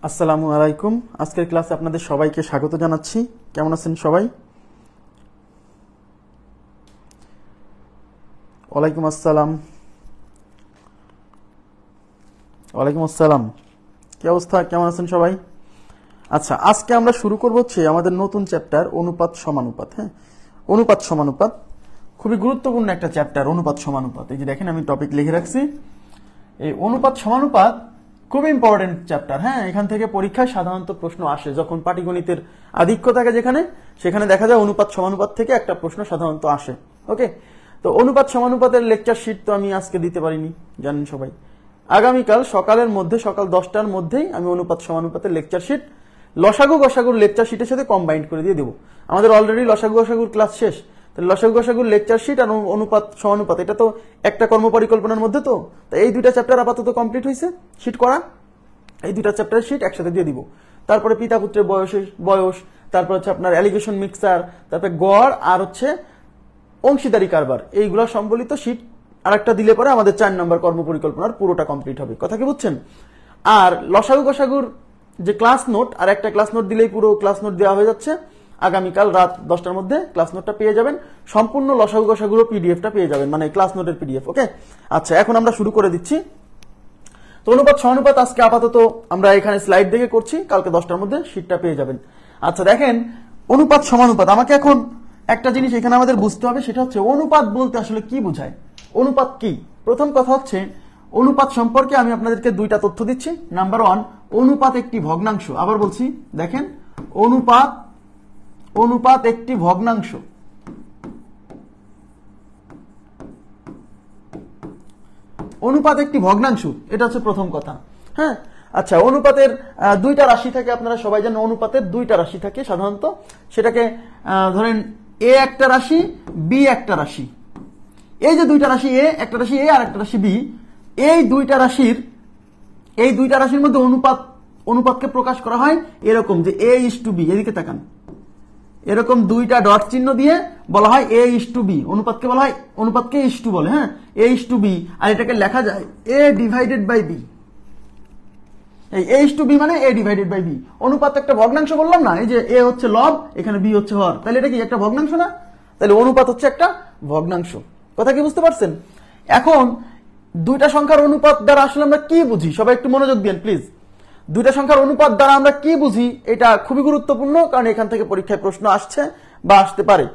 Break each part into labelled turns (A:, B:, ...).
A: আসসালামু আলাইকুম। আজকের ক্লাসে আপনাদের সবাইকে স্বাগত জানাচ্ছি। কেমন আছেন সবাই? ওয়ালাইকুম আসসালাম। ওয়ালাইকুম আসসালাম। কি অবস্থা, কেমন আছেন সবাই? আচ্ছা, আজকে আমরা শুরু করব হচ্ছে আমাদের নতুন চ্যাপ্টার অনুপাত সমানুপাত। হ্যাঁ, অনুপাত সমানুপাত খুবই গুরুত্বপূর্ণ একটা চ্যাপ্টার। অনুপাত সমানুপাত, এই যে দেখেন আমি টপিক লিখে রাখছি। এই অনুপাত সমানুপাত খুব ইম্পর্টেন্ট চ্যাপ্টার। হ্যাঁ, এখান থেকে পরীক্ষায় সাধারণত প্রশ্ন আসে, যখন পাটিগণিতের আধিক্য থাকে যেখানে, সেখানে দেখা যায় অনুপাত সমানুপাত থেকে একটা প্রশ্ন সাধারণত আসে। ওকে, তো অনুপাত সমানুপাতের লেকচার শিট তো আমি আজকে দিতে পারিনি, জানেন সবাই। আগামীকাল সকালের মধ্যে, সকাল 10টার মধ্যেই আমি অনুপাত সমানুপাতের লেকচার শিট লসাগু গসাগুর লেকচার শিটের সাথে কম্বাইন্ড করে দিয়ে দেবো। আমাদের অলরেডি লসাগু গসাগুর ক্লাস শেষ, তাহলে লসাগু গসাগুর লেকচার শিট আর অনুপাত সমানুপাত এটা তো একটা কর্মপরিকল্পনার মধ্যে। তো এই দুইটা চ্যাপ্টার আপাতত কমপ্লিট হয়েছে, শিট করা। এই দুইটা চ্যাপ্টারের শিট একসাথে দিয়ে দিব। তারপরে পিতা পুত্রের বয়স, তারপর হচ্ছে আপনার অ্যালিগেশন মিক্সার, তারপরে গড় আর হচ্ছে অংশীদারি কারবার, এইগুলো সম্বলিত শিট আরেকটা দিলে পরে আমাদের 4 নম্বর কর্মপরিকল্পনার পুরোটা কমপ্লিট হবে। কথা কি বুঝছেন? আর লসাগু গসাগুর যে ক্লাস নোট, আর একটা ক্লাস নোট দিলেই পুরো ক্লাস নোট দেওয়া হয়ে যাচ্ছে। আগামীকাল রাত 10টার মধ্যে ক্লাস নোটটা পেয়ে যাবেন, সম্পূর্ণ লসাগু গসাগুর পিডিএফটা পেয়ে যাবেন, মানে ক্লাস নোটের পিডিএফ। ওকে, আচ্ছা, এখন আমরা শুরু করে দিচ্ছি। তো অনুপাত সমানুপাত আজকে আপাতত আমরা এখানে স্লাইড দেখে করছি, কালকে 10টার মধ্যে শিটটা পেয়ে যাবেন। আচ্ছা দেখেন, অনুপাত সমানুপাত, আমাকে এখন একটা জিনিস এখানে আমাদের বুঝতে হবে, সেটা হচ্ছে অনুপাত বলতে আসলে কি বোঝায়, অনুপাত কি। প্রথম কথা হচ্ছে, অনুপাত সম্পর্কে আমি আপনাদেরকে দুইটা তথ্য দিচ্ছি। নাম্বার 1, অনুপাত একটি ভগ্নাংশ। আবার বলছি, দেখেন, অনুপাত একটি ভগ্নাংশ। অনুপাত একটি ভগ্নাংশ, এটা হচ্ছে প্রথম কথা। হ্যাঁ, আচ্ছা, অনুপাতের দুইটা রাশি থাকে, আপনারা সবাই জানেন অনুপাতের দুইটা রাশি থাকে সাধারণত। সেটাকে ধরেন এ একটা রাশি, বি একটা রাশি। এই যে দুইটা রাশি, এ একটা রাশি, এ আর একটা রাশি বি, এই দুইটা রাশির মধ্যে অনুপাতকে প্রকাশ করা হয় এরকম যে এ ইস টু বি। এদিকে তাকান, এরকম দুইটা ডট চিহ্ন দিয়ে বলা হয় এ ইস টু বি। অনুপাতকে বলা হয়, অনুপাতকে ইস টু বলে। হ্যাঁ, এ ইস টু বি, আর এটাকে লেখা যায় এ ডিভাইডেড বাই বি। এই এ ইস টু বি মানে এ ডিভাইডেড বাই বি। অনুপাত একটা ভগ্নাংশ বললাম না, এই যে এ হচ্ছে লব, এখানে বি হচ্ছে হর, তাহলে এটা কি একটা ভগ্নাংশ না? তাহলে অনুপাত হচ্ছে একটা ভগ্নাংশ। কথা কি বুঝতে পারছেন? এখন দুইটা সংখ্যার অনুপাত দ্বারা আসলে আমরা কি বুঝি, সবাই একটু মনোযোগ দিন প্লিজ। দুইটা সংখ্যার অনুপাত দ্বারা আমরা কি বুঝি, এটা খুবই গুরুত্বপূর্ণ, কারণ এখান থেকে পরীক্ষায় প্রশ্ন আসছে বা আসতে পারে।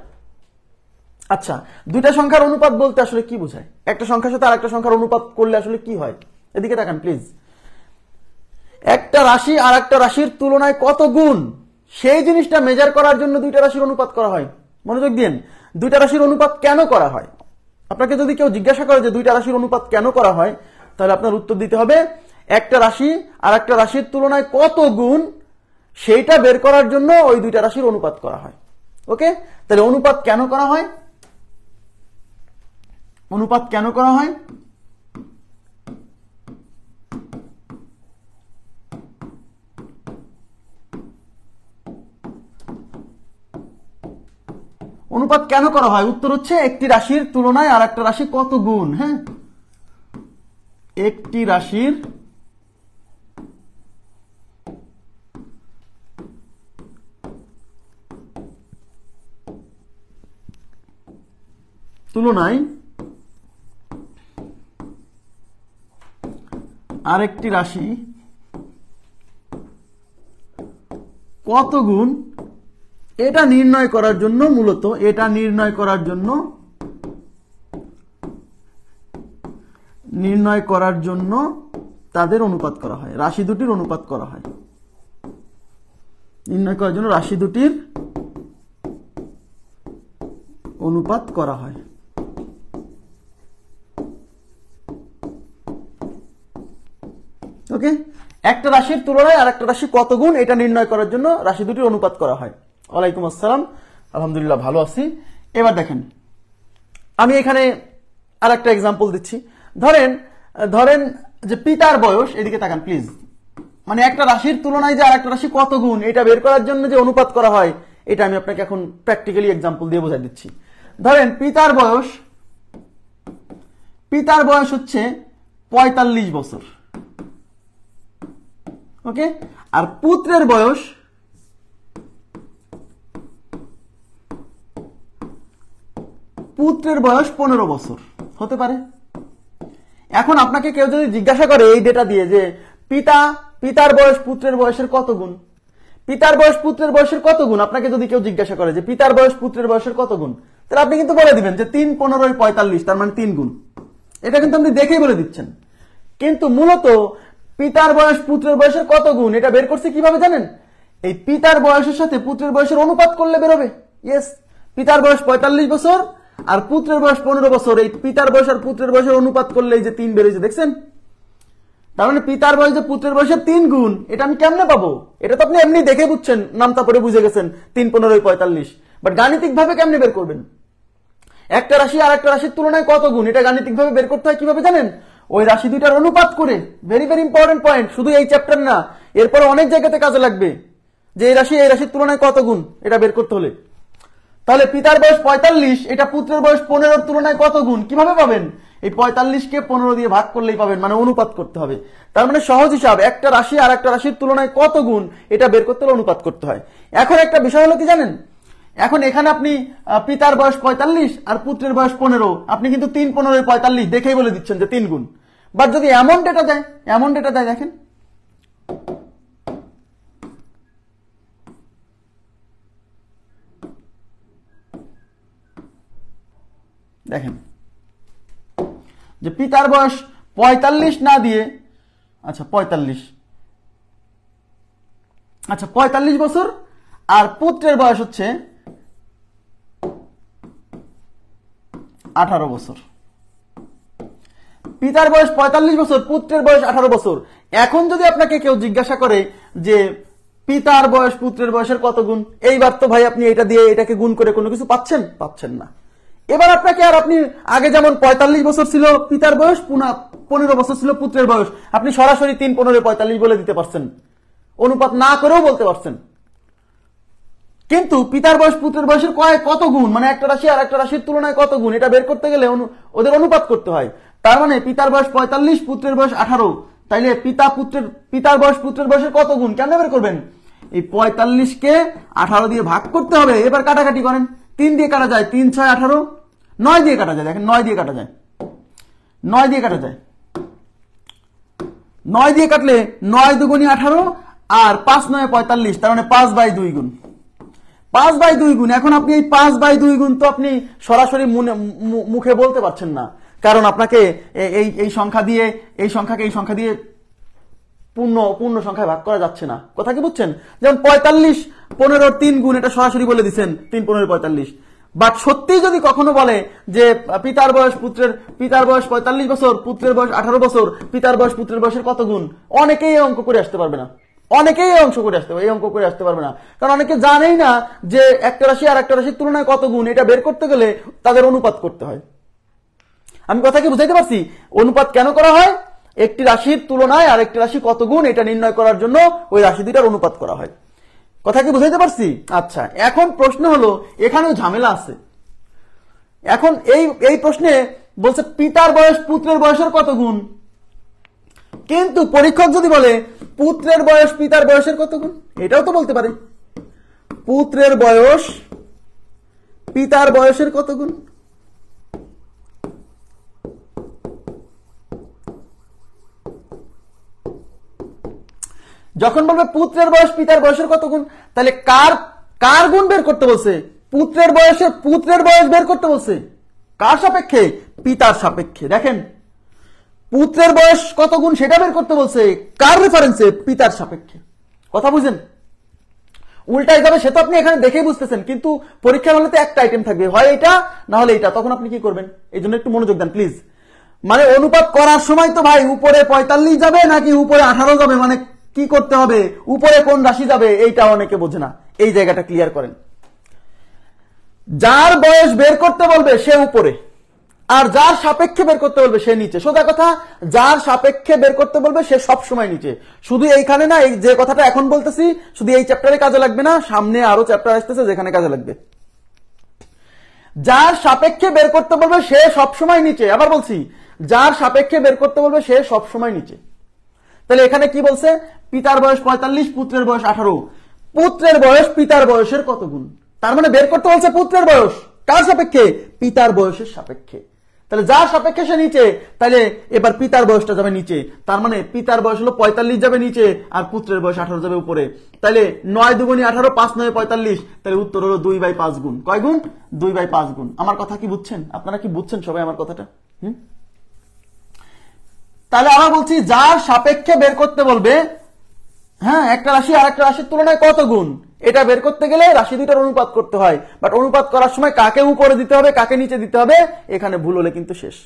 A: আচ্ছা, দুইটা সংখ্যার অনুপাত বলতে আসলে কি বোঝায়? একটা সংখ্যার সাথে আরেকটা সংখ্যার অনুপাত করলে আসলে কি হয়? এদিকে তাকান প্লিজ। একটা রাশি আর একটা রাশির তুলনায় কত গুণ, সেই জিনিসটা মেজার করার জন্য দুইটা রাশির অনুপাত করা হয়। মনোযোগ দিন, দুইটা রাশির অনুপাত কেন করা হয়? আপনাকে যদি কেউ জিজ্ঞাসা করে যে দুইটা রাশির অনুপাত কেন করা হয়, তাহলে আপনার উত্তর দিতে হবে একটা রাশি আর একটা রাশির তুলনায় কত গুণ, সেইটা বের করার জন্য ওই দুইটা রাশির অনুপাত করা হয়। ওকে, তাহলে অনুপাত কেন করা হয়? অনুপাত কেন করা হয়? অনুপাত কেন করা হয়? উত্তর হচ্ছে একটি রাশির তুলনায় আর একটা রাশি কত গুণ। হ্যাঁ, একটি রাশির তুলনায় আরেকটি রাশি কত গুণ, এটা নির্ণয় করার জন্য, মূলত এটা নির্ণয় করার জন্য তাদের অনুপাত করা হয়, রাশি দুটির অনুপাত করা হয়। নির্ণয় করার জন্য রাশি দুটির অনুপাত করা হয়। ওকে, একটা রাশির তুলনায় আর একটা রাশি কত গুণ, এটা নির্ণয় করার জন্য রাশি দুটির অনুপাত করা হয়। ওয়ালাইকুম আসসালাম, আলহামদুলিল্লাহ ভালো আছি। এবার দেখেন, আমি এখানে আর একটা এক্সাম্পল দিচ্ছি। ধরেন যে পিতার বয়স, এদিকে তাকান প্লিজ, মানে একটা রাশির তুলনায় যে আর একটা রাশি কত গুণ, এটা বের করার জন্য যে অনুপাত করা হয়, এটা আমি আপনাকে এখন প্র্যাকটিক্যালি এক্সাম্পল দিয়ে বোঝাই দিচ্ছি। ধরেন পিতার বয়স হচ্ছে 45 বছর। ওকে, আর পুত্রের বয়স পুত্রের বয়স 15 বছর হতে পারে। এখন আপনাকে কেউ যদি জিজ্ঞাসা করে এই ডেটা দিয়ে যে পিতার বয়স পুত্রের বয়সের কত গুণ, পিতার বয়স পুত্রের বয়সের কত গুণ, আপনাকে যদি কেউ জিজ্ঞাসা করে যে পিতার বয়স পুত্রের বয়সের কত গুণ, তাহলে আপনি কিন্তু বলে দিবেন যে 3 15 45, তার মানে 3 গুণ। এটা কিন্তু আপনি দেখেই বলে দিচ্ছেন। কিন্তু মূলত পিতার বয়স পুত্রের বয়সের কত গুণ এটা বের করছে কিভাবে জানেন? এই পিতার বয়সের সাথে পুত্রের বয়সের অনুপাত করলে বেরোবে। ইয়েস, পিতার বয়স 45 বছর আর পুত্রের বয়স 15 বছর, এই পিতার বয়স আর পুত্রের বয়সের অনুপাত করলে এই যে 3 বেরোয়েছে, দেখছেন? তার মানে পিতার বয়স যে পুত্রের বয়সের 3 গুণ, এটা আমি কেমনে পাবো? এটা তো আপনি এমনি দেখে বুঝছেন, নামতা পড়ে বুঝে গেছেন 3 15 45, বাট গাণিতিক ভাবে কেমনে বের করবেন? একটা রাশি আর একটা রাশির তুলনায় কত গুণ, এটা গাণিতিক ভাবে বের করতে হয় কিভাবে জানেন? ওই রাশি দুইটার অনুপাত করে। ভেরি ভেরি ইম্পর্টেন্ট পয়েন্ট, শুধু এই চ্যাপ্টার না, এরপরে অনেক জায়গাতে কাজে লাগবে যে এই রাশির তুলনায় কত গুণ এটা বের করতে হলে। তাহলে পিতার বয়স 45, এটা পুত্রের বয়স 15 তুলনায় কত গুণ, কিভাবে পাবেন? এই 45 কে 15 দিয়ে ভাগ করলেই পাবেন, মানে অনুপাত করতে হবে। তার মানে সহজ হিসাব, একটা রাশি আর একটা রাশির তুলনায় কত গুণ এটা বের করতে হলে অনুপাত করতে হয়। এখন একটা বিষয় হলো কি জানেন, এখন এখানে আপনি পিতার বয়স 45 আর পুত্রের বয়স 15, আপনি কিন্তু 3 15 45 দেখেই বলে দিচ্ছেন যে 3 গুণ। বাট যদি এমন ডেটা দেয় দেখেন, দেখেন যে পিতার বয়স 45 না দিয়ে, আচ্ছা 45 বছর আর পুত্রের বয়স হচ্ছে 18 বছর। পিতার বয়স 45 বছর, পুত্রের বয়স 18 বছর। এখন যদি আপনাকে কেউ জিজ্ঞাসা করে যে পিতার বয়স পুত্রের বয়সের কত গুণ, এইবার তো ভাই আপনি এটা দিয়ে এটাকে গুণ করে কোনো কিছু পাচ্ছেন না। এবার আপনাকে আর আপনি আগে যেমন 45 বছর ছিল পিতার বয়স, 15 বছর ছিল পুত্রের বয়স, আপনি সরাসরি 3 15 45 বলে দিতে পারছেন, অনুপাত না করেও বলতে পারছেন। কিন্তু পিতার বয়স পুত্রের বয়সের কত গুণ, মানে একটা রাশি আর একটা রাশির তুলনায় কত গুণ, এটা বের করতে গেলে ওদের অনুপাত করতে হয়। তার মানে পিতার বয়স 45, পুত্রের বয়স 18, তাইলে পিতার বয়স পুত্রের বয়সের কত গুণ কেমনে বের করবেন? এই 45 কে 18 দিয়ে ভাগ করতে হবে। এবার কাটাকাটি করেন, 3 দিয়ে কাটা যায়, 3 6 18, 9 দিয়ে কাটা যায়, দেখেন 9 দিয়ে কাটা যায়, 9 দিয়ে কাটা যায়, 9 দিয়ে কাটলে 9 দুগুণী 18 আর 5 9 45, তার মানে 5/2 গুণ, 5/2 গুণ। এখন আপনি এই 5/2 গুণ তো আপনি সরাসরি মুখে বলতে পারছেন না, কারণ আপনাকে এই সংখ্যা দিয়ে এই সংখ্যা দিয়ে পূর্ণ সংখ্যায় ভাগ করা যাচ্ছে না। কথা কি বুঝছেন? যেমন 45 15 3 গুণ, এটা সরাসরি বলে দিচ্ছেন 3 15 45। বাট সত্যি যদি কখনো বলে যে পিতার বয়স 45 বছর, পুত্রের বয়স 18 বছর, পিতার বয়স পুত্রের বয়সের কত গুণ, অনেকেই এই অঙ্ক করে আসতে পারবে না, এই অঙ্ক করে আসতে পারবে না, কারণ অনেকে জানেই না যে একটা রাশি আর একটা রাশির তুলনায় কত গুণ, এটা বের করতে গেলে তাদের অনুপাত করতে হয়। আমি কথা কি বুঝাইতে পারছি? অনুপাত কেন করা হয়? একটি রাশির তুলনায় আর একটি রাশি কত গুণ এটা নির্ণয় করার জন্য ওই রাশি দুইটার অনুপাত করা হয়। কথা কি বুঝাইতে পারছি? আচ্ছা, এখন প্রশ্ন হলো, এখানেও ঝামেলা আছে। এখন এই প্রশ্নে বলছে পিতার বয়স পুত্রের বয়সের কত গুণ, কিন্তু পরীক্ষক যদি বলে পুত্রের বয়স পিতার বয়সের কত গুণ, এটাও তো বলতে পারে পুত্রের বয়স পিতার বয়সের কত গুণ। যখন বলবে পুত্রের বয়স পিতার বয়সের কত গুণ, তাহলে কার গুণ বের করতে বলছে? পুত্রের বয়স বের করতে বলছে। কার সাপেক্ষে? পিতার সাপেক্ষে। দেখেন, পুত্রের বয়স কত গুণ সেটা বের করতে বলছে, কার রেফারেন্সে? পিতার সাপেক্ষে। কথা বুঝেন? উল্টা যাবে সে তো আপনি এখানে দেখেই বুঝতেছেন, কিন্তু পরীক্ষার হলে তো একটা আইটেম থাকবে, হয় এটা না হলে এটা, তখন আপনি কি করবেন? এই জন্য একটু মনোযোগ দেন প্লিজ। মানে অনুপাত করার সময় তো ভাই উপরে 45 যাবে নাকি উপরে 18 যাবে, মানে কি করতে হবে, উপরে কোন রাশি যাবে, এইটা অনেকে বোঝে না। এই জায়গাটা ক্লিয়ার করেন। যার বয়স বের করতে বলবে সে উপরে, আর যার সাপেক্ষে বের করতে বলবে সে নিচে। সোজা কথা, যার সাপেক্ষে বের করতে বলবে সে সব সময় নিচে। শুধু এইখানে না, এই যে কথাটা এখন বলতেছি শুধু এই চ্যাপ্টারে কাজে লাগবে না, সামনে আরো চ্যাপ্টার আসতেছে যেখানে কাজে লাগবে। যার সাপেক্ষে বের করতে বলবে সে সব সময় নিচে। আবার বলছি, যার সাপেক্ষে বের করতে বলবে সে সব সময় নিচে। তাহলে এখানে কি বলছে, পিতার বয়স 45, পুত্রের বয়স 18। পুত্রের বয়স পিতার বয়সের কত গুণ? তার মানে বের করতে বলছে পুত্রের বয়স কার সাপেক্ষে? পিতার বয়সের সাপেক্ষে। তাহলে যার সাপেক্ষে সে নিচে, তাহলে এবার পিতার বয়সটা যাবে নিচে। তার মানে পিতার বয়স হলো 45 যাবে নিচে, আর পুত্রের বয়স 18 যাবে উপরে। তাহলে 9 দুগুণী 18, 5 9 45। তাহলে উত্তর হলো 2/5 গুণ। কয় গুণ? 2/5 গুণ। আমার কথা কি বুঝছেন? আপনারা কি বুঝছেন সবাই আমার কথাটা? তাহলে আমরা বলছি যার সাপেক্ষে বের করতে বলবে, হ্যাঁ, একটা রাশি আর একটা রাশির তুলনায় কত গুণ, এটা বের করতে গেলে রাশি দুইটার অনুপাত করতে হয়। বাট অনুপাত করার সময় কাকে উপরে দিতে হবে কাকে নিচে দিতে হবে, এখানে ভুল হলে কিন্তু শেষ।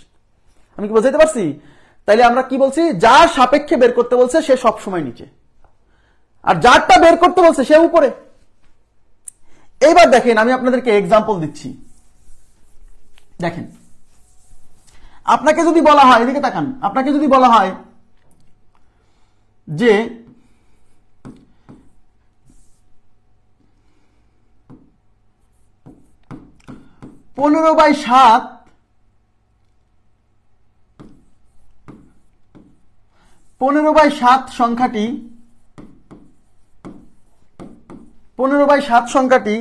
A: আমি কি বোঝাতে পারছি? তাইলে আমরা কি বলছি, যার সাপেক্ষে বের করতে বলছে সে সব সময় নিচে, আর যারটা বের করতে বলছে সে উপরে। এইবার দেখেন, আমি আপনাদেরকে এক্সাম্পল দিচ্ছি। দেখেন, আপনাকে যদি বলা হয়, এদিকে তাকান, আপনাকে যদি বলা হয় যে 15/7 15/7 সংখ্যাটি 15/7 সংখ্যাটি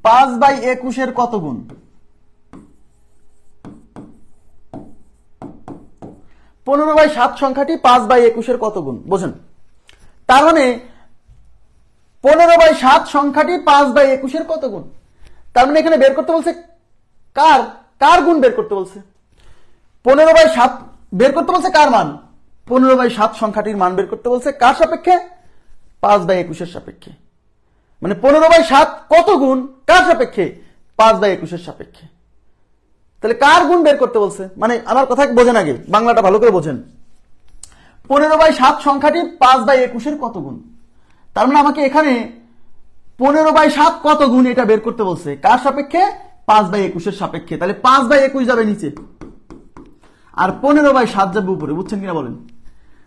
A: 5/21 কত গুণ? 15/7 সংখ্যাটি 5/21 কত গুণ? বোঝেন, তার মানে 15/7 সংখ্যাটি 5/21 কত গুণ? তার মানে এখানে বের করতে বলছে কার কার গুণ বের করতে বলছে। 15/7 বের করতে বলছে কার মান? 15/7 সংখ্যাটির মান বের করতে বলছে কার সাপেক্ষে? 5/21 সাপেক্ষে। মানে 15/7 কত গুণ কার সাপেক্ষে? 5/21 সাপেক্ষে। তাহলে কার গুণ বের করতে বলছে? মানে আমার কথা বোঝেন, আগে বাংলাটা ভালো করে বোঝেন। 15/7 সংখ্যাটি 5/21 কত গুণ? তার মানে আমাকে এখানে 15/7 কত গুণ এটা বের করতে বলছে কার সাপেক্ষে? 5/21 সাপেক্ষে। তাহলে 5/21 যাবে নিচে, আর 15/7 যাবে উপরে। বুঝছেন কিনা বলেন?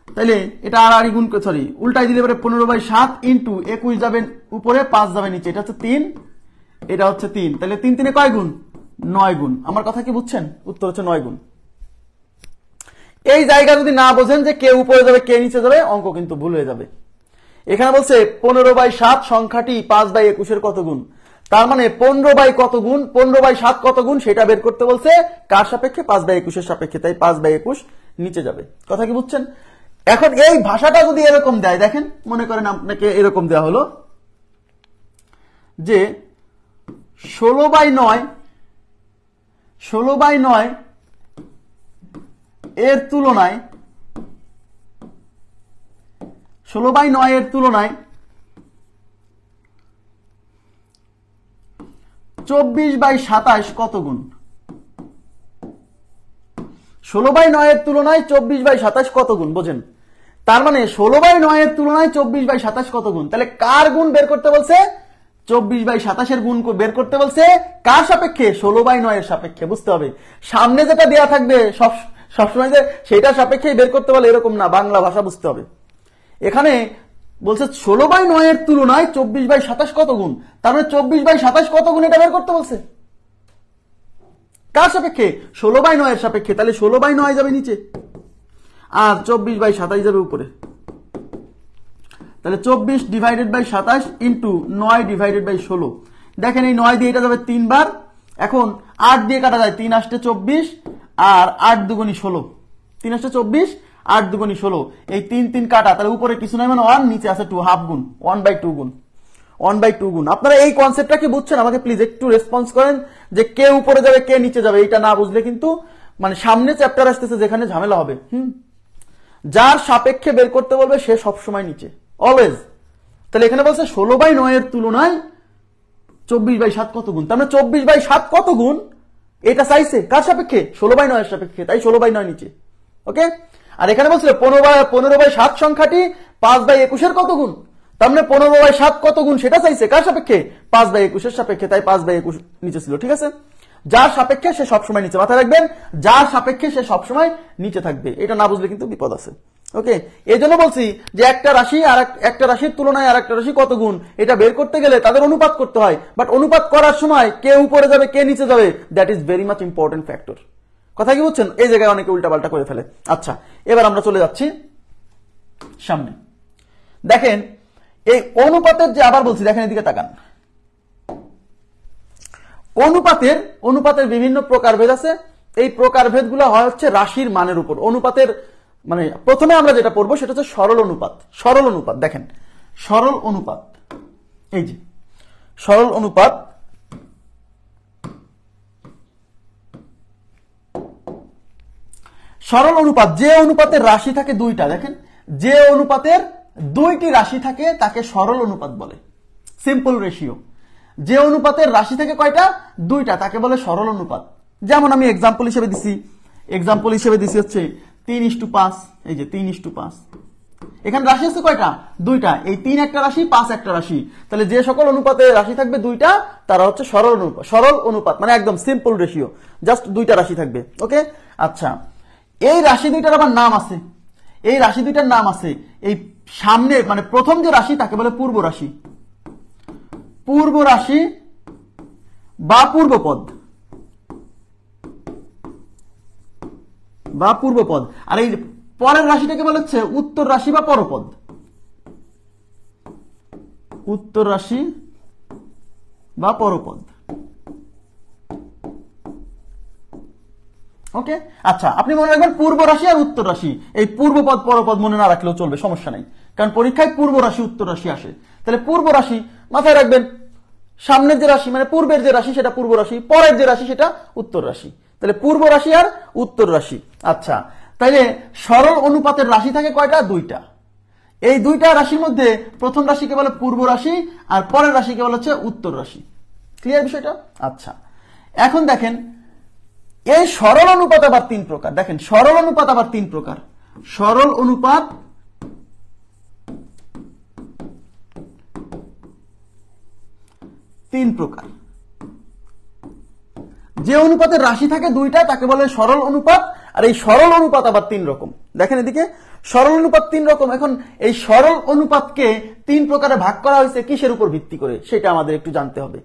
A: তাহলে এটা আর গুণ, সরি উল্টাই দিলে পরে 15/7 ইন্টু 21 যাবে উপরে, 5 যাবে নিচে। এটা হচ্ছে 3, এটা হচ্ছে 3। তাহলে 3 3 কয় গুণ? 9 গুণ। আমার কথা কি বুঝছেন? উত্তর হচ্ছে 9 গুণ। এই জায়গা যদি না বোঝেন যে কে উপরে যাবে কে নিচে যাবে, অঙ্ক কিন্তু ভুল হয়ে যাবে। এখানে বলছে 15/7 সংখ্যাটি 5/21 কত গুণ। তার মানে 15 কত গুণ, 15/7 কত গুণ সেটা বের করতে বলছে কার সাপেক্ষে? 5/21 সাপেক্ষে। তাই 5/21 নিচে যাবে। কথা কি বুঝছেন? এখন এই ভাষাটা যদি এরকম দেয়, দেখেন মনে করেন আপনাকে এরকম দেওয়া হলো যে 16/9 এর তুলনায় 16/9 এর তুলনায় 24/27 কত গুণ? 16/9 এর তুলনায় 24/27 কত গুণ? বোঝেন, তার মানে 16/9 এর তুলনায় 24/27 কত গুণ। তাহলে কার গুণ বের করতে বলছে? 24/27 এর গুণ বের করতে বলছে কার সাপেক্ষে? 16/9 এর সাপেক্ষে। বুঝতে হবে, সামনে যেটা দেয়া থাকবে সবসময় যে সেটা সাপেক্ষে বের করতে বলে এরকম না, বাংলা ভাষা বুঝতে হবে। এখানে বলছে 16/9 এর তুলনায় 24/27 কত গুণ, তার মানে 24/27 কত গুণ এটা বের করতে বলছে কার সাপেক্ষে? 16/9 এর সাপেক্ষে। তাহলে 16/9 যাবে নিচে, আর 24/27 যাবে উপরে। তাহলে 24/27 ইন্টু 9/16। দেখেন এই 9 দিয়ে এটা যাবে 3 বার। এখন 8 দিয়ে কাটা যায়, 3 8 24, আর 8 2 16, 3 8 24, 8 2 16। এই 3 3 কাটা, তাহলে উপরে কিছু নাই মানে 1, নিচে আছে 2, হাফ গুণ, 1/2 গুণ, 1/2 গুণ। আপনারা এই কনসেপ্টটা কি বুঝছেন? আমাকে প্লিজ একটু রেসপন্স করেন যে কে উপরে যাবে কে নিচে যাবে। এটা না বুঝলে কিন্তু মানে সামনে চ্যাপ্টার আসতেছে যেখানে ঝামেলা হবে। যার সাপেক্ষে বের করতে বলবে সে সবসময় নিচে, অলওয়েজ। তাহলে এখানে বলছে 16/9 এর তুলনায় 24/7 কত গুণ। তার মানে 24/7 কত গুণ এটা চাইছে কার সাপেক্ষে? 16/9 এর সাপেক্ষে। তাই 16/9 নিচে। ওকে, আর এখানে বলছিল 15/7 সংখ্যাটি 5/21 কত গুণ। তার মানে 15/7 কত গুণ সেটা চাইছে কার সাপেক্ষে? 5/21 সাপেক্ষে। তাই 5/21 নিচে ছিল। ঠিক আছে, যার সাপেক্ষে সে সবসময় নিচে। মাথায় রাখবেন, যার সাপেক্ষে সে সবসময় নিচে থাকবে। এটা না বুঝলে কিন্তু বিপদ আছে। ওকে, এই জন্য বলছি যে একটা রাশি আর একটা রাশির তুলনায় আর একটা রাশি কত গুণ এটা বের করতে গেলে তাদের অনুপাত করতে হয়, বাট অনুপাত করার সময় কে উপরে যাবে কে নিচে যাবে that is very much important factor. কথা কি বুঝছেন? এই জায়গায় অনেকে উল্টাপাল্টা করে ফেলে। আচ্ছা, এবার আমরা চলে যাচ্ছি সামনে। দেখেন এই অনুপাতের যে, আবার বলছি দেখেন এদিকে তাকান, অনুপাতের বিভিন্ন প্রকারভেদ আছে। এই প্রকারভেদগুলো হয় হচ্ছে রাশির মানের উপর। অনুপাতের মানে প্রথমে আমরা যেটা পড়বো সেটা হচ্ছে সরল অনুপাত। সরল অনুপাত দেখেন, সরল অনুপাত, এই যে সরল অনুপাত, সরল অনুপাত যে অনুপাতের রাশি থাকে দুইটা, দেখেন যে অনুপাতের দুইটি রাশি থাকে তাকে সরল অনুপাত বলে, সিম্পল রেশিও। যে অনুপাতের রাশি থাকে কয়টা? দুইটা, তাকে বলে সরল অনুপাত। যেমন আমি এক্সাম্পল হিসেবে দিছি হচ্ছে 3:5, এই যে 3:5। এখানে রাশি আছে কয়টা? দুইটা। এই 3 একটা রাশি, 5 একটা রাশি। তাহলে যে সকল অনুপাতে রাশি থাকবে দুইটা তারা হচ্ছে সরল অনুপাত। সরল অনুপাত মানে একদম সিম্পল রেশিও, জাস্ট দুইটা রাশি থাকবে। ওকে, আচ্ছা, এই রাশি দুইটার আবার নাম আছে। এই রাশি দুইটার নাম আছে, এই সামনে মানে প্রথম যে রাশি তাকে বলে পূর্ব রাশি, পূর্ব রাশি বা পূর্বপদ বা পূর্বপদ। আর এই পরের রাশিটাকে বলা হচ্ছে উত্তর রাশি বা পরপদ, উত্তর রাশি বা পরপদ। ওকে, আচ্ছা, আপনি মনে রাখবেন পূর্ব রাশি আর উত্তর রাশি, এই পূর্বপদ পরপদ মনে না রাখলেও চলবে, সমস্যা নাই, কারণ পরীক্ষায় পূর্ব রাশি উত্তর রাশি আসে। তাহলে পূর্ব রাশি মাথায় রাখবেন, সামনের যে রাশি মানে পূর্বের যে রাশি সেটা পূর্ব রাশি, পরের যে রাশি সেটা উত্তর রাশি। তাহলে পূর্ব রাশি আর উত্তর রাশি। আচ্ছা, তাইলে সরল অনুপাতের রাশি থাকে কয়টা? দুইটা। এই দুইটা রাশির মধ্যে প্রথম রাশিকে বলে পূর্ব রাশি আর পরের রাশিকে বলা হচ্ছে উত্তর রাশি। ক্লিয়ার বিষয়টা? আচ্ছা, এখন দেখেন এই সরল অনুপাত আবার 3 প্রকার। দেখেন সরল অনুপাত আবার 3 প্রকার। সরল অনুপাত তিন প্রকার। যে অনুপাতের রাশি থাকে দুইটা তাকে বলে সরল অনুপাত, আর এই সরল অনুপাত আবার 3 রকম। দেখেন এদিকে সরল অনুপাত 3 রকম। এখন এই সরল অনুপাতকে 3 প্রকারে ভাগ করা হয়েছে কিসের উপর ভিত্তি করে সেটা আমাদের একটু জানতে হবে,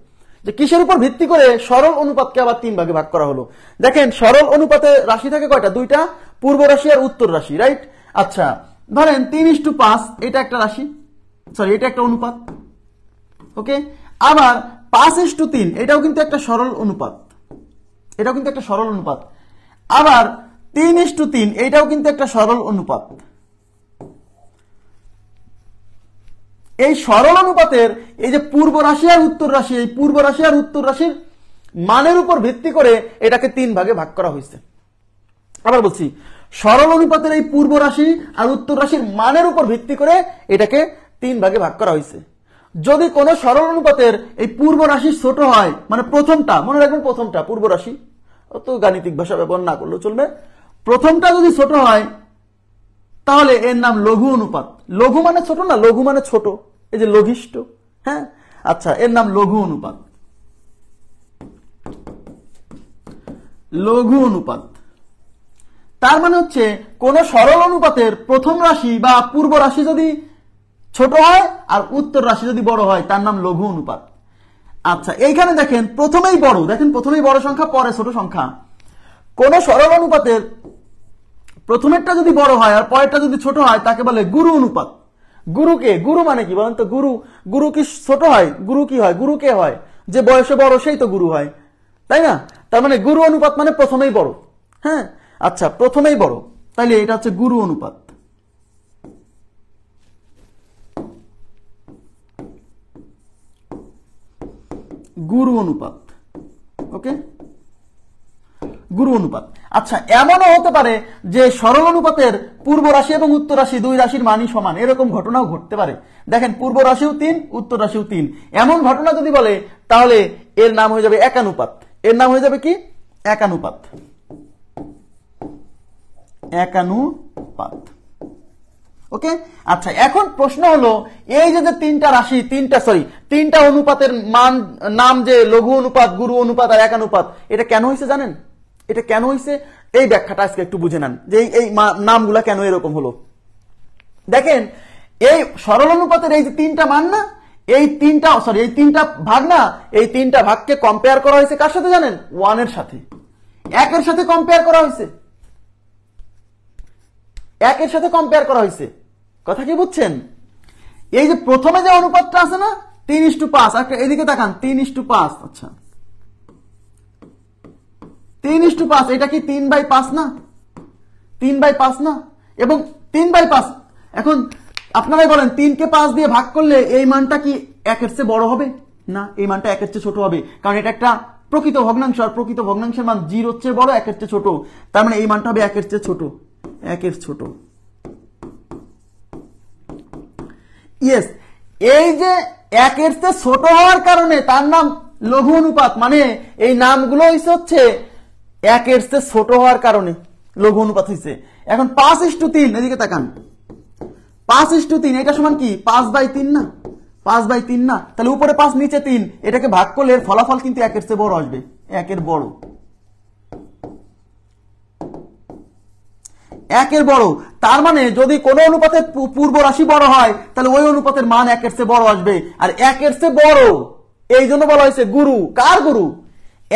A: যে কিসের উপর ভিত্তি করে সরল অনুপাতকে আবার 3 ভাগে ভাগ করা হলো। দেখেন সরল অনুপাতে রাশি থাকে কয়টা? দুইটা, পূর্ব রাশি আর উত্তর রাশি, রাইট? আচ্ছা, ধরেন 3:5 এটা একটা রাশি, সরি এটা একটা অনুপাত। ওকে, আবার 5:3 এটাও কিন্তু একটা সরল অনুপাত, এটাও কিন্তু একটা সরল অনুপাত। আবার 3:3 এটাও কিন্তু একটা সরল অনুপাত। এই সরল অনুপাতের এই যে পূর্ব রাশি আর উত্তর রাশি, এই পূর্ব রাশি আর উত্তর রাশির মানের উপর ভিত্তি করে এটাকে 3 ভাগে ভাগ করা হয়েছে। আবার বলছি, সরল অনুপাতের এই পূর্ব রাশি আর উত্তর রাশির মানের উপর ভিত্তি করে এটাকে 3 ভাগে ভাগ করা হয়েছে। যদি কোন সরল অনুপাতের এই পূর্ব রাশি ছোট হয়, মানে প্রথমটা মনে রাখবেন, প্রথমটা পূর্ব রাশি, অত গাণিতিক ভাষা ব্যবহার না করলেও চলবে, প্রথমটা যদি ছোট হয় তাহলে এর নাম লঘু অনুপাত। লঘু মানে ছোট না, লঘু মানে ছোট, এই যে লঘিষ্ঠ। হ্যাঁ, আচ্ছা, এর নাম লঘু অনুপাত। লঘু অনুপাত তার মানে হচ্ছে কোন সরল অনুপাতের প্রথম রাশি বা পূর্ব রাশি যদি ছোট হয় আর উত্তর রাশি যদি বড় হয় তার নাম লঘু অনুপাত। আচ্ছা, এইখানে দেখেন প্রথমেই বড়, দেখেন প্রথমেই বড় সংখ্যা পরে ছোট সংখ্যা। কোন সরল অনুপাতের প্রথমেরটা যদি বড় হয় আর পরেরটা যদি ছোট হয় তাকে বলে গুরু অনুপাত। গুরুকে, গুরু মানে কি বলেন তো? গুরু, গুরু কি ছোট হয়? গুরু কি হয়? গুরু কে হয়? যে বয়সে বড় সেই তো গুরু হয়, তাই না? তার মানে গুরু অনুপাত মানে প্রথমেই বড়। হ্যাঁ, আচ্ছা, প্রথমেই বড়, তাইলে এটা হচ্ছে গুরু অনুপাত। গুরু অনুপাত। ওকে, গুরু অনুপাত। আচ্ছা, এমনও হতে পারে যে সরল অনুপাতের পূর্ব রাশি এবং উত্তর রাশি দুই রাশির মানই সমান, এরকম ঘটনাও ঘটতে পারে। দেখেন পূর্ব রাশিও 3, উত্তর রাশিও 3, এমন ঘটনা যদি বলে তাহলে এর নাম হয়ে যাবে একানুপাত। এর নাম হয়ে যাবে কি? একানুপাত। একানুপাত। ওকে, আচ্ছা, এখন প্রশ্ন হলো এই যে তিনটা রাশি, তিনটা অনুপাতের মান নাম যে লঘু অনুপাত, গুরু অনুপাত আর একানুপাত, এটা কেন হয়েছে জানেন? এটা কেন হয়েছে এই ব্যাখ্যাটা আজকে একটু বুঝে নেন যে এই নামগুলা কেন এরকম হলো। দেখেন এই সরল অনুপাতের এই যে তিনটা মান না, এই তিনটা ভাগ না, এই তিনটা ভাগকে কম্পেয়ার করা হয়েছে কার সাথে জানেন? 1 এর সাথে, 1 এর সাথে কম্পেয়ার করা হয়েছে, 1 এর সাথে কম্পেয়ার করা হয়েছে। কথা কি বুঝছেন? এই যে প্রথমে যে অনুপাতটা আছে না 3:5, এদিকে তাকান 3:5, আচ্ছা 3:5, এটা কি 3/5 না? 3/5 না? এবং 3/5, এখন আপনারাই বলেন 3 কে 5 দিয়ে ভাগ করলে এই মানটা কি 1 এর চেয়ে বড় হবে? না, এই মানটা 1 এর চেয়ে ছোট হবে, কারণ এটা একটা প্রকৃত ভগ্নাংশ, আর প্রকৃত ভগ্নাংশের মান 0 এর চেয়ে বড়, 1 এর চেয়ে ছোট, তার মানে এই মানটা হবে 1 এর চেয়ে ছোট, 1 এর ছোট। ইয়েস, এই যে 1 এর চেয়ে ছোট হওয়ার কারণে তার নাম লঘু অনুপাত, মানে এই নামগুলো হচ্ছে 1 এর চেয়ে ছোট হওয়ার কারণে লঘু অনুপাত হয়েছে। এখন 5:3, এদিকে তাকান 5:3, এটা সমান কি 5/3 না? 5/3 না? তাহলে উপরে 5 নিচে 3, এটাকে ভাগ করলে এর ফলাফল কিন্তু 1 এর চেয়ে বড় আসবে, 1 এর বড়, 1 এর বড়। তার মানে যদি কোন অনুপাতের পূর্ব রাশি বড় হয় তাহলে ওই অনুপাতের মান 1 এর চেয়ে বড় আসবে, আর 1 এর চেয়ে বড় এই জন্য বলা হয়েছে গুরু। কার গুরু?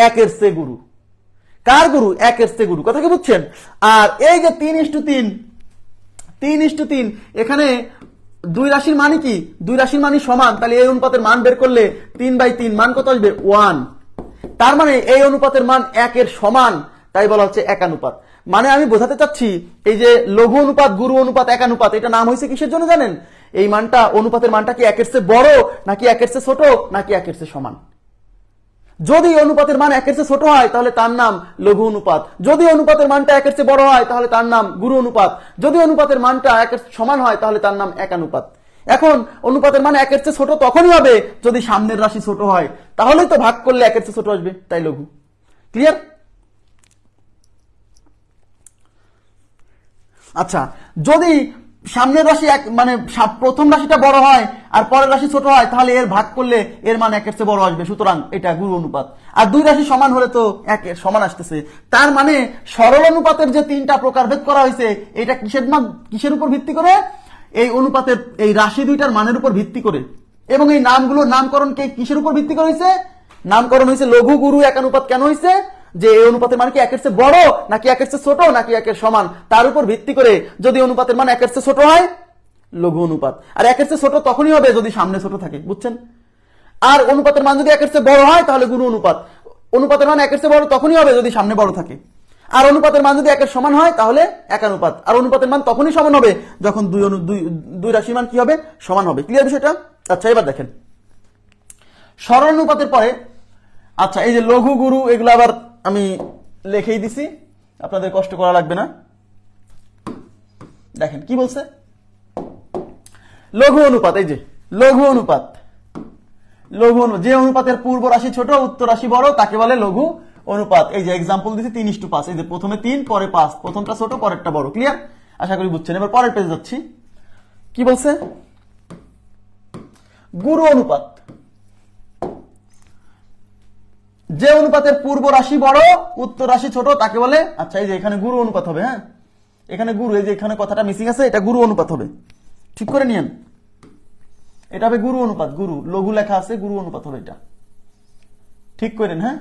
A: 1 এর চেয়ে গুরু। কার গুরু? 1 এর চেয়ে গুরু। কথা কি বুঝছেন? আর এই যে 3:3, এখানে দুই রাশির মানে কি? দুই রাশির মানই সমান, তাহলে এই অনুপাতের মান বের করলে 3/3 মান কত আসবে? 1। তার মানে এই অনুপাতের মান 1 এর সমান, তাই বলা হচ্ছে একানুপাত। মানে আমি বোঝাতে চাচ্ছি এই যে লঘু অনুপাত, গুরু অনুপাত, একানুপাত, এটা নাম হয়েছে কিসের জন্য জানেন? এই মানটা, অনুপাতের মানটা কি 1 এর চেয়ে বড় নাকি 1 এর চেয়ে ছোট নাকি 1 এর চেয়ে সমান। যদি অনুপাতের মান 1 এর চেয়ে ছোট হয় তাহলে তার নাম লঘু অনুপাত, যদি অনুপাতের মানটা 1 এর চেয়ে বড় হয় তাহলে তার নাম গুরু অনুপাত, যদি অনুপাতের মানটা 1 এর সমান হয় তাহলে তার নাম একানুপাত। এখন অনুপাতের মান 1 এর চেয়ে ছোট তখনই হবে যদি সামনের রাশি ছোট হয়, তাহলেই তো ভাগ করলে 1 এর চেয়ে ছোট আসবে, তাই লঘু। ক্লিয়ার? আচ্ছা, যদি সামনের রাশি মানে প্রথম রাশিটা বড় হয় আর পরের রাশি ছোট হয় তাহলে এর ভাগ করলে এর মান 1 এর চেয়ে বড় আসবে, সুতরাং এটা গুরু অনুপাত। আর দুই রাশি সমান হলে তো 1 এর সমান আসতেছে। তার মানে সরল অনুপাতের যে 3টা প্রকারভেদ করা হয়েছে এটা কিসের উপর ভিত্তি করে? এই অনুপাতের এই রাশি দুইটার মানের উপর ভিত্তি করে। এবং এই নামগুলোর নামকরণ কিসের উপর ভিত্তি করে হয়েছে? নামকরণ হয়েছে লঘু, গুরু, একানুপাত। কেন হয়েছে? যে এই অনুপাতের মান কি 1 এর চেয়ে বড় নাকি 1 এর চেয়ে ছোট নাকি 1 এর সমান, তার উপর ভিত্তি করে। যদি অনুপাতের মান 1 এর চেয়ে ছোট হয় লঘু অনুপাত, আর 1 এর চেয়ে ছোট তখনই হবে যদি সামনে ছোট থাকে, বুঝছেন? আর অনুপাতের মান যদি 1 এর চেয়ে বড় হয় তাহলে গুরু অনুপাত, অনুপাতের মান 1 এর চেয়ে বড় তখনই হবে যদি সামনে বড় থাকে। আর অনুপাতের মান যদি 1 এর সমান হয় তাহলে একানুপাত, আর অনুপাতের মান তখনই সমান হবে যখন দুই রাশির মান কি হবে? সমান হবে। ক্লিয়ার বিষয়টা? আচ্ছা, এবার দেখেন সরল অনুপাতের পরে, আচ্ছা এই যে লঘু, গুরু, এগুলো আবার আমি লিখেই দিছি, আপনাদের কষ্ট করা লাগবে না। দেখেন কি বলছে, লঘু অনুপাত। এই যে লঘু অনুপাত, যে অনুপাতের পূর্ব রাশি ছোট উত্তর রাশি বড় তাকে বলে লঘু অনুপাত। এই যে এক্সাম্পল দিছি 3:5, এই যে প্রথমে 3 পরে 5, প্রথমটা ছোট পরেরটা বড়। ক্লিয়ার? আশা করি বুঝছেন। এবার পরের পেজে যাচ্ছি। কি বলছে? গুরু অনুপাত, যে অনুপাতের পূর্ব রাশি বড় উত্তর রাশি ছোট তাকে বলে, আচ্ছা এই যে এখানে গুরু অনুপাত হবে। হ্যাঁ, এখানে গুরু, এই যে এখানে কথাটা মিসিং আছে, এটা গুরু অনুপাত হবে, ঠিক করে নিয়েন। এটা হবে গুরু অনুপাত, গুরু লঘু লেখা আছে, গুরু অনুপাত হবে এটা, ঠিক করেন। হ্যাঁ,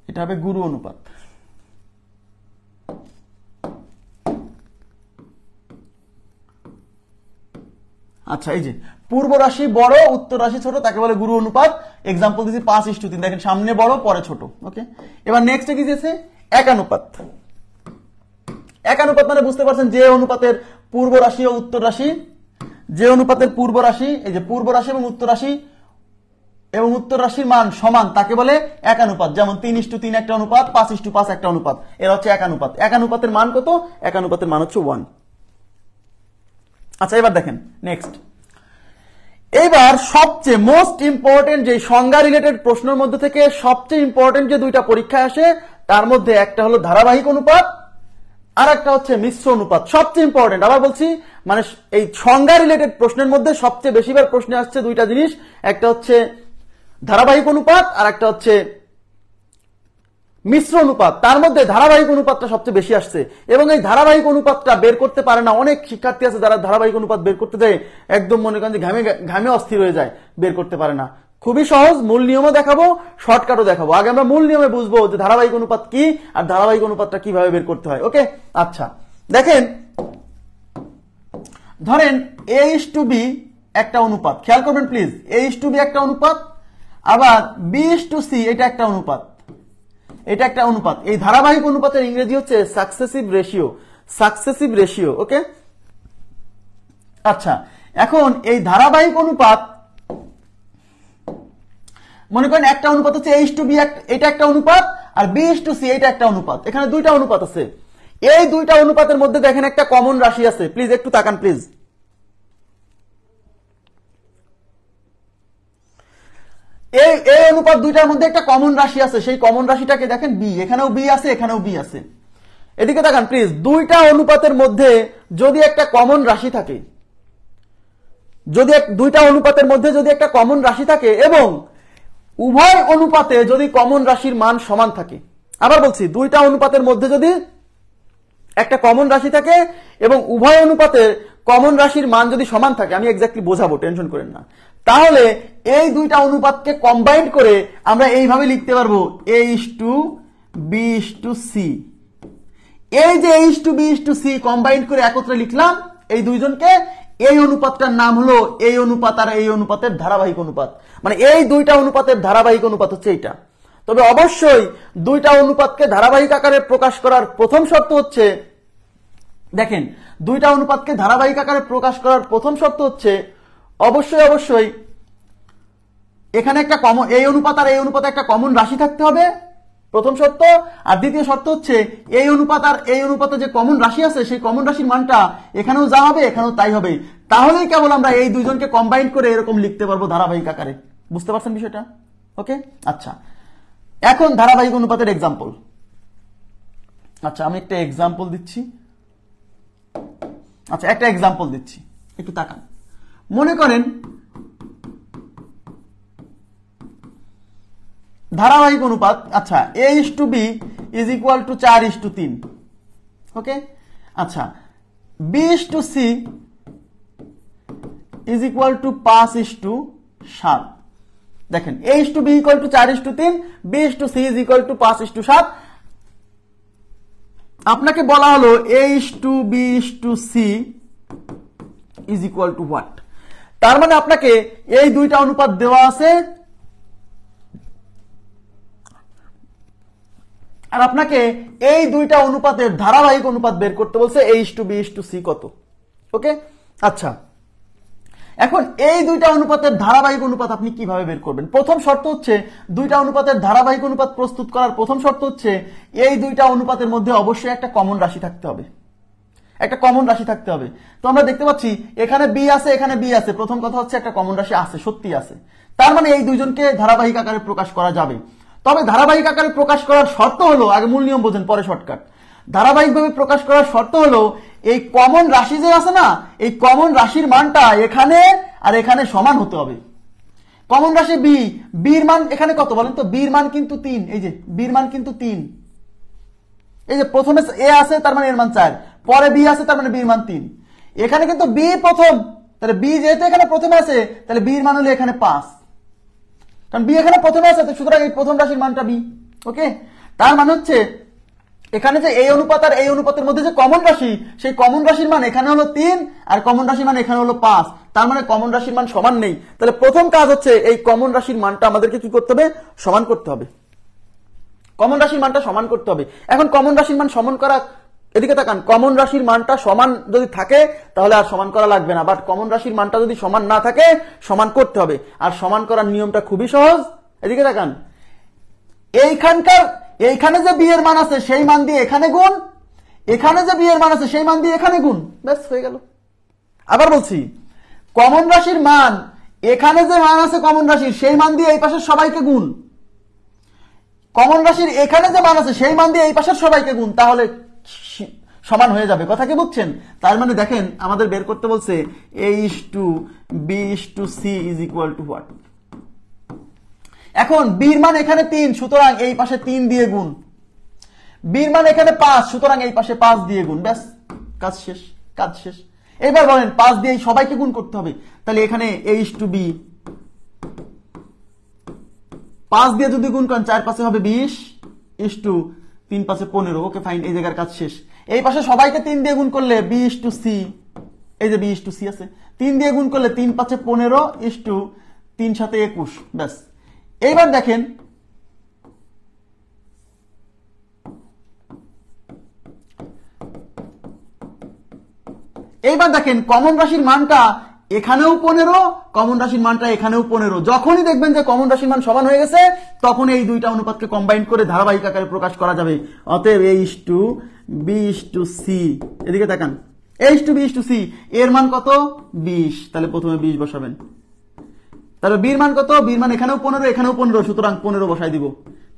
A: এটা হবে গুরু অনুপাত। আচ্ছা, এই যে পূর্ব রাশি বড় উত্তর রাশি ছোট তাকে বলে গুরু অনুপাত। এক্সাম্পল দিচ্ছি 5:3, দেখেন সামনে বড় পরে ছোট। ওকে, এবার নেক্সট কি দিয়েছে? একানুপাত। একানুপাত মানে বুঝতে পারছেন যে অনুপাতের পূর্ব রাশি ও উত্তর রাশি, যে অনুপাতের পূর্ব রাশি, এই যে পূর্ব রাশি এবং উত্তর রাশির মান সমান তাকে বলে একানুপাত। যেমন 3:3 একটা অনুপাত, 5:5 একটা অনুপাত, এর হচ্ছে একানুপাত। একানুপাতের মান কত? একানুপাতের মান হচ্ছে 1। আচ্ছা, এবার দেখেন নেক্সট। এবার সবচেয়ে মোস্ট ইম্পর্টেন্ট যে সংজ্ঞা রিলেটেড প্রশ্নের মধ্যে থেকে সবচেয়ে ইম্পর্টেন্ট যে দুইটা পরীক্ষায় আসে তার মধ্যে একটা হলো ধারাবাহিক অনুপাত আর একটা হচ্ছে মিশ্র অনুপাত। সবচেয়ে ইম্পর্টেন্ট, আবার বলছি, মানে এই সংজ্ঞা রিলেটেড প্রশ্নের মধ্যে সবচেয়ে বেশিবার প্রশ্নে আসছে দুইটা জিনিস, একটা হচ্ছে ধারাবাহিক অনুপাত আর একটা হচ্ছে মিশ্র অনুপাত, তার মধ্যে ধারাবাহিক অনুপাতটা সবচেয়ে বেশি আসছে এবং এই ধারাবাহিক অনুপাতটা বের করতে পারে না। অনেক শিক্ষার্থী আছে যারা ধারাবাহিক অনুপাত বের করতে যায় একদম মনে করেন যে ঘামে অস্থির হয়ে যায়, বের করতে পারে না। খুবই সহজ, মূল নিয়মও দেখাবো, শর্টকাটও দেখাবো। আগে আমরা মূল নিয়মে বুঝবো যে ধারাবাহিক অনুপাত কি আর ধারাবাহিক অনুপাতটা কিভাবে বের করতে হয়। ওকে, আচ্ছা দেখেন, ধরেন A:B একটা অনুপাত, খেয়াল করবেন প্লিজ, A:B একটা অনুপাত, আবার B:C এটা একটা অনুপাত, এটা একটা অনুপাত। এই ধারাবাহিক অনুপাতের ইংরেজি হচ্ছে সাকসেসিভ রেশিও, সাকসেসিভ রেশিও। ওকে, আচ্ছা এখন এই ধারাবাহিক অনুপাত, মনে করেন একটা অনুপাত হচ্ছে A:B এটা একটা অনুপাত, আর B:C এটা একটা অনুপাত। এখানে দুইটা অনুপাত আছে। এই দুইটা অনুপাতের মধ্যে দেখেন একটা কমন রাশি আছে, প্লিজ একটু তাকান প্লিজ। এই অনুপাত দুইটার মধ্যে একটা কমন রাশি আছে, সেই কমন রাশিটাকে দেখেন বি, এখানেও বি আছে, এখানেও বি আছে। এদিকে তাকান প্লিজ, দুইটা অনুপাতের মধ্যে যদি একটা কমন রাশি থাকে, যদি দুইটা অনুপাতের মধ্যে যদি একটা কমন রাশি থাকে এবং উভয় অনুপাতে যদি কমন রাশির মান সমান থাকে, আবার বলছি দুইটা অনুপাতের মধ্যে যদি একটা কমন রাশি থাকে এবং উভয় অনুপাতের কমন রাশির মান যদি সমান থাকে, আমি এক্স্যাক্টলি বোঝাবো, টেনশন করেন না, তাহলে এই দুইটা অনুপাতকে কম্বাইন্ড করে আমরা এইভাবে লিখতে পারবো A:B:C। এই যে A:B:C কম্বাইন্ড করে একত্রে লিখলাম এই দুইজনকে, এই অনুপাতটার নাম হলো এই অনুপাত আর এই অনুপাতের ধারাবাহিক অনুপাত। মানে এই দুইটা অনুপাতের ধারাবাহিক অনুপাত হচ্ছে এইটা। তবে অবশ্যই দুইটা অনুপাতকে ধারাবাহিক আকারে প্রকাশ করার প্রথম শর্ত হচ্ছে, দেখেন দুইটা অনুপাতকে ধারাবাহিক আকারে প্রকাশ করার প্রথম শর্ত হচ্ছে অবশ্যই এখানে একটা কমন, এই অনুপাত আর এই অনুপাতে একটা কমন রাশি থাকতে হবে, প্রথম শর্ত। আর দ্বিতীয় শর্ত হচ্ছে এই অনুপাত আর এই অনুপাতে যে কমন রাশি আছে সেই কমন রাশির মানটা এখানেও যা হবে এখানেও তাই হবে। তাহলেই কেবল আমরা এই দুইজনকে কম্বাইন করে এরকম লিখতে পারবো ধারাবাহিক আকারে। বুঝতে পারছেন বিষয়টা? ওকে, আচ্ছা এখন ধারাবাহিক অনুপাতের এক্সাম্পল। আচ্ছা আমি একটা এক্সাম্পল দিচ্ছি, আচ্ছা একটা এক্সাম্পল দিচ্ছি, একটু তাকান। মনে করেন ধারাবাহিক অনুপাত, আচ্ছা A:B = 4:3। ওকে, আচ্ছা B:C = 5:7। দেখেন A:B = 4:3, B:C = 5:7। আপনাকে বলা হলো A:B:C = what? তার মানে আপনাকে এই দুইটা অনুপাত দেওয়া আছে আর আপনাকে এই দুইটা অনুপাতের ধারাবাহিক অনুপাত বের করতে বলছে A:B:C কত। ওকে, আচ্ছা এখন এই দুইটা অনুপাতের ধারাবাহিক অনুপাত আপনি কিভাবে বের করবেন? প্রথম শর্ত হচ্ছে দুইটা অনুপাতের ধারাবাহিক অনুপাত প্রস্তুত করার প্রথম শর্ত হচ্ছে এই দুইটা অনুপাতের মধ্যে অবশ্যই একটা কমন রাশি থাকতে হবে, একটা কমন রাশি থাকতে হবে। তো আমরা দেখতে পাচ্ছি এখানে বি আছে, এখানে বি আছে, প্রথম কথা হচ্ছে একটা কমন রাশি আছে, সত্যি আছে। তার মানে এই দুইজনকে ধারাবাহিক আকারে প্রকাশ করা যাবে। তবে ধারাবাহিক আকারে প্রকাশ করার শর্ত হলো, আগে মূল নিয়ম বোঝেন পরে শর্টকাট। ধারাবাহিকভাবে প্রকাশ করার শর্ত হলো এই কমন রাশি যে আছে না, এই কমন রাশির মানটা এখানে আর এখানে সমান হতে হবে। কমন রাশি বি, বির মান এখানে কত বলেন তো? বির মান কিন্তু 3, এই যে বির মান কিন্তু 3। এই যে প্রথমে এ আছে তার মানে এর মান 4, পরে বি আছে তার মানে বির মান 3। এখানে কিন্তু বি প্রথম, তাহলে বি যেহেতু এখানে প্রথমে আছে তাহলে বির মান হলো এখানে 5, কারণ বি এখানে প্রথমে আছে, সুতরাং এই প্রথম রাশির মানটা বি। ওকে, তার মানে হচ্ছে এখানে যে এই অনুপাত আর এই অনুপাতের মধ্যে যে কমন রাশি, সেই কমন রাশির মান এখানে হলো 3 আর কমন রাশির মান এখানে হলো 5। তার মানে কমন রাশির মান সমান নেই। তাহলে প্রথম কাজ হচ্ছে এই কমন রাশির মানটা আমাদেরকে কি করতে হবে? সমান করতে হবে। কমন রাশির মানটা সমান করতে হবে। এখন কমন রাশির মান সমান করা, এদিকে তাকান, কমন রাশির মানটা সমান যদি থাকে তাহলে আর সমান করা লাগবে না, বাট কমন রাশির মানটা যদি সমান না থাকে সমান করতে হবে। আর সমান করার নিয়মটা খুবই সহজ, এদিকে তাকান, এইখানে যে বি এর মান আছে সেই মান দিয়ে এখানে গুণ, এখানে যে বি এর মান আছে সেই মান দিয়ে এখানে গুণ, ব্যাস হয়ে গেল। আবার বলছি, কমন রাশির মান, এখানে যে মান আছে কমন রাশির সেই মান দিয়ে এই পাশের সবাইকে গুণ, কমন রাশির এখানে যে মান আছে সেই মান দিয়ে এই পাশের সবাইকে গুণ, তাহলে সমান হয়ে যাবে। কথা কি বুঝছেন? তার মানে দেখেন আমাদের বের করতে বলছে A:B:C = what? এখন বির মান এখানে 3, সুতরাং এই পাশে 3 দিয়ে গুণ, বির মান এখানে 5, সুতরাং এই পাশে 5 দিয়ে গুণ, ব্যাস কাজ শেষ, কাজ শেষ। এবার বলেন 5 দিয়ে সবাইকে গুণ করতে হবে, তাহলে এখানে a/b 5 দিয়ে যদি গুণ করেন 4 পাশে হবে 20 3 পাশে 15। ওকে ফাইন, এই জায়গার কাজ শেষ। এই পাশে সবাইকে 3 দিয়ে গুণ করলে b/c, এই যে b/c আছে, 3 দিয়ে গুণ করলে 3 পাশে 15 3 সাথে 21, ব্যাস। এইবার দেখেন কমন রাশির মানটা এখানেও 15, কমন রাশির মানটা এখানেও 15। যখনই দেখবেন যে কমন রাশির মান সমান হয়ে গেছে, তখন এই দুইটা অনুপাতকে কম্বাইন করে ধারাবাহিক আকারে প্রকাশ করা যাবে। অতএব a/b/c, এদিকে তাকান, a/b/c এর মান কত 20, তাহলে প্রথমে 20 বসাবেন। তাহলে বীর মান কত, বীর মান এখানেও 15 এখানেও 15, সুতরাং 15 বসাই দিব।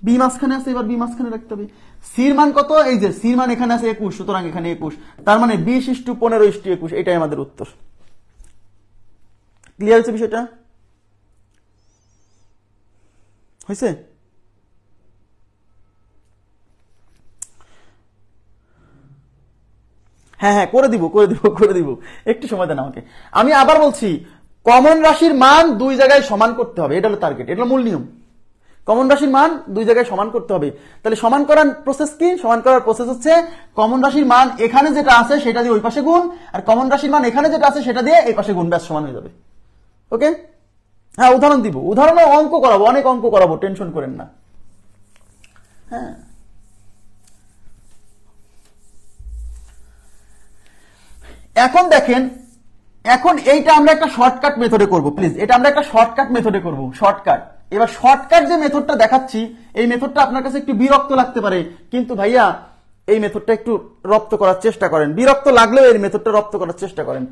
A: বি মাঝখানে আছে, এবার বি মাঝখানে রাখতে হবে। সির মান কত, এই যে সির মান এখানে আছে 21, সুতরাং এখানে 21, তার মানে 20:15:21, এটাই আমাদের উত্তর। ক্লিয়ার হয়েছে বিষয়টা? হয়েছে? হ্যাঁ হ্যাঁ, করে দিব, একটু সময় দেন আমাকে। আমি আবার বলছি, কমন রাশির মান দুই জায়গায় সমান করতে হবে, এটা হলো টার্গেট, এটা হলো মূল নিয়ম। কমন রাশির মান দুই জায়গায় সমান করতে হবে। তাহলে সমান করার প্রসেস কি? সমান করার প্রসেস হচ্ছে কমন রাশির মান এখানে যেটা আছে সেটা দিয়ে ওই পাশে গুণ, আর কমন রাশির মান এখানে যেটা আছে সেটা দিয়ে এই পাশে গুণ, ব্যাস সমান হয়ে যাবে। ওকে? হ্যাঁ, উদাহরণ দিব, উদাহরণে অঙ্ক করাবো, অনেক অঙ্ক করাবো, টেনশন করেন না। হ্যাঁ, এখন দেখেন, এখন এইটা আমরা একটা শর্টকাট মেথডে করব, প্লিজ এটা আমরা একটা শর্টকাট মেথডে করব, শর্টকাট। এবার শর্টকাট যে মেথডটা দেখাচ্ছি, এই মেথডটা আপনার কাছে একটু বিরক্ত লাগতে পারে, কিন্তু ভাইয়া এই মেথডটা একটু রপ্ত করার চেষ্টা করেন। বিরক্ত লাগলেও এই মেথডটা রপ্ত করার চেষ্টা করেন।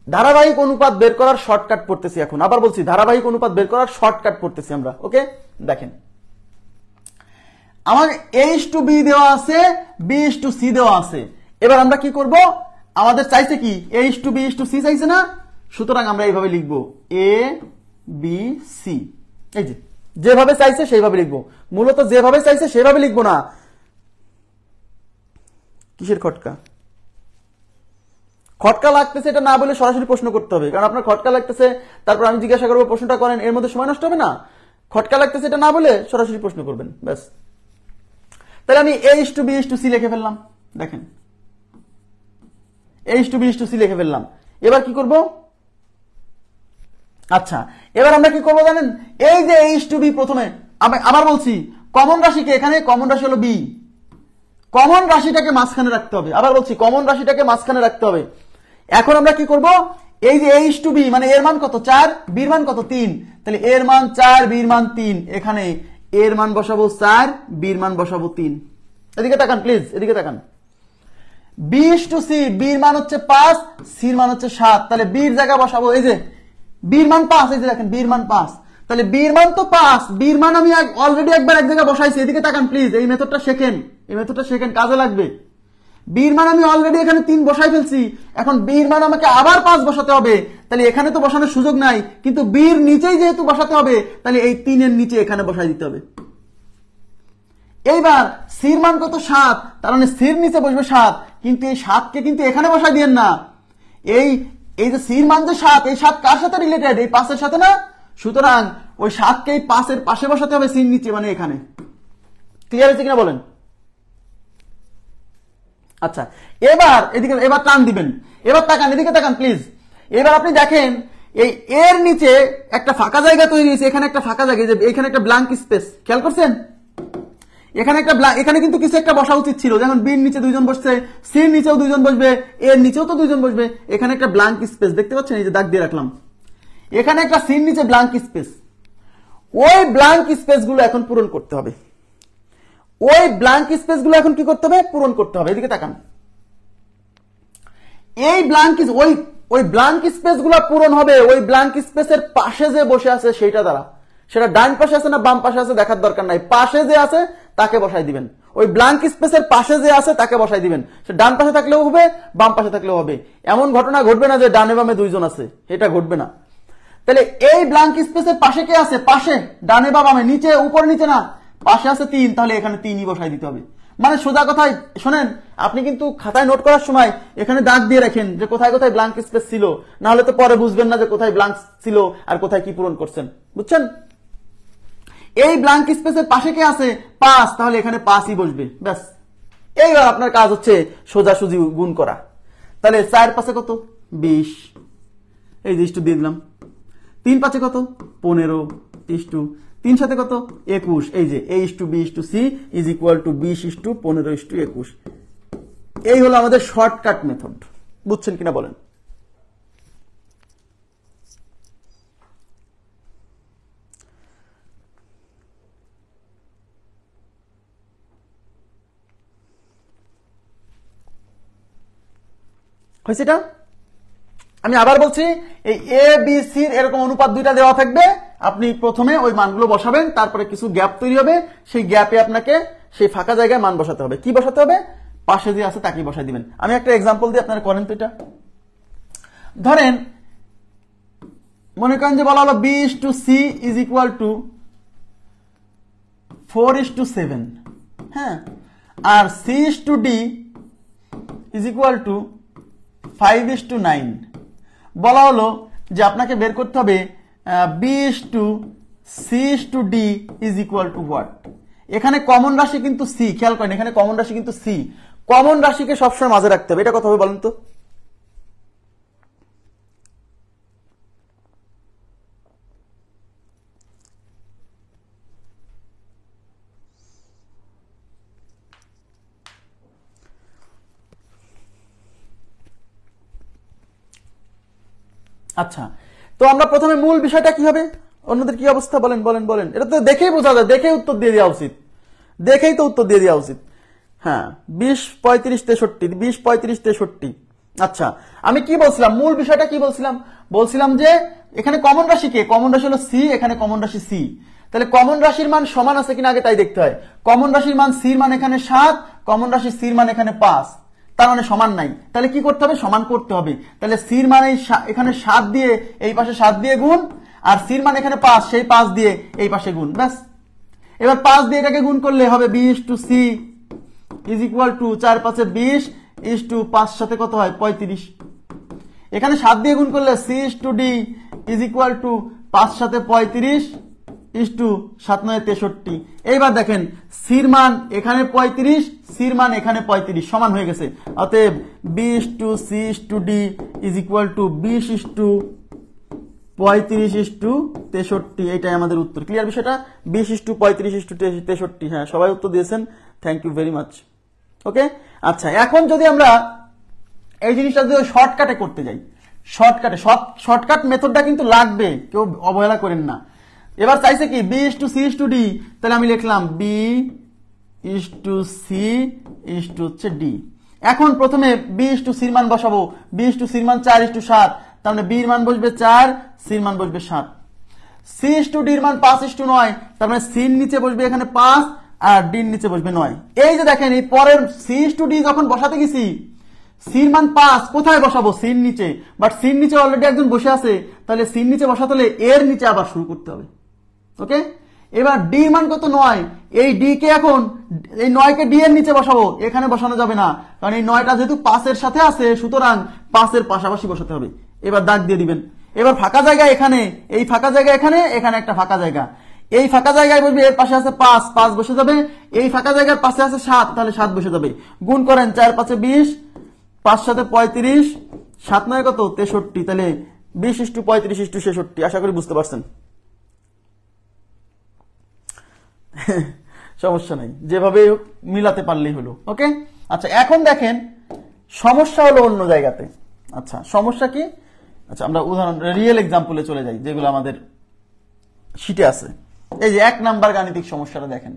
A: ধারাবাহিক অনুপাত বের করার শর্টকাট পড়তেছি এখন, আবার বলছি ধারাবাহিক অনুপাত বের করার শর্টকাট পড়তেছি আমরা। ওকে, দেখেন আমার a/b দেওয়া আছে, b/c দেওয়া আছে। এবার আমরা কি করব, আমাদের চাইছে কি a/b/c চাইছে না, সুতরাং আমরা এইভাবে লিখব a/b/c। এই যে যেভাবে চাইছে সেইভাবে লিখবো, মূলত যেভাবে চাইছে সেভাবে লিখবো না। কিসের খটকা? খটকা লাগতেছে এটা না বলে সরাসরি প্রশ্ন করতে হবে, কারণ আপনার খটকা লাগতেছে, তারপর আমি জিজ্ঞাসা করবো প্রশ্নটা করেন, এর মধ্যে সময় নষ্ট হবে না। খটকা লাগতেছে এটা না বলে সরাসরি প্রশ্ন করবেন, ব্যাস। তাহলে আমি a/b/c লিখে ফেললাম, দেখেন a/b/c লিখে ফেললাম। এবার কি করব, আচ্ছা এবার আমরা কি করবো জানেন, এই যে a/b প্রথমে, আবার বলছি কমন রাশিকে, এখানে কমন রাশি হলো b, কমন রাশিটাকে মাঝখানে রাখতে হবে। আবার বলছি কমন রাশিটাকে মাঝখানে রাখতে হবে। এখন আমরা কি করব, এই যে a/b মানে এর মান কত 4, বীর মান কত 3, তাহলে এর মান 4 বীর মান 3, এখানে এর মান বসাবো 4 বীর মান বসাবো 3। এদিকে তাকান প্লিজ, এদিকে তাকান। b/c বীর মান হচ্ছে 5, সির মান হচ্ছে 7, তাহলে বীর জায়গা বসাবো, এই যে বীর মান 5, এই যে দেখেন বীর মান 5, তাহলে বীর মান তো 5, বীর মান আমি অলরেডি একবার এক জায়গায় বসাইছি। এদিকে তাকান প্লিজ, এই মেথডটা শেখেন, এই মেথডটা শেখেন, কাজে লাগবে। বীর মান আমি অলরেডি এখানে 3 বসাই ফেলছি, এখন বীর মান আমাকে আবার 5 বসাতে হবে, তাহলে এখানে তো বসানোর সুযোগ নাই, কিন্তু বীর নিচেই যেহেতু বসাতে হবে, তাহলে এই 3 এর নিচে এখানে বসাই দিতে হবে। এইবার সির মান কত 7, তার মানে সির নিচে বসবে 7, কিন্তু এই 7কে কিন্তু এখানে বসাই দিয়েন না। এই যে সির মান যে 7, এই 7 কার সাথে রিলেটেড, এই 5 এর সাথে না, সুতরাং ওই 7কে এই 5 এর পাশে বসাতে হবে, সির নিচে মানে এখানে। ক্লিয়ার হয়েছে কিনা বলেন? আচ্ছা এবার এদিকে, এবার টান দিবেন, এবার তাকান, এদিকে তাকান প্লিজ। এবার আপনি দেখেন এই এর নিচে একটা ফাঁকা জায়গা তৈরি হয়েছে, এখানে একটা ফাঁকা জায়গা, এখানে একটা ব্ল্যাঙ্ক স্পেস, খেয়াল করছেন? এখানে একটা এখানে কিন্তু কিছু একটা বসা উচিত ছিল, যেমন বির নিচে 2 জন বসছে, সির নিচেও 2 জন বসবে, এর নিচেও তো 2 জন বসবে, এখানে একটা ব্ল্যাঙ্ক স্পেস দেখতে পাচ্ছেন, এই যে দাগ দিয়ে রাখলাম, এখানে একটা সির নিচে ব্ল্যাঙ্ক স্পেস। ওই ব্ল্যাঙ্ক স্পেস গুলো এখন পূরণ করতে হবে, ওই ব্ল্যাঙ্ক স্পেস গুলো এখন কি করতে হবে, পূরণ করতে হবে। এদিকে তাকান, এই ব্ল্যাঙ্ক ওই ব্ল্যাঙ্ক স্পেস গুলো পূরণ হবে ওই ব্ল্যাঙ্ক স্পেসের পাশে যে বসে আছে সেইটা দ্বারা। সেটা ডান পাশে আছে না বাম পাশে আছে দেখার দরকার নাই, পাশে যে আছে তাকে বসাই দিবেন। ওই ব্ল্যাঙ্ক স্পেসের পাশে যে আছে তাকে বসাই দিবেন, সে ডান পাশে থাকলেও হবে বাম পাশে থাকলেও হবে। এমন ঘটনা ঘটবে না যে ডানে বামে 2 জন আছে, এটা ঘটবে না। তাহলে এই ব্ল্যাঙ্ক স্পেসের পাশে কে আছে, পাশে ডানে বা বামে, নিচে উপর নিচে না, পাশে আছে 3, তাহলে এখানে 3ই বসাই দিতে হবে। মানে সোজা কথায় শোনেন, আপনি কিন্তু খাতায় নোট করার সময় এখানে দাগ দিয়ে রাখেন যে কোথায় কোথায় ব্ল্যাঙ্ক স্পেস ছিল, না হলে তো পরে বুঝবেন না যে কোথায় ব্ল্যাঙ্ক ছিল আর কোথায় কি পূরণ করছেন, বুঝছেন? এই ব্ল্যাঙ্ক স্পেসের পাশে কে আছে? 5, তাহলে এখানে 5ই বসবে, ব্যাস। এইবার আপনার কাজ হচ্ছে সোজাসুজি গুণ করা। তাহলে 4 5 কত? 20, এই যে ইস্টু দিয়ে দিলাম। 3 5 কত? 15 ইস্টু 3 সাথে কত? 21, এই যে a is to b is to c is equal to 20 is to 15 is to 21। এই হলো আমাদের শর্টকাট মেথড, বুঝছেন কিনা বলেন? হয়েছে এটা? আমি আবার বলছি, এই এ বি সির এরকম অনুপাত দুইটা দেওয়া থাকবে, আপনি প্রথমে ওই মানগুলো বসাবেন, তারপরে কিছু গ্যাপ তৈরি হবে, সেই গ্যাপে আপনাকে সেই ফাঁকা জায়গায় মান বসাতে হবে। কি বসাতে হবে? পাশে যে আছে তাকেই বসাই দিবেন। আমি একটা এক্সাম্পল দিয়ে আপনারা করেন তো এটা। ধরেন মনে করেন যে বলা হলো B is to C is equal to 4:7, হ্যাঁ, আর C is to D is equal to 5:9। বলা হলো যে আপনাকে বের করতে হবে B is to C is to D is equal to what. এখানে কমন রাশি কিন্তু সি, খেয়াল করেন এখানে কমন রাশি কিন্তু সি। কমন রাশিকে সবসময় মাঝে রাখতে হবে, এটা কথা হবে বলেন তো? আচ্ছা, তো আমরা প্রথমে মূল বিষয়টা কি হবে, অন্যদের কি অবস্থা বলেন বলেন বলেন। এটা তো দেখেই বোঝা যায়, দেখেই উত্তর দিয়ে দেওয়া উচিত, দেখেই তো উত্তর দিয়ে দেওয়া উচিত। হ্যাঁ, 20 35 63, 20 35 63। আচ্ছা, আমি কি বলছিলাম, মূল বিষয়টা কি বলছিলাম? বলছিলাম যে এখানে কমন রাশি কে? কমন রাশি হলো সি, এখানে কমন রাশি সি। তাহলে কমন রাশির মান সমান আছে কিনা আগে তাই দেখতে হয়। কমন রাশির মান সির মান এখানে 7, কমন রাশি সির মান এখানে 5, তার মানে সমান নাই। তাহলে কি করতে হবে? সমান করতে হবে। তাহলে সির মান এখানে 7 দিয়ে এই পাশে 7 দিয়ে গুণ, আর সির মান এখানে 5, সেই 5 দিয়ে এই পাশে গুণ, ব্যাস। এবার 5 দিয়ে এটাকে গুণ করলে হবে B is to C is equal to 4 5 20 is to 5 সাথে কত হয়? 35। এখানে 7 দিয়ে গুণ করলে C is to D is equal to 5 সাথে 35 ইস টু 7 9 63। এইবার দেখেন সির মান এখানে 35, সির মান এখানে 35, সমান হয়ে গেছে। অতএব B is to C is to D is equal to 20 is to 35 is to 63। এইটাই আমাদের উত্তর। ক্লিয়ার বিষয়টা? 20 ইস টু 35 ইস টু 63। হ্যাঁ, সবাই উত্তর দিয়েছেন, থ্যাংক ইউ ভেরি মাচ। ওকে, আচ্ছা, এখন যদি আমরা এই জিনিসটা যদি শর্টকাটে করতে যাই, শর্টকাট মেথডটা কিন্তু লাগবে, কেউ অবহেলা করেন না। এবার চাইছে কি B is to C is to D, তাহলে আমি লিখলাম B is to C is to হচ্ছে ডি। এখন প্রথমে বি ইস টু সির মান বসাবো। বি ইস টু সির মান 4 ইস টু 7, তার মানে বির মান বসবে 4, সির মান বসবে 7। সি ইস টু ডির মান 5 ইস টু 9, তার মানে সির নিচে বসবে এখানে 5 আর ডির নিচে বসবে 9। এই যে দেখেন, এই পরের সি ইস টু ডি যখন বসাতে গেছি, সির মান 5 কোথায় বসাবো? সির নিচে। বাট সির নিচে অলরেডি একজন বসে আছে, তাহলে সির নিচে বসাতে হলে এর নিচে আবার শুরু করতে হবে। ওকে, এবার ডি মান কত? 9। এই ডি কে এখন এই 9 কে ডি এর নিচে বসাবো, এখানে বসানো যাবে না, কারণ এই 9টা যেহেতু 5 এর সাথে আছে, সুতরাং 5 এর পাশাপাশি বসাতে হবে। এবার দাগ দিয়ে দিবেন। এবার ফাঁকা জায়গা এখানে, এই ফাঁকা জায়গা এখানে, এখানে একটা ফাঁকা জায়গা, এই ফাঁকা জায়গায় বসবে, এর পাশে আছে 5, 5 বসে যাবে। এই ফাঁকা জায়গার পাশে আছে 7, তাহলে 7 বসে যাবে। গুণ করেন 4 5 20, 5 7 35, 7 9 কত? 63। তাহলে 20 ইস টু 35 ইস টু 66। আশা করি বুঝতে পারছেন। সমস্যা নাই, যেভাবে মিলাতে পারলেই হলো। ওকে, আচ্ছা, এখন দেখেন সমস্যা হলো অন্য জায়গাতে। আচ্ছা, সমস্যা কি? আচ্ছা, আমরা উদাহরণ রিয়েল এক্সাম্পলে চলে যাই, যেগুলো আমাদের শিটে আছে। এই যে 1 নাম্বার গাণিতিক সমস্যাটা দেখেন।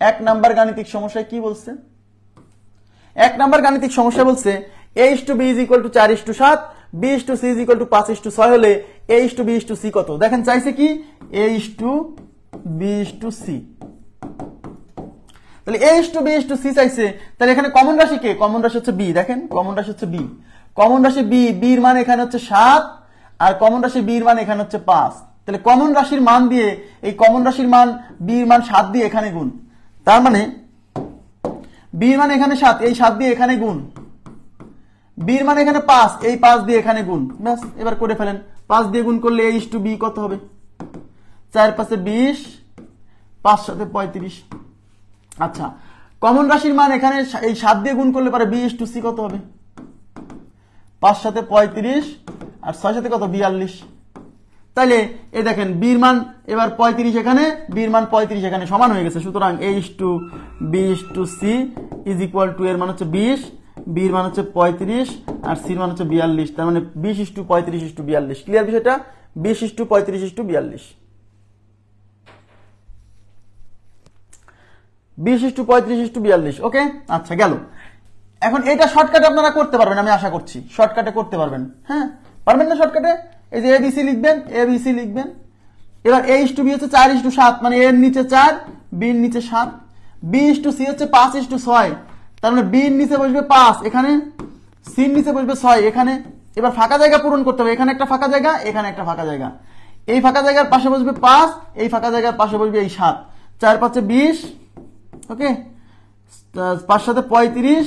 A: 1 নাম্বার গাণিতিক সমস্যায় কি বলছে? 1 নাম্বার গাণিতিক সমস্যা বলছে a is to b is equal to 4 is to 7, b is to c is equal to 5 is to 6 হলে a is to b is to c কত? দেখেন চাইছে কি a is to b is to c। তাহলে a is to b is to c চাইছে, তাহলে এখানে common রাশি কে? কমন রাশি হচ্ছে b। দেখেন কমন রাশি হচ্ছে b, কমন রাশি b, b এর মান এখানে হচ্ছে 7 আর কমন রাশি b এর মান এখানে হচ্ছে 5। তাহলে কমন রাশির মান দিয়ে এই কমন রাশির মান b এর মান 7 দিয়ে এখানে গুণ, তার মানে বির মান এখানে 7, এই 7 দিয়ে এখানে গুণ, বির মান এখানে 5, এই 5 দিয়ে এখানে গুণ, ব্যাস এবার করে ফেলেন। 5 দিয়ে গুণ করলে a = b কত হবে? 4 5 20, 5 7 35। আচ্ছা, কমন রাশির মান এখানে এই 7 দিয়ে গুণ করলে পারে b = c কত হবে? 5 7 35 আর 6 7 কত? 42। তাইলে এই দেখেন বির মান এবার 35 এখানে, বির মান 35 এখানে সমান হয়ে গেছে। সুতরাং a = b = c এর মান হচ্ছে 20, বির মান হচ্ছে 35 আর সির মান হচ্ছে 42। তার মানে 20 = 35 = 42। ক্লিয়ার বিষয়টা? 20 = 35 = 42। 20 = 35 = 42। ওকে, আচ্ছা গেল। এখন এটা শর্টকাটে আপনারা করতে পারবেন, আমি আশা করছি শর্টকাটে করতে পারবেন। হ্যাঁ, পারবেন না শর্টকাটে? এই যে এবিসি লিখবেন, এবিসি লিখবেন। এবার a = b হচ্ছে 4 = 7, মানে এর নিচে 4, b এর নিচে 7। b = c হচ্ছে 5 = 6, তার মানে b এর নিচে বসবে 5 এখানে, c এর নিচে বসবে 6 এখানে। এবার ফাঁকা জায়গা পূরণ করতে হবে, এখানে একটা ফাঁকা জায়গা, এখানে একটা ফাঁকা জায়গা। এই ফাঁকা জায়গার পাশে বসবে 5, এই ফাঁকা জায়গার পাশে বসবে এই 7। 4 5 20, ওকে, 5 7 35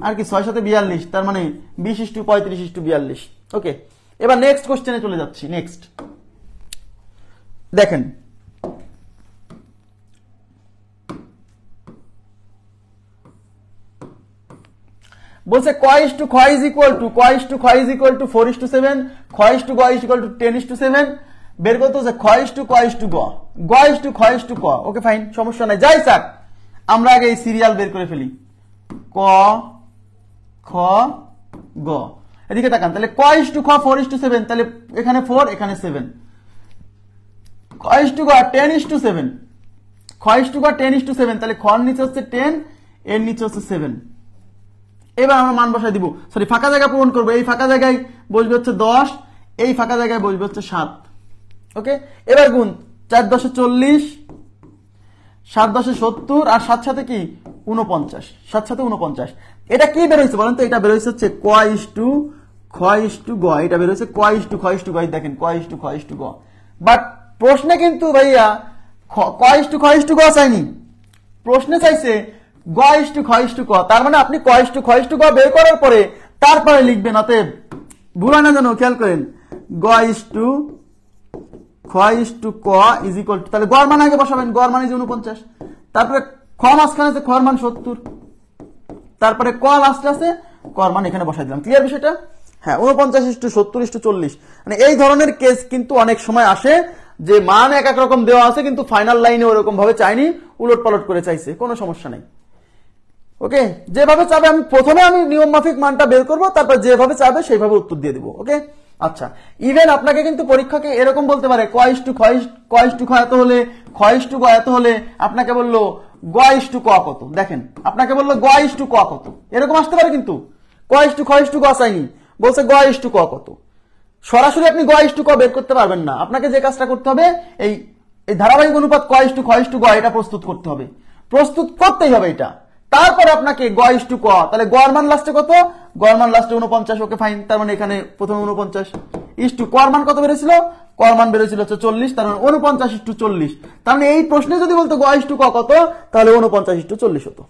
A: আর কি 6 7 42, তার মানে 20 = 35 = 42। ওকে, এবার নেক্সট কোশ্চেনে চলে যাচ্ছি। নেক্সট দেখেন, বলছে ক = খ = 4:7, খ = গ = 10:7। বের করতে হচ্ছে খ = ক = গ, গ = খ = ক। ওকে ফাইন, সমস্যা নাই, যাই স্যার আমরা আগে এই সিরিয়াল বের করে ফেলি। ক খ গ, এদিকে তাকান। তাহলে ক = খ 4:7, তাহলে এখানে 4 এখানে 7। খ = গ 10:7, খ = গ 10:7, তাহলে খর নিচে হচ্ছে 10, এর নিচে হচ্ছে 7। এবার আমরা মান বসাই দিব, সরি ফাঁকা জায়গা পূরণ করবো। এই ফাঁকা জায়গায় বসবে হচ্ছে 10, এই ফাঁকা জায়গায় বসবে হচ্ছে 7। ওকে, এবার গুণ 4 10 40, 7 10 70 আর 7 7 কি 49, 7 7 49। এটা কি বের হয়েছে বলেন তো? এটা বের হয়েছে হচ্ছে ক = খ = গ, এটা বের হয়েছে ক = খ = গ। দেখেন ক = খ = গ, বাট প্রশ্নে কিন্তু ভাইয়া ক = খ = গ চাইনি, প্রশ্নে চাইছে গ = খ = ক। তার মানে আপনি ক = খ = গ বের করার পরে তারপরে লিখবেন। অতএব ভুল হয় না যেন, খেয়াল করেন। গ = খ = ক = তাহলে গড় মান আগে বসাবেন, গড় মান 49, তারপরে খ মাঝখানে আছে, খর মান 70, তারপরে ক লাস্টে আছে, কর মান এখানে বসাই দিলাম। ক্লিয়ার বিষয়টা? হ্যাঁ, 49 = 70 = 40। মানে এই ধরনের কেস কিন্তু অনেক সময় আসে যে মান এক এক রকম দেওয়া আছে কিন্তু ফাইনাল লাইনে ওরকম ভাবে চাইনি, উলট পালট করে চাইছে, কোনো সমস্যা নাই। ওকে, যেভাবে চাবে আমি প্রথমে নিয়ম মাফিক মানটা বের করব, তারপর যেভাবে চাবে সেইভাবে উত্তর দিয়ে দিব। ওকে, আচ্ছা, ইভেন আপনাকে কিন্তু পরীক্ষাকে এরকম বলতে পারে ক = খ এত হলে, খ = গ এত হলে আপনাকে বললো গ = ক কত। দেখেন আপনাকে বললো গ = ক কত, এরকম আসতে পারে। কিন্তু ক = খ = গ চাইনি, বলছে গ = ক কত। সরাসরি আপনি গ = ক বের করতে পারবেন না, আপনাকে যে কাজটা করতে হবে এই ধারাবাহিক অনুপাত ক = খ = গ এটা প্রস্তুত করতে হবে, প্রস্তুত করতেই হবে এটা। তারপর আপনাকে গ = ক, তাহলে গড় মান লাস্টে কত? গড় মান লাস্টে 49। ওকে ফাইন, তার মানে এখানে প্রথমে 49 * কর মান কত বেরিয়েছিল? কর মান বেরিয়েছিল হচ্ছে 40, তার মানে 49 * 40। তার মানে এই প্রশ্নে যদি বলতো গ = ক কত, তাহলে 49 * 40 হতো।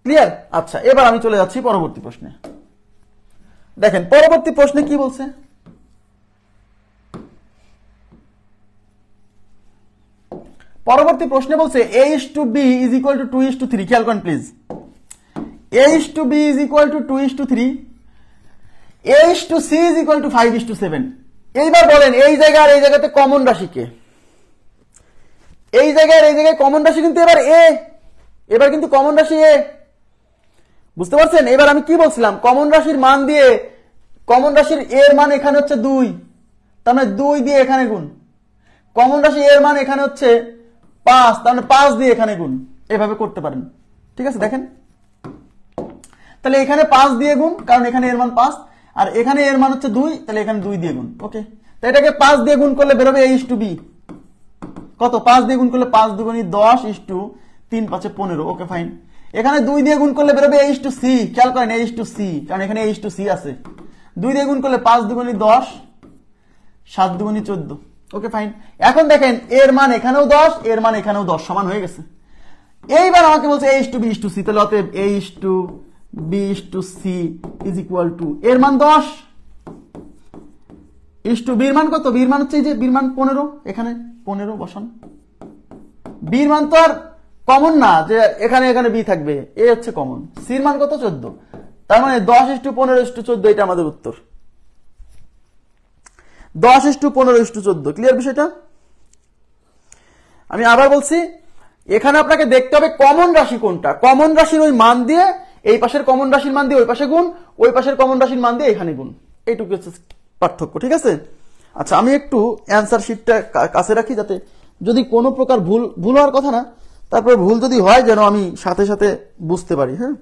A: ক্লিয়ার? আচ্ছা, এবার আমি চলে যাচ্ছি পরবর্তী প্রশ্নে। দেখেন পরবর্তী প্রশ্নে কি বলছে। পরবর্তী প্রশ্নে বলছে a * b = 2:3। খেয়াল করেন please, a * b = 2:3, a * c = 5:7। এইবার বলেন এই জায়গায় আর এই জায়গাতে কমন রাশি কে? এই জায়গায় আর এই জায়গায় কমন রাশি কিন্তু এবার a, এবার কিন্তু কমন রাশি a, বুঝতে পারছেন? এবার আমি কি বলছিলাম, কমন রাশির মান দিয়ে, কমন রাশির এর মান এখানে হচ্ছে 2, তার মানে 2 দিয়ে এখানে গুণ। কমন রাশি এর মান এখানে হচ্ছে 5, তার মানে 5 দিয়ে এখানে গুণ। এভাবে করতে পারেন, ঠিক আছে? দেখেন তাহলে এখানে 5 দিয়ে গুণ, কারণ এখানে এর মান 5 আর এখানে এর মান হচ্ছে 2, তাহলে এখানে 2 দিয়ে গুণ। ওকে, তো এটাকে 5 দিয়ে গুণ করলে বেরোবে a * b কত? 5 দিয়ে গুণ করলে 5 2 10 * 3 5 15। ওকে ফাইন, এখানে 2 দিয়ে গুণ করলে বেরোবে a * c। খেয়াল করেন a * c, কারণ এখানে a * c আছে। 2 দিয়ে গুণ করলে 5 2 10, 7 2 14। ওকে ফাইন, এখন দেখেন এর মান এখানেও 10, এর মান এখানেও 10, সমান হয়ে গেছে। এইবার আমাকে বলছে a to b to c, তাহলে অতএব a to b to c is equal to এর মান 10 ইস টু বির মান কত? বির মান হচ্ছে এই যে বির মান 15, এখানে 15 বসান। বির মান তো আর কমন না যে এখানে এখানে বি থাকবে, এ হচ্ছে কমন। সির মান কত? 14, তার মানে 10 ইস টু 15 ইস টু 14, এটা আমাদের উত্তর। 10 is to 15 is to 14, clear বিষয়টা? আমি আবার বলছি, এখানে আপনাকে দেখতে হবে কমন রাশি কোনটা। কমন রাশির ওই মান দিয়ে এই পাশের কমন রাশির মান দিয়ে ওই পাশে গুণ, ওই পাশের কমন রাশির মান দিয়ে এখানে গুণ, এইটুকু হচ্ছে পার্থক্য, ঠিক আছে? আচ্ছা, আমি একটু অ্যান্সার শিটটা কাছে রাখি যাতে যদি কোনো প্রকার ভুল হওয়ার কথা না, তারপরে ভুল যদি হয় যেন আমি সাথে সাথে বুঝতে পারি। হ্যাঁ,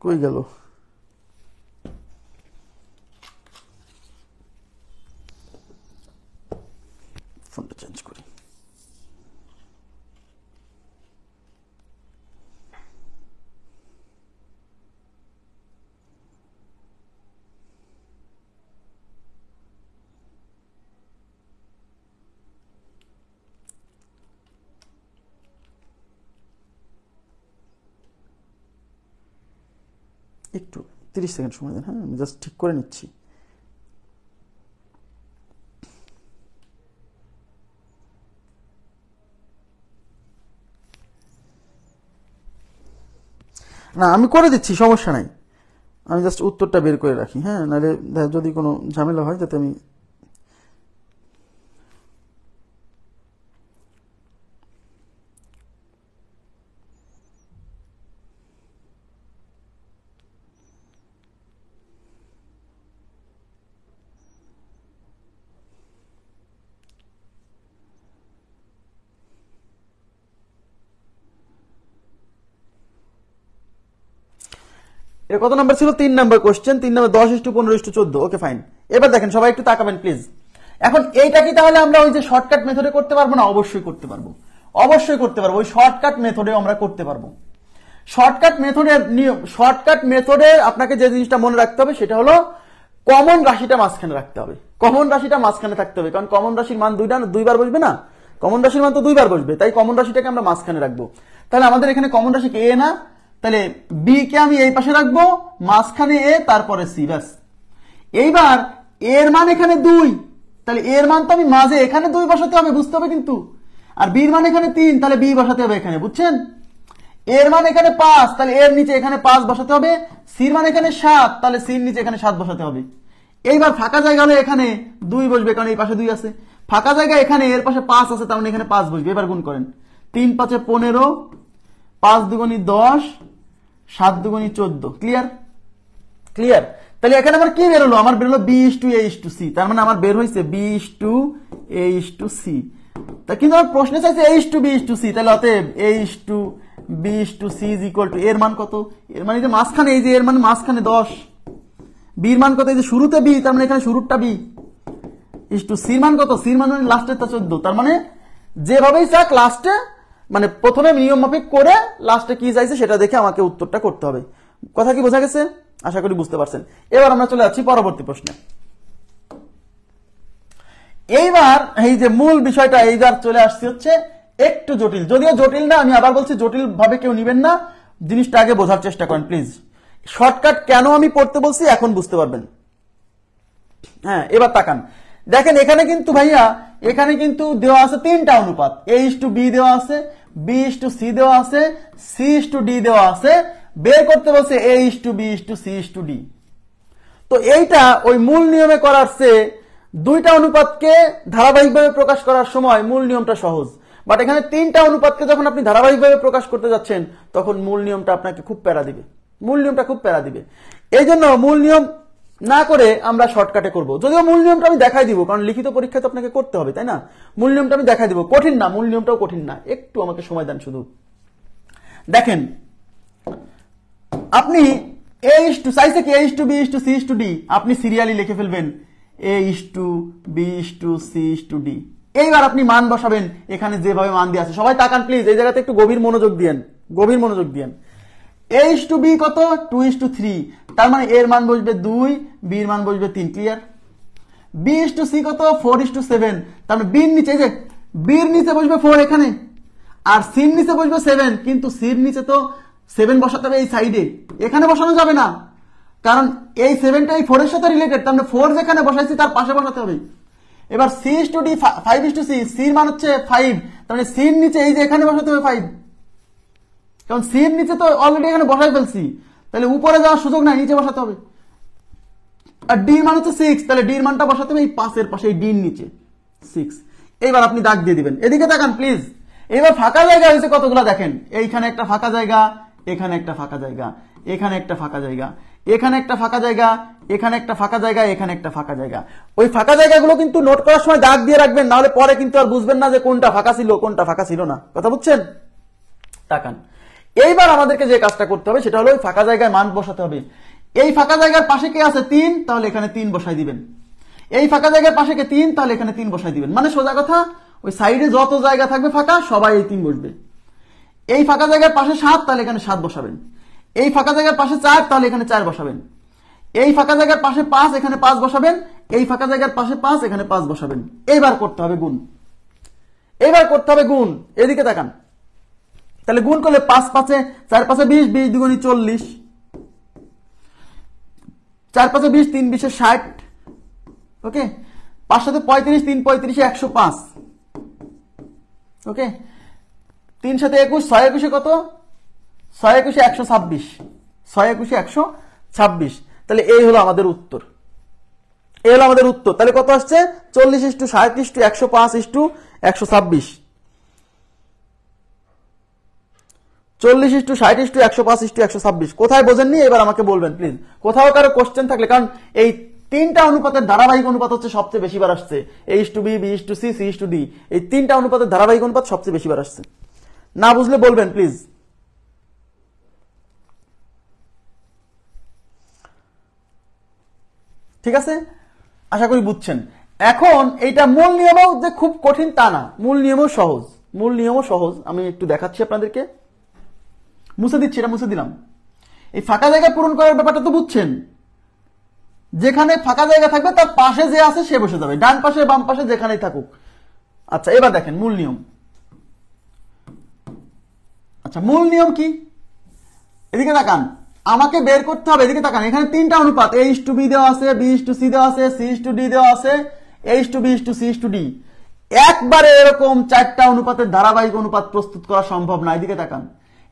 A: কই গেল? ফোনটা চেঞ্জ করি। একটু 30 সেকেন্ড সময় দেন। হ্যাঁ, আমি জাস্ট ঠিক করে নিচ্ছি। না, আমি করে দিচ্ছি, সমস্যা নাই। আমি জাস্ট উত্তরটা বের করে রাখি। হ্যাঁ, নাহলে যদি কোনো ঝামেলা হয় যাতে আমি এটা কত নাম্বার ছিল? 3 number question. 3 number 10 is to 15 is to 14। Okay, fine. এবার দেখেন সবাই একটু তাকাবেন প্লিজ। এখন এইটা কি তাহলে আমরা ওই যে শর্টকাট মেথডে করতে পারবো না? অবশ্যই করতে পারবো, অবশ্যই করতে পারবো। ওই শর্টকাট মেথডে আমরা করতে পারবো। শর্টকাট মেথডের নিয়ম, শর্টকাট মেথডে আপনাকে যে জিনিসটা মনে রাখতে হবে সেটা হলো কমন রাশিটা মাঝখানে রাখতে হবে। কমন রাশিটা মাঝখানে থাকতে হবে, কারণ কমন রাশির মান দুইবার বসবে না, কমন রাশির মান তো দুইবার বসবে, তাই কমন রাশিটাকে আমরা মাঝখানে রাখবো। তাহলে আমাদের এখানে কমন রাশি এ না, তাহলে বি কে আমি এই পাশে রাখবো, মাঝখানে এ, তারপরে সি, ব্যাস। এইবার এর মান এখানে 2, তাহলে এর মান তো আমি মাঝে এখানে 2 বসাতে হবে, বুঝতে হবে কিন্তু। আর বির মান এখানে 3, তাহলে বি বসাতে হবে এখানে, বুঝছেন? এর মান এখানে 5, তাহলে এর নিচে এখানে 5 বসাতে হবে। সির মান এখানে 7, তাহলে সির নিচে এখানে 7 বসাতে হবে। এইবার ফাঁকা জায়গা হলে এখানে 2 বসবে, কারণ এই পাশে 2 আছে। ফাঁকা জায়গা এখানে, এর পাশে 5 আছে, তার মানে এখানে 5 বসবে। এবার গুণ করেন, 3 5 15, 5 দুগুণী 10, 7 দুগুণী 14। ক্লিয়ার? ক্লিয়ার? তাহলে এখানে আমার কি বেরোলো? আমার বেরোলো B is to A is to C, তার মানে আমার বের হয়েছে B is to A is to C. তা কিন্তু আমার প্রশ্নে চাইছে A is to B is to C, তাহলে অতএব A is to B is to C is equal to এর মান কত? এর মানে যে মাঝখানে, এই যে এর মানে মাঝখানে 10, বির মান কত? এই যে শুরুতে বি, তার মানে এখানে শুরুটা বি, ইস টু সির মান কত? সির মান মানে লাস্টের তা 14, তার মানে যেভাবেই চাক লাস্টে, মানে প্রথমে নিয়ম মাফিক করে লাস্টে কি চাইছে সেটা দেখে আমাকে উত্তরটা করতে হবে। কথা কি বোঝা গেছে? আশা করি বুঝতে পারছেন। এবার আমরা চলে যাচ্ছি পরবর্তী প্রশ্নে। এইবার এই যে মূল বিষয়টা, এইবার চলে আসছে হচ্ছে একটু জটিল, যদিও জটিল না, আমি আবার বলছি জটিল ভাবে কেউ নিবেন না, জিনিসটা আগে বোঝার চেষ্টা করেন প্লিজ। শর্টকাট কেন আমি পড়তে বলছি এখন বুঝতে পারবেন। হ্যাঁ, এবার তাকান, দেখেন এখানে কিন্তু ভাইয়া, এখানে কিন্তু দেওয়া আছে 3টা অনুপাত, এ ইস টু বি দেওয়া আছে, বি ইস টু সি দেওয়া আছে, সি ইস টু ডি দেওয়া আছে। বের করতে বলছে A is to B is to C is to D. তো এইটা ওই মূল নিয়মে করার চেয়ে 2টা অনুপাতকে ধারাবাহিকভাবে প্রকাশ করার সময় মূল নিয়মটা সহজ। বাট এখানে 3টা অনুপাতকে যখন আপনি ধারাবাহিকভাবে প্রকাশ করতে যাচ্ছেন, তখন মূল নিয়মটা আপনাকে খুব প্যারা দিবে, মূল নিয়মটা খুব প্যারা দিবে। এই জন্য মূল নিয়ম না করে আমরা শর্টকাটে করব। যদিও মূল নিয়মটা আমি দেখাই দিব, কারণ লিখিত পরীক্ষা তো আপনাকে করতে হবে, তাই না? মূল নিয়মটা আমি দেখাই দিব, কঠিন না, মূল নিয়মটাও কঠিন না, একটু আমাকে সময় দেন শুধু। দেখেন, আপনি এ ইস টু চাইছে কি, A is to B is to C is to D, আপনি সিরিয়ালি লিখে ফেলবেন A is to B is to C is to D. এইবার আপনি মান বসাবেন এখানে যেভাবে মান দিয়ে আছে। সবাই তাকান প্লিজ, এই জায়গাতে একটু গভীর মনোযোগ দিয়েন, গভীর মনোযোগ দিয়েন। এ ইস টু বি কত? 2 ইস টু 3, তার মানে এর মান বসবে 2, বির মান বসবে 3। ক্লিয়ার? বি ইস টু সি কত 4:7, তার মানে বির নিচে, এই যে বির নিচে বসবে 4 এখানে, আর সির নিচে বসবে 7, কিন্তু সির নিচে তো 7 বসাতে হবে এই সাইডে, এখানে বসানো যাবে না, কারণ এই 7টা এই 4 এর সাথে রিলেটেড, তার মানে 4 যেখানে বসাইছি তার পাশে বসাতে হবে। এবার C is to D 5:c, সির মান হচ্ছে 5, তার মানে সির নিচে এই যে এখানে বসাতে হবে 5, কারণ সির নিচে তো অলরেডি এখানে বসাই ফেলছি, তাহলে উপরে যাওয়ার সুযোগ নাই, নিচে বসাতে হবে। আর ডি মান হচ্ছে 6, তাহলে ডির মানটা বসাতে হবে এই 5 এর পাশে, এই ডির নিচে 6। এইবার আপনি দাগ দিয়ে দিবেন। এদিকে তাকান প্লিজ। এবার ফাঁকা জায়গা হয়েছে কতগুলো দেখেন, এইখানে একটা ফাঁকা জায়গা, এখানে একটা ফাঁকা জায়গা, এখানে একটা ফাঁকা জায়গা, এখানে একটা ফাঁকা জায়গা, এখানে একটা ফাঁকা জায়গা, এখানে একটা ফাঁকা জায়গা। ওই ফাঁকা জায়গাগুলো কিন্তু নোট করার সময় দাগ দিয়ে রাখবেন, নাহলে পরে কিন্তু আর বুঝবেন না যে কোনটা ফাঁকা ছিল কোনটা ফাঁকা ছিল না। কথা বুঝছেন? তাকান, এইবার আমাদেরকে যে কাজটা করতে হবে সেটা হলো ওই ফাঁকা জায়গায় মান বসাতে হবে। এই ফাঁকা জায়গার পাশে কে আছে 3, তাহলে এখানে 3 বসাই দিবেন। এই ফাঁকা জায়গার পাশে কে 3, তাহলে এখানে 3 বসাই দিবেন। মানে সোজা কথা, ওই সাইডে যত জায়গা থাকবে ফাঁকা সবাই এই 3 বসবে। এই ফাঁকা জায়গার পাশে 7, তাহলে এখানে 7 বসাবেন। এই ফাঁকা জায়গার পাশে 4, তাহলে এখানে 4 বসাবেন। এই ফাঁকা জায়গার পাশে 5, এখানে 5 বসাবেন। এই ফাঁকা জায়গার পাশে 5, এখানে 5 বসাবেন। এইবার করতে হবে গুণ, এইবার করতে হবে গুণ। এদিকে তাকান, তাহলে গুণ করলে 5 5 4 5 20, 20 দুগুণে 40, 4 5 20, 3 20 60, ওকে। 5 7 35, 3 35 105, ওকে। 3 7 21, 6 21 কত, 6 21 126, 6 21 126। তাহলে এই হলো আমাদের উত্তর, এই হলো আমাদের উত্তর। তাহলে কত আসছে 40:60:105:126, 40:60:105:126। কোথায় বোঝেননি এবার আমাকে বলবেন প্লিজ, কোথাও কারো কোশ্চেন থাকলে, কারণ এই 3টা অনুপাতের ধারাবাহিক অনুপাত হচ্ছে সবচেয়ে বেশি বার আসছে, A:B, B:C, C:D, এই 3টা অনুপাতের ধারাবাহিক অনুপাত সবচেয়ে বেশি বার আসছে। না বুঝলে বলবেন প্লিজ। ঠিক আছে, আশা করি বুঝছেন। এখন এইটা মূল নিয়মও যে খুব কঠিন তা না, মূল নিয়মও সহজ, মূল নিয়মও সহজ। আমি একটু দেখাচ্ছি আপনাদেরকে, মুছে দিচ্ছি, এটা মুছে দিলাম। এই ফাঁকা জায়গা পূরণ করার ব্যাপারটা তো বুঝছেন, যেখানে ফাঁকা জায়গা থাকবে তার পাশে যে আছে সে বসে যাবে, ডান পাশে বাম পাশে যেখানেই থাকুক। আচ্ছা এবার দেখেন মূল নিয়ম। আচ্ছা মূল নিয়ম কি, এদিকে তাকান, আমাকে বের করতে হবে। এদিকে তাকান, এখানে 3টা অনুপাত, A:B দেওয়া আছে, B:C দেওয়া আছে, C:D দেওয়া আছে, A:B, C:D। একবারে এরকম 4টা অনুপাতের ধারাবাহিক অনুপাত প্রস্তুত করা সম্ভব না। এদিকে তাকান,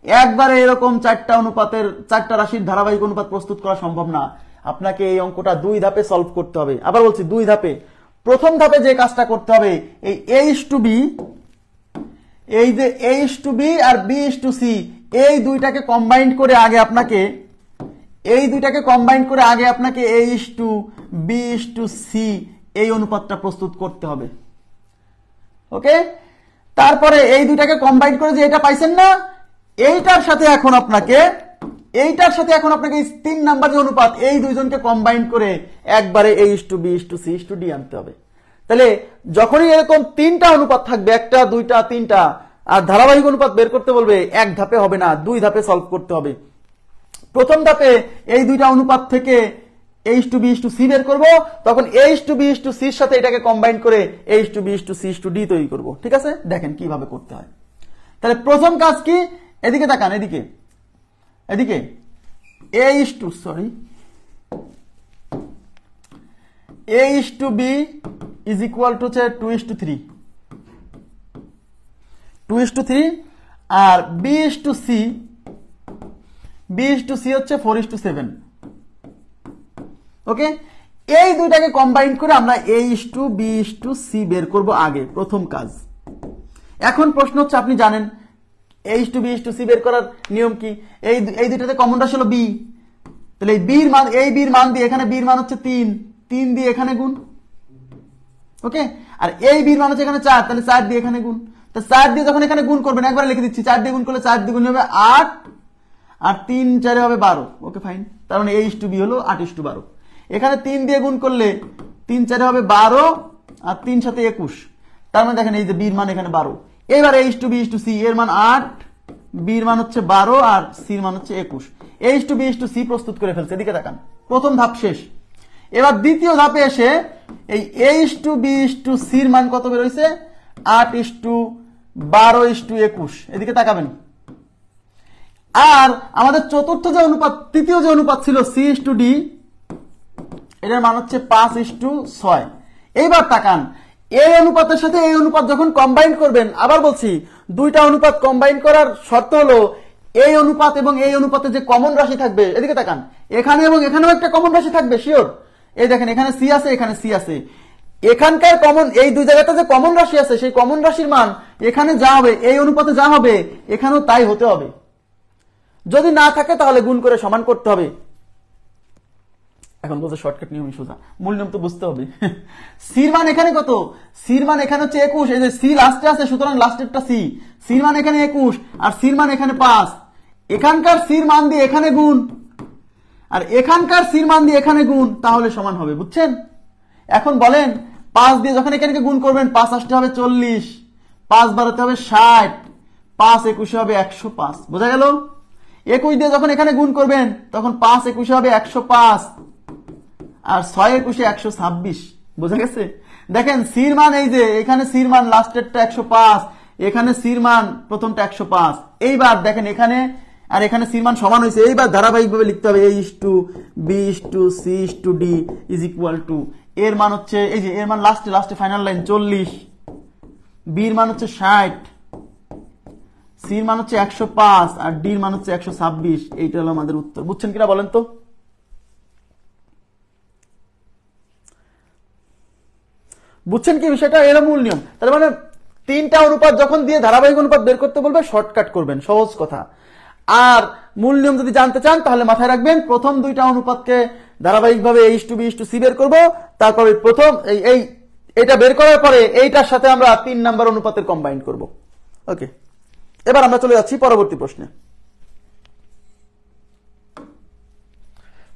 A: একবারে এরকম 4টা অনুপাতের 4টা রাশির ধারাবাহিক অনুপাত প্রস্তুত করা সম্ভব না। আপনাকে এই অঙ্কটা 2 ধাপে সলভ করতে হবে। আবার বলছি 2 ধাপে। প্রথম ধাপে যে কাজটা করতে হবে, এই A:B, এই যে A:B আর B:C, এই দুইটাকে কম্বাইন করে আগে আপনাকে, এই দুইটাকে কম্বাইন করে আগে আপনাকে A:B:C এই অনুপাতটা প্রস্তুত করতে হবে, ওকে। তারপরে এই দুইটাকে কম্বাইন করে যে এটা পাইছেন না, এইটার সাথে এখন আপনাকে, এইটার সাথে এখন আপনাকে 3 নাম্বার যে অনুপাত, এই দুইজনকে কম্বাইন করে একবারে A:B, C:D আনতে হবে। তাহলে যখনই এরকম 3টা অনুপাত থাকবে, 1টা 2টা 3টা, আর ধারাবাহিক অনুপাত বের করতে বলবে, 1 ধাপে হবে না, 2 ধাপে সলভ করতে হবে। প্রথম ধাপে এই দুইটা অনুপাত থেকে A:B, C বের করব, তখন A:B, C এর সাথে এটাকে কম্বাইন করে A:B, C:D তৈরি করব। ঠিক আছে, দেখেন কিভাবে করতে হয়। তাহলে প্রথম কাজ কি, এদিকে তাকান, এদিকে এদিকে A:B is equal to 2:3, 2:3, R B:C হচ্ছে 4:7, ওকে। এই দুইটাকে কম্বাইন করে আমরা A:B, C বের করব আগে, প্রথম কাজ। এখন প্রশ্ন হচ্ছে, আপনি জানেন A:B, C বের করার নিয়ম কি, এই দুইটাতে কমন রাশি হলো B, তাহলে এই বির মান, এই বির মান দিয়ে, এখানে বির মান হচ্ছে 3 দিয়ে এখানে গুণ, ওকে। আর এই বির মান হচ্ছে এখানে 4, তাহলে 4 দিয়ে এখানে গুণ। তো 4 দিয়ে যখন এখানে গুণ করবেন, একবার লিখে দিচ্ছি, 4 দিয়ে গুণ করলে 4 দিয়ে গুণ হবে 8, আর 3 4 হবে 12, ওকে ফাইন। তার মানে A:B হলো 8:12। এখানে 3 দিয়ে গুণ করলে 3 4 হবে 12, আর 3 7 21, তার মানে দেখেন এই যে বির মান এখানে 12। এবার A:B, C এর মান 8, বির মান হচ্ছে 12, আর সির মান হচ্ছে 21। A:B, C প্রস্তুত করে ফেলছে। এদিকে তাকান, প্রথম ধাপ শেষ। এবার দ্বিতীয় ধাপে এসে এই A/B/C মান কত বের হইছে? 8:12:21। এদিকে তাকাবেন। আর আমাদের চতুর্থ যে অনুপাত, তৃতীয় যে অনুপাত ছিল C/D, এটার মান হচ্ছে 5:6। এইবার তাকান, এই অনুপাতের সাথে এই অনুপাত যখন কম্বাইন করবেন, আবার বলছি দুইটা অনুপাত কম্বাইন করার শর্ত হলো এই অনুপাত এবং এই অনুপাতে যে কমন রাশি থাকবে, এদিকে তাকান, এখানে এবং এখানেও একটা কমন রাশি থাকবে শিওর। এই দেখেন এখানে সি আছে, এখানে সি আছে, এখানকার কমন, এই দুই জায়গাতে যে কমন রাশি আছে সেই কমন রাশির মান এখানে যা হবে এই অনুপাতে যা হবে এখানেও তাই হতে হবে। যদি না থাকে তাহলে গুণ করে সমান করতে হবে। এখন বলছে শর্টকাট নিয়মই সোজা, মূল নিয়ম তো বুঝতে হবে। সির মান এখানে কত? সির মান এখানে হচ্ছে 21, এই যে সি লাস্টে আছে সুতরাং লাস্টেরটা সি। সির মান এখানে 21 আর সির মান এখানে 5। এখানকার সির মান দিয়ে এখানে গুণ আর এখানকার সির মান দিয়ে এখানে গুণ, তাহলে সমান হবে, বুঝছেন? এখন বলেন 5 দিয়ে যখন এখানে গুণ করবেন 5 আসতে হবে 40, 5 12 হবে 60, 5 21 হবে 105। বোঝা গেল? 21 দিয়ে যখন এখানে গুণ করবেন তখন 5 21 হবে 105 আর 6 21 126। বোঝা গেছে? দেখেন সির মান, এই যে এখানে সির মান লাস্টেরটা 105, এখানে সির মান প্রথমটা 105। এইবার দেখেন এখানে আর এখানে সির মান সমান হয়েছে। এইবার ধারাবাহিকভাবে লিখতে হবে A/B/C/D ইজ ইকুয়াল টু, এর মান হচ্ছে, এই যে এর মান লাস্টে ফাইনাল লাইন 40, বির মান হচ্ছে 60, সির মান হচ্ছে 105 আর ডির মান হচ্ছে 126। এইটা হলো আমাদের উত্তর। বুঝছেন কিনা বলেন তো? বুঝছেন কি বিষয়টা? এর মূল নিয়ম। তার মানে তিনটা অনুপাত যখন দিয়ে ধারাবাহিক অনুপাত বের করতে বলবে শর্টকাট করবেন, সহজ কথা। আর মূল নিয়ম যদি জানতে চান তাহলে মাথায় রাখবেন, প্রথম দুইটা অনুপাতকে ধারাবাহিকভাবে A/B/C বের করব, তারপরে প্রথম এইটা বের করার পরে এইটার সাথে আমরা 3 নাম্বার অনুপাতের কম্বাইন করব। ওকে, এবার আমরা চলে যাচ্ছি পরবর্তী প্রশ্নে।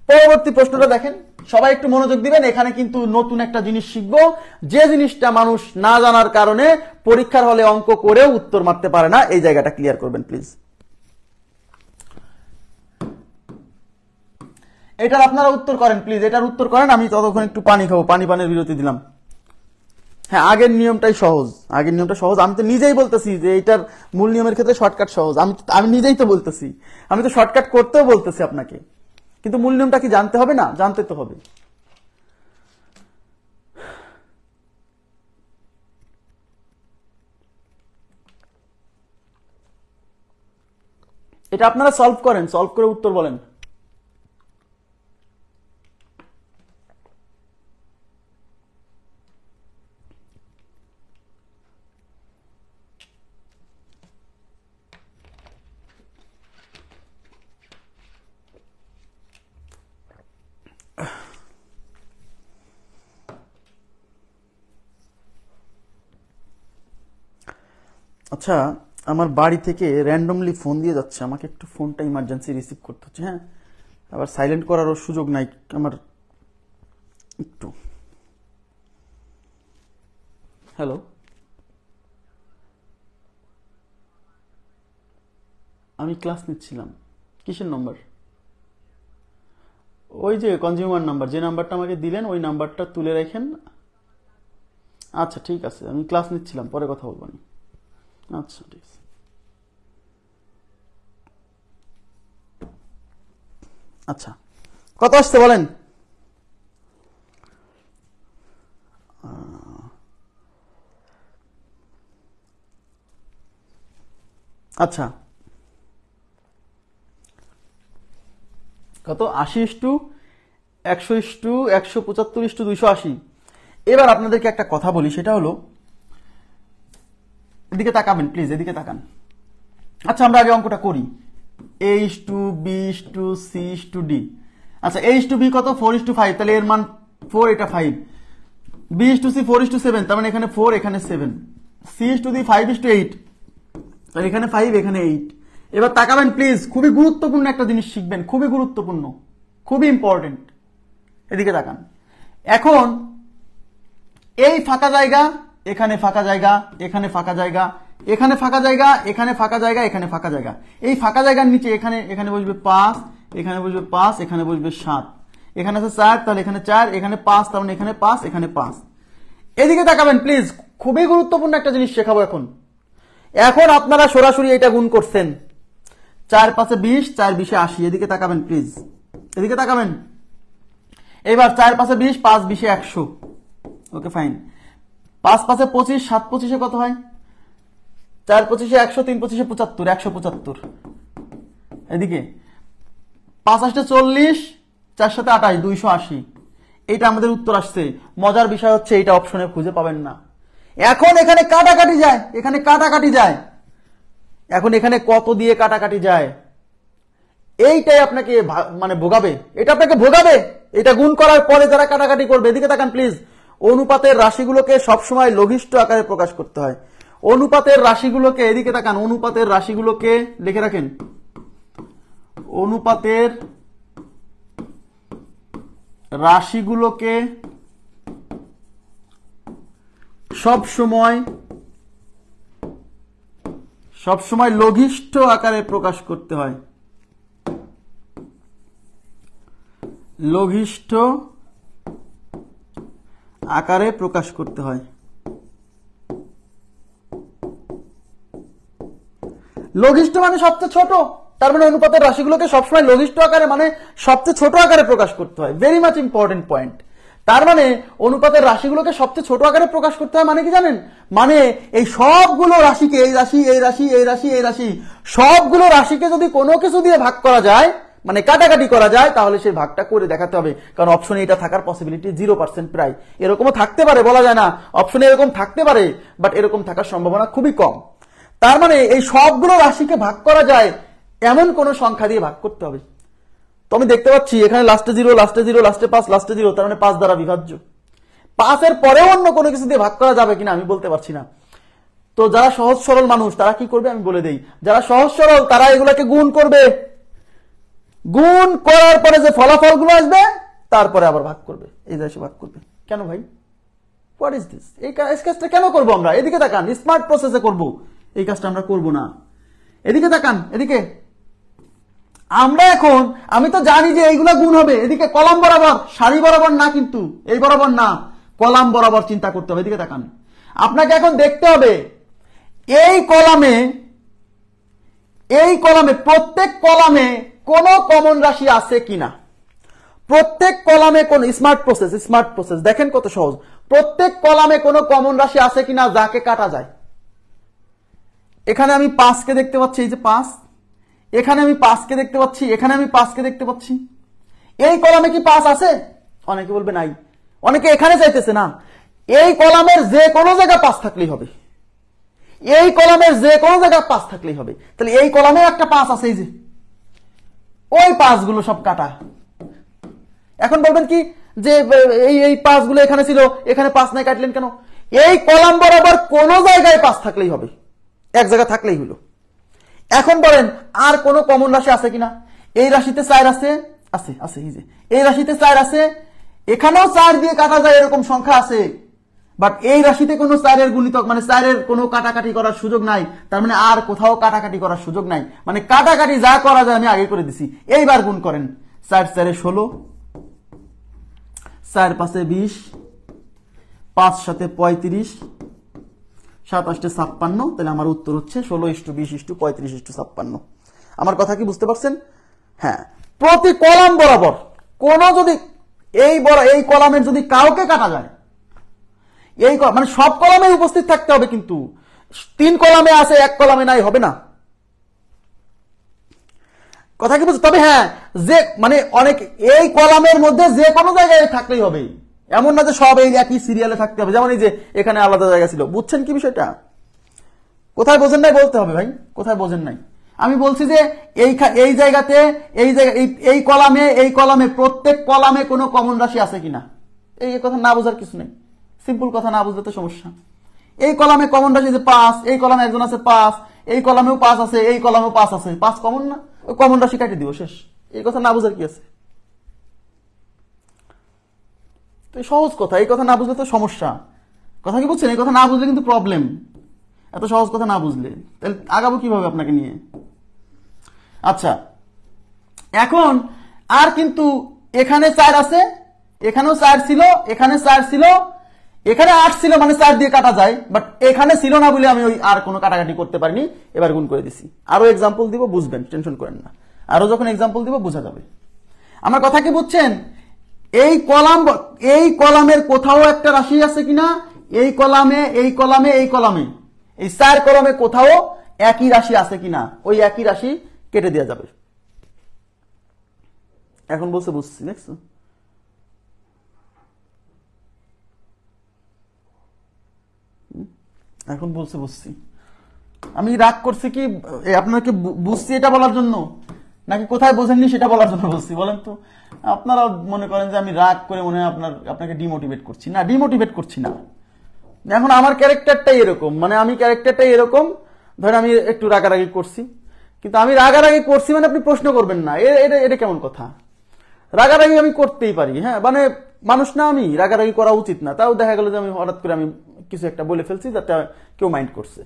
A: পরবর্তী প্রশ্নটা দেখেন, সবাই একটু মনোযোগ দিবেন। এখানে কিন্তু নতুন একটা জিনিস শিখবো, যে জিনিসটা মানুষ না জানার কারণে পরীক্ষার হলে অঙ্ক করেও উত্তর মারতে পারে না। এই জায়গাটা ক্লিয়ার করবেন প্লিজ। এটার আপনারা উত্তর করেন প্লিজ, এটার উত্তর করেন। আমি ততক্ষণ একটু পানি খাবো, পানির বিরতি দিলাম। হ্যাঁ, আগের নিয়মটাই সহজ, আগের নিয়মটা সহজ। আমি তো নিজেই বলতেছি যে এইটার মূল নিয়মের ক্ষেত্রে শর্টকাট সহজ। আমি নিজেই তো বলতেছি, আমি তো শর্টকাট করতেও বলতেছি আপনাকে, কিন্তু মূল নিয়মটা কি জানতে হবে না? জানতে তো হবে। এটা আপনারা সলভ করেন, সলভ করে উত্তর বলেন। আচ্ছা, আমার বাড়ি থেকে র্যান্ডমলি ফোন দিয়ে যাচ্ছে, আমাকে একটু ফোনটা ইমার্জেন্সি রিসিভ করতে হচ্ছে। হ্যাঁ, আবার সাইলেন্ট করারও সুযোগ নাই আমার। একটু হ্যালো, আমি ক্লাস নিচ্ছিলাম। কিসের নম্বর? ওই যে কনজিউমার নাম্বার, যে নাম্বারটা আমাকে দিলেন ওই নাম্বারটা তুলে রাখেন। আচ্ছা ঠিক আছে, আমি ক্লাস নিচ্ছিলাম, পরে কথা বলবো। আচ্ছা ঠিক আছে। আচ্ছা, কত আসছে বলেন? আচ্ছা, কত? 80:100:175:280। এবার আপনাদেরকে একটা কথা বলি, সেটা হলো, এদিকে তাকাবেন প্লিজ, এদিকে তাকান। আচ্ছা, আমরা আগে অঙ্কটা করি। A/B/C/D। আচ্ছা, A/B কত? 4:5, তাহলে এর মান 4, এটা 5। B/C 4:7, তার মানে এখানে 4 এখানে 7। C/D 5:8, তাহলে এখানে 5 এখানে 8। এবার তাকাবেন প্লিজ, খুবই গুরুত্বপূর্ণ একটা জিনিস শিখবেন, খুবই গুরুত্বপূর্ণ, খুবই ইম্পর্টেন্ট। এদিকে তাকান। এখন এই ফাঁকা জায়গা, এখানে ফাঁকা জায়গা, এখানে ফাঁকা জায়গা, এখানে ফাঁকা জায়গা, এখানে ফাঁকা জায়গা, এখানে ফাঁকা জায়গা। এই ফাঁকা জায়গার নিচে এখানে বসবে 5, এখানে বসবে 5, এখানে বসবে 7। এখানে আছে 4, তাহলে এখানে 4, এখানে 5, তার মানে এখানে 5, এখানে 5। এদিকে তাকাবেন প্লিজ, খুবই গুরুত্বপূর্ণ একটা জিনিস শেখাবো এখন। এখন আপনারা সরাসরি এটা গুণ করছেন, 4 5 20, 4 20 80। এদিকে তাকাবেন প্লিজ, এদিকে তাকাবেন। এবার 4 5 20, 5 20 100। Okay fine. 5 5 25, 7 25 কত হয়? 4 25 100, 3 25 75, 175। এদিকে 5 8 40, 4 7 28, 280। এটা আমাদের উত্তর আসছে। মজার বিষয় হচ্ছে এটা অপশনে খুঁজে পাবেন না। এখন এখানে কাটাকাটি যায়, এখানে কাটাকাটি যায়। এখন এখানে কত দিয়ে কাটাকাটি যায়, এইটাই আপনাকে মানে ভোগাবে, এটা আপনাকে ভোগাবে। এটা গুণ করার পরে যারা কাটাকাটি করবে, এদিকে তাকান প্লিজ। অনুপাতের রাশিগুলোকে সবসময় লঘিষ্ঠ আকারে প্রকাশ করতে হয়। অনুপাতের রাশিগুলোকে, এদিকে তাকান, অনুপাতের রাশিগুলোকে লিখে রাখেন। অনুপাতের রাশিগুলোকে সবসময় লঘিষ্ঠ আকারে প্রকাশ করতে হয়। লঘিষ্ঠ আকারে প্রকাশ করতে হয়। লঘিষ্ঠ মানে সবচেয়ে ছোট, তার মানে অনুপাতের রাশিগুলোকে সবসময় লঘিষ্ঠ আকারে মানে সবচেয়ে ছোট আকারে প্রকাশ করতে হয়। Very much important point. তার মানে অনুপাতের রাশিগুলোকে সবচেয়ে ছোট আকারে প্রকাশ করতে হয় মানে কি জানেন? মানে এই সবগুলো রাশিকে, এই রাশি, এই রাশি, এই রাশি, এই রাশি, সবগুলো রাশিকে যদি কোনো কিছু দিয়ে ভাগ করা যায়, মানে কাটাকাটি করা যায়, তাহলে সেই ভাগটা করে দেখাতে হবে। কারণ অপশনে এটা থাকার পসিবিলিটি 0% প্রায়। এরকমও থাকতে পারে, বলা যায় না। অপশনে এরকম থাকতে পারে, বাট এরকম থাকার সম্ভাবনা খুবই কম। তার মানে এই সবগুলো রাশিকে ভাগ করা যায় এমন কোন সংখ্যা দিয়ে ভাগ করতে হবে। তো আমি দেখতে পাচ্ছি এখানে লাস্টে 0, লাস্টে 0, লাস্টে 5, লাস্টে 0, তার মানে 5 দ্বারা বিভাজ্য। 5 এর পরেও অন্য কোনো কিছু দিয়ে ভাগ করা যাবে কিনা আমি বলতে পারছি না। তো যারা সহজ সরল মানুষ তারা কি করবে আমি বলে দেই। যারা সহজ সরল তারা এগুলাকে গুণ করবে, গুণ করার পরে যে ফলাফলগুলো আসবে তারপরে আবার ভাগ করবে, এই দেশে ভাগ করবে। কেন ভাই, হোয়াট ইজ দিস? এই কাজটা কেন করবো আমরা? এদিকে তাকান, স্মার্ট প্রসেসে করব, এই কাজটা আমরা করব না। এদিকে তাকান, এদিকে আমরা এখন, আমি তো জানি যে এইগুলা গুণ হবে। এদিকে কলাম বরাবর, সারি বরাবর না, কিন্তু এই বরাবর না, কলাম বরাবর চিন্তা করতে হবে। এদিকে তাকান, আপনাকে এখন দেখতে হবে এই কলামে প্রত্যেক কলামে কোন কমন রাশি আছে কিনা। প্রত্যেক কলামে কোন স্মার্ট প্রসেস দেখেন কত সহজ। প্রত্যেক কলামে কোন কমন রাশি আছে কিনা যাকে কাটা যায়। এখানে আমি 5 কে দেখতে পাচ্ছি, এই যে 5, এখানে আমি 5 কে দেখতে পাচ্ছি, এখানে আমি 5 কে দেখতে পাচ্ছি। এই কলামে কি 5 আছে? অনেকে বলবে নাই, অনেকে এখানে চাইতেছে না। এই কলামের যে কোনো জায়গায় 5 থাকলেই হবে, এই কলামের যে কোনো জায়গায় 5 থাকলেই হবে। তাহলে এই কলামে একটা 5 আছে, এই যে ওই 5 গুলো সব কাটা। এখন বলবেন কি যে এই 5 গুলো এখানে ছিল, এখানে 5 নাই, কাটলেন কেন? এই কলাম বরাবর কোন জায়গায় 5 থাকলেই হবে, এক জায়গা থাকলেই হলো। এখন বলেন আর কোন কমন রাশি আছে কিনা। এই রাশিতে 4 আছে, আছে আছে, এই যে এই রাশিতে 4 আছে, এখানেও 4 দিয়ে কাটা যায় এরকম সংখ্যা আছে, বাট এই রাশিতে কোনো 4 এর গুণিতক মানে 4 এর কোনো কাটাকাটি করার সুযোগ নাই। তার মানে আর কোথাও কাটাকাটি করার সুযোগ নাই, মানে কাটাকাটি যা করা যায় আমি আগে করে দিছি। এইবার গুণ করেন, 4 4 16, 4 5 20, 5 7 35, 7 8 56। তাহলে আমার উত্তর হচ্ছে 16:20:35:56। আমার কথা কি বুঝতে পারছেন? হ্যাঁ, প্রতি কলাম বরাবর কোন যদি এই কলামের যদি কাউকে কাটা যায়, এই মানে সব কলামে উপস্থিত থাকতে হবে, কিন্তু 3 কলামে আছে 1 কলামে নাই, হবে না। কথা কি বুঝছো? তবে হ্যাঁ, যে মানে অনেক এই কলামের মধ্যে যে কোনো জায়গায় থাকলেই হবে, এমন না যে সব এই একই সিরিয়ালে থাকতে হবে। যেমন এই যে এখানে আলাদা জায়গা ছিল, বুঝছেন কি বিষয়টা? কোথায় বোঝেন নাই বলতে হবে ভাই, কোথায় বোঝেন নাই। আমি বলছি যে এই জায়গাতে এই কলামে প্রত্যেক কলামে কোনো কমন রাশি আছে কিনা। এই কথা না বোঝার কিছু নেই, সিম্পল কথা না বুঝলে তো সমস্যা। এই কলামে কমন রাশি যে 5, এই কলামে একজন আছে 5, এই কলামেও 5 আছে, এই কলামেও 5 আছে, 5 কমন না, ওই কমন রাশি কাটিয়ে দিব, শেষ। এই কথা না বুঝার কি আছে? তো সহজ কথা, এই কথা না বুঝলে তো সমস্যা। কথা কি বুঝছেন? এই কথা না বুঝলে কিন্তু প্রবলেম, এত সহজ কথা না বুঝলে। তাহলে আগাবো কিভাবে আপনাকে নিয়ে? আচ্ছা, এখন আর কিন্তু এখানে 4 আছে, এখানেও 4 ছিল, এখানে 4 ছিল, এখানে 8 ছিল, মানে 4 দিয়ে কাটা যায়, বাট এখানে ছিল না বলে আমি ওই আর কোনো কাটাকাটি করতে পারিনি, এবার গুণ করে দিছি। আরো এক্সাম্পল দিব, বুঝবেন, টেনশন করেন না, আরো যখন এক্সাম্পল দিব বোঝা যাবে। আমার কথা কি বুঝছেন? এই কলামের কোথাও একটা রাশি আছে কিনা, এই কলামে, এই কলামে, এই কলামে, এই 4 কলামে কোথাও একই রাশি আছে কিনা, ওই একই রাশি কেটে দেওয়া যাবে। এখন বলছে বুঝছি, দেখছো? এখন বলছে বুঝছি। আমি রাগ করছি কি আপনাকে বুঝছি এটা বলার জন্য, নাকি কোথায় বোঝেননি সেটা বলার জন্য বলছি বলেন তো? আপনারা মনে করেন যে আমি রাগ করে মনে হয় আপনাকে ডিমোটিভেট করছি। না, ডিমোটিভেট করছি না। এখন আমার ক্যারেক্টারটাই এরকম, মানে আমি ক্যারেক্টারটাই এরকম, ধরেন আমি একটু রাগারাগি করছি, কিন্তু আমি রাগারাগি করছি মানে আপনি প্রশ্ন করবেন না, এটা কেমন কথা? রাগারাগি আমি করতেই পারি, হ্যাঁ, মানে মানুষ না, আমি রাগারাগি করা উচিত না, তাও দেখা গেল যে আমি হঠাৎ করে আমি কিছু একটা বলে ফেলছি যাতে কেউ মাইন্ড করছে।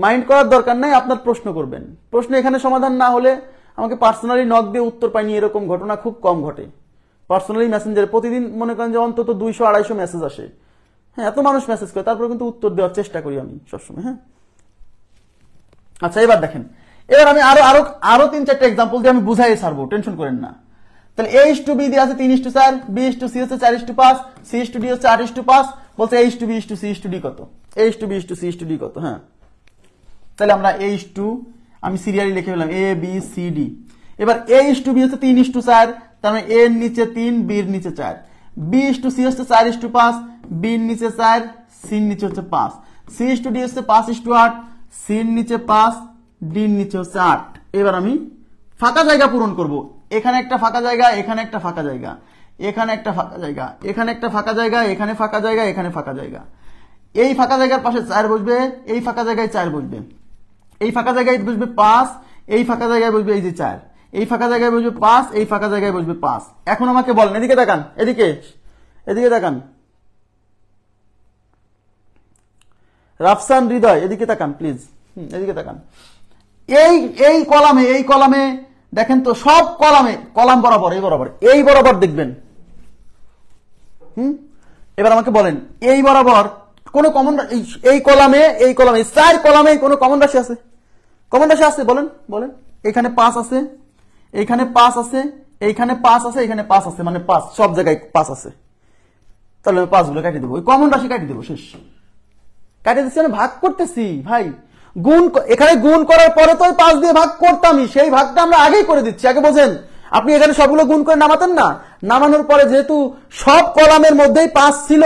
A: মাইন্ড করার দরকার নাই, আপনার প্রশ্ন করবেন। প্রশ্ন এখানে সমাধান না হলে আমাকে পার্সোনালি নক দিয়ে উত্তর পাইনি, এরকম ঘটনা খুব কম ঘটে। পার্সোনালি মেসেঞ্জারে প্রতিদিন মনে করেন যে অন্তত 200-250 মেসেজ আসে, হ্যাঁ, এত মানুষ মেসেজ করে, তারপরে কিন্তু উত্তর দেওয়ার চেষ্টা করি আমি সবসময়, হ্যাঁ। আচ্ছা, এবার দেখেন, এবার আমি আরো 3-4টা এক্সাম্পল দিয়ে আমি বুঝাই ছাড়বো, টেনশন করেন না। তাহলে A:B দিয়ে আছে 3:4, B:C হচ্ছে 4:5, C:D হচ্ছে 8:5, বলছে A:B:C:D কত? A:B:C:D কত? হ্যাঁ, তাহলে আমরা আমি সিরিয়ালি লিখে ফেললাম ABCD। এবার A:B হচ্ছে 3:4, তার মানে A এর নিচে 3, B এর নিচে 4, B:C হচ্ছে 4:5, B এর নিচে 4, C এর নিচে হচ্ছে 5, C:D হচ্ছে 5:8, C এর নিচে 5, D এর নিচে হচ্ছে 8। এবার আমি ফাঁকা জায়গা পূরণ করব। এখানে একটা ফাঁকা জায়গা, এখানে একটা ফাঁকা জায়গা, এখানে একটা ফাঁকা জায়গা, এখানে একটা ফাঁকা জায়গা, এখানে ফাঁকা জায়গা, এখানে ফাঁকা জায়গা। এই ফাঁকা জায়গার পাশে 4 বসবে, এই ফাঁকা জায়গায় 4 বসবে, এই ফাঁকা জায়গায় বসবে 5, এই ফাঁকা জায়গায় বসবে এই যে 4, এই ফাঁকা জায়গায় বসবে 5, এই ফাঁকা জায়গায় বসবে 5। এখন আমাকে বলেন, এদিকে তাকান, এদিকে তাকান, রাফসান, হৃদয়, এদিকে তাকান প্লিজ, এদিকে তাকান। এই কলামে দেখেন তো, সব কলাম বরাবর, এই বরাবর দেখবেন। এবার আমাকে বলেন, এই বরাবর কোন কমন, এই কলামে 4 কলামে কোন কমন রাশি আছে? কমন রাশি আছে? বলেন। এখানে 5 আছে, এইখানে 5 আছে, এইখানে 5 আছে, এখানে 5 আছে, মানে 5 সব জায়গায় 5 আছে। তাহলে 5 গুলো কাটিয়ে দেবো, ওই কমন রাশি কাটিয়ে দেবো, শেষ। কাটিয়ে দিচ্ছি, মানে ভাগ করতেছি ভাই। এখানে গুণ করার পরে তো 5 দিয়ে ভাগ করতামই, সেই ভাগটা আমরা আগেই করে দিচ্ছি। আগে বোঝেন, আপনি এখানে সবগুলো গুণ করে নামাতেন না, নামানোর পরে যেহেতু সব কলামের মধ্যেই 5 ছিল,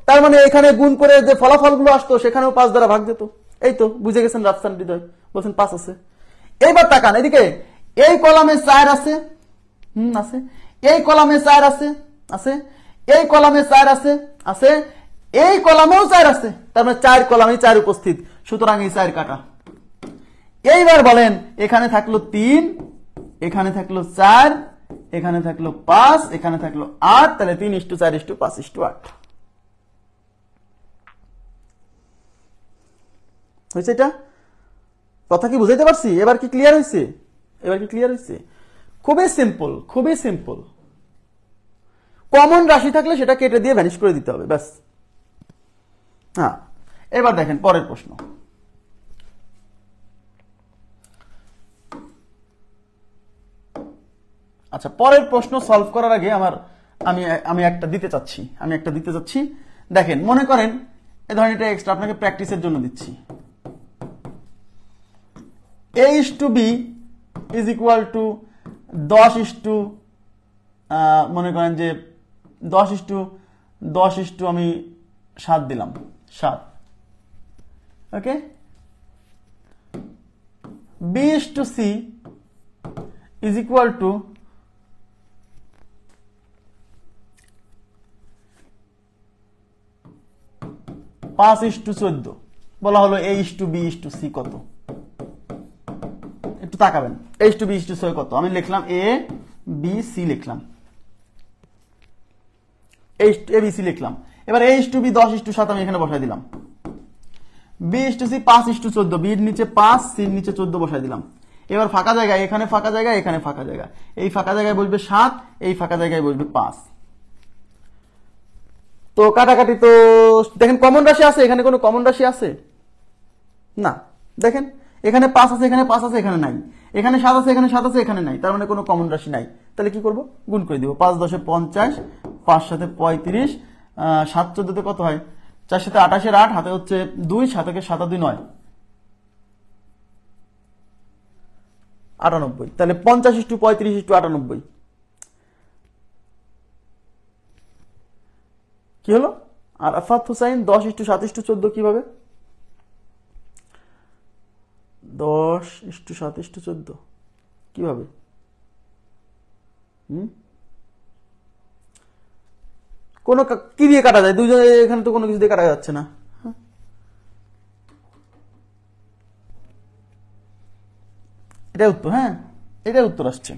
A: তার মানে এখানে গুণ করে যে ফলাফলগুলো আসতো সেখানেও 5 দ্বারা ভাগ যেত। এই তো বুঝে গেছেন রাফসান, হৃদয়, বলছেন 5 আছে। এইবার তাকান এদিকে, এই কলামে 4 আছে, আছে, এই কলামে 4 আছে, এই কলামে 4 আছে, এই কলামেও 4 আছে, তার মানে 4 কলামে 4 উপস্থিত, সুতরাং এই 4 কাটা। এইবার বলেন, এখানে থাকলো 3, এখানে থাকলো 4, এখানে থাকলো 5, এখানে থাকলো 8, তাহলে 3:4:5:8 হয়েছে। এটা কথা কি বুঝাইতে পারছি? এবার কি ক্লিয়ার হয়েছে? খুবই সিম্পল। কমন রাশি থাকলে সেটা কেটে দিয়ে ভ্যানিশ করে দিতে হবে, ব্যাস। হ্যাঁ, এবার দেখেন পরের প্রশ্ন। আচ্ছা, পরের প্রশ্ন সলভ করার আগে আমি একটা দিতে চাচ্ছি। দেখেন, মনে করেন এই ধরেন, এটা এক্সট্রা আপনাকে প্র্যাকটিসের জন্য দিচ্ছি। A:B ইজ ইকুয়াল টু 10 মনে করেন যে 10 আমি 7 দিলাম, 7, ওকে। B:C ইজ ইকুয়াল টু 5:14 বলা হলো। A:B:C কত? একটু তাকাবেন, A:B:C কত? আমি লিখলাম ABC লিখলাম, ABC লিখলাম। এবার A:B 10:7 আমি এখানে বসাই দিলাম। B:C 5:14, B এর নিচে 5, C এর নিচে 14 বসাই দিলাম। এবার ফাঁকা জায়গা, এখানে ফাঁকা জায়গা, এখানে ফাঁকা জায়গা, এই ফাঁকা জায়গায় বসবে 7, এই ফাঁকা জায়গায় বসবে 5। তো কাটাকাটি তো দেখেন কমন রাশি আছে, এখানে কোনো কমন রাশি আছে না। দেখেন এখানে 5 আছে, এখানে 5 আছে, এখানে নাই, এখানে 7 আছে, এখানে 7 আছে, এখানে নাই, তার মানে কোনো কমন রাশি নাই। তাহলে কি করব? গুণ করে দিব। 5 10 50, 5 7 35, 7 14 কত হয়? 4 7 28 8, হাতে হচ্ছে 2, 7 7 2 9, 98। তাহলে 50:35:98 কি হলো? আরাফাত হুসাইন 10:7:14 কিভাবে? 10:7:14 কিভাবে? কোন কি দিয়ে কাটা যায়? দুইজন এখানে তো কোনো কিছু দিয়ে কাটা যাচ্ছে না। এটাই উত্তর। হ্যাঁ, এটাই উত্তর আসছে।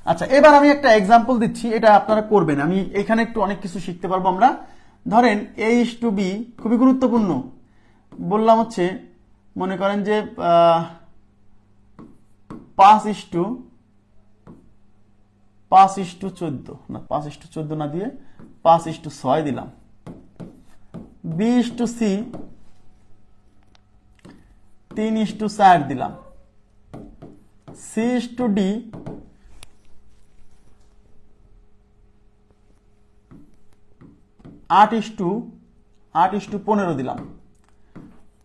A: আচ্ছা, এবার আমি একটা এক্সাম্পল দিচ্ছি, এটা আপনারা করবেন। আমি এখানে একটু অনেক কিছু শিখতে পারবো আমরা। ধরেন A:B খুবই গুরুত্বপূর্ণ। বললাম হচ্ছে, মনে করেন যে 5:14 না, 5:14 না দিয়ে 5:6 দিলাম। B:C 3:4 দিলাম। C:D 8:15 দিলাম।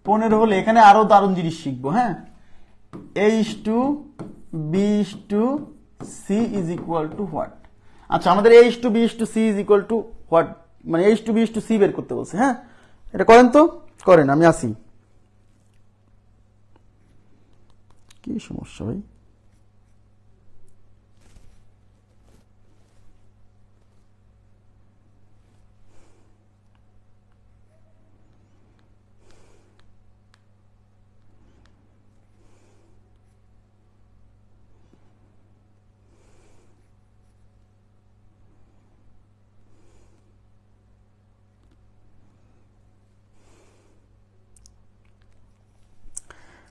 A: 15 হলে এখানে আরো দারুণ জিনিস শিখবো। হ্যাঁ, A:B:C is equal to what? আচ্ছা, আমাদের A:B:C is equal to what, মানে A:B:C বের করতে বলছে। হ্যাঁ, এটা করেন তো, করেন, আমি আসি। কি সমস্যা ভাই?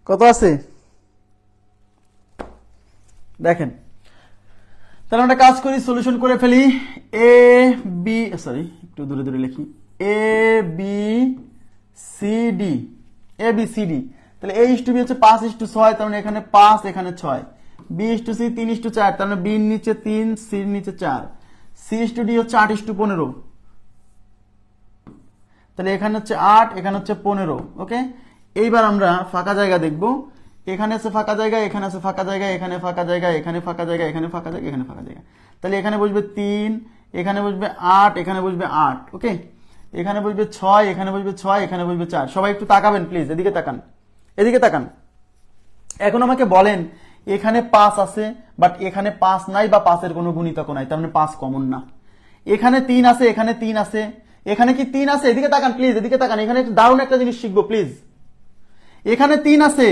A: কত আছে দেখেন। তাহলে আমরা কাজ করি, সলিউশন করে ফেলি। একটু দূরে দূরে লিখি। ABCD তাহলে A:B হচ্ছে 5:6, তার মানে এখানে 5, এখানে 6। B:C 3:4, তার মানে B এর নিচে 3, C এর নিচে 4। C:D হচ্ছে 8:15, তাহলে এখানে হচ্ছে 8, এখানে হচ্ছে 15। ওকে, এইবার আমরা ফাঁকা জায়গা দেখব। এখানে আছে ফাঁকা জায়গা, এখানে আছে ফাঁকা জায়গা, এখানে ফাঁকা জায়গা, এখানে ফাঁকা জায়গা, এখানে ফাঁকা জায়গা, এখানে ফাঁকা জায়গা। তাহলে এখানে বসবে 3, এখানে বসবে 8, এখানে বসবে 8। ওকে, এখানে বসবে 6, এখানে বসবে 6, এখানে বসবে 4। সবাই একটু তাকাবেন প্লিজ, এদিকে তাকান, এদিকে তাকান। এখন আমাকে বলেন, এখানে 5 আছে, বাট এখানে 5 নাই, বা 5-এর কোনো গুণিতক নাই, তার মানে 5 কমন না। এখানে 3 আছে, এখানে 3 আছে, এখানে কি 3 আছে? এদিকে তাকান প্লিজ, এদিকে তাকান। এখানে একটু দারুণ একটা জিনিস শিখবো প্লিজ। এখানে 3 আছে,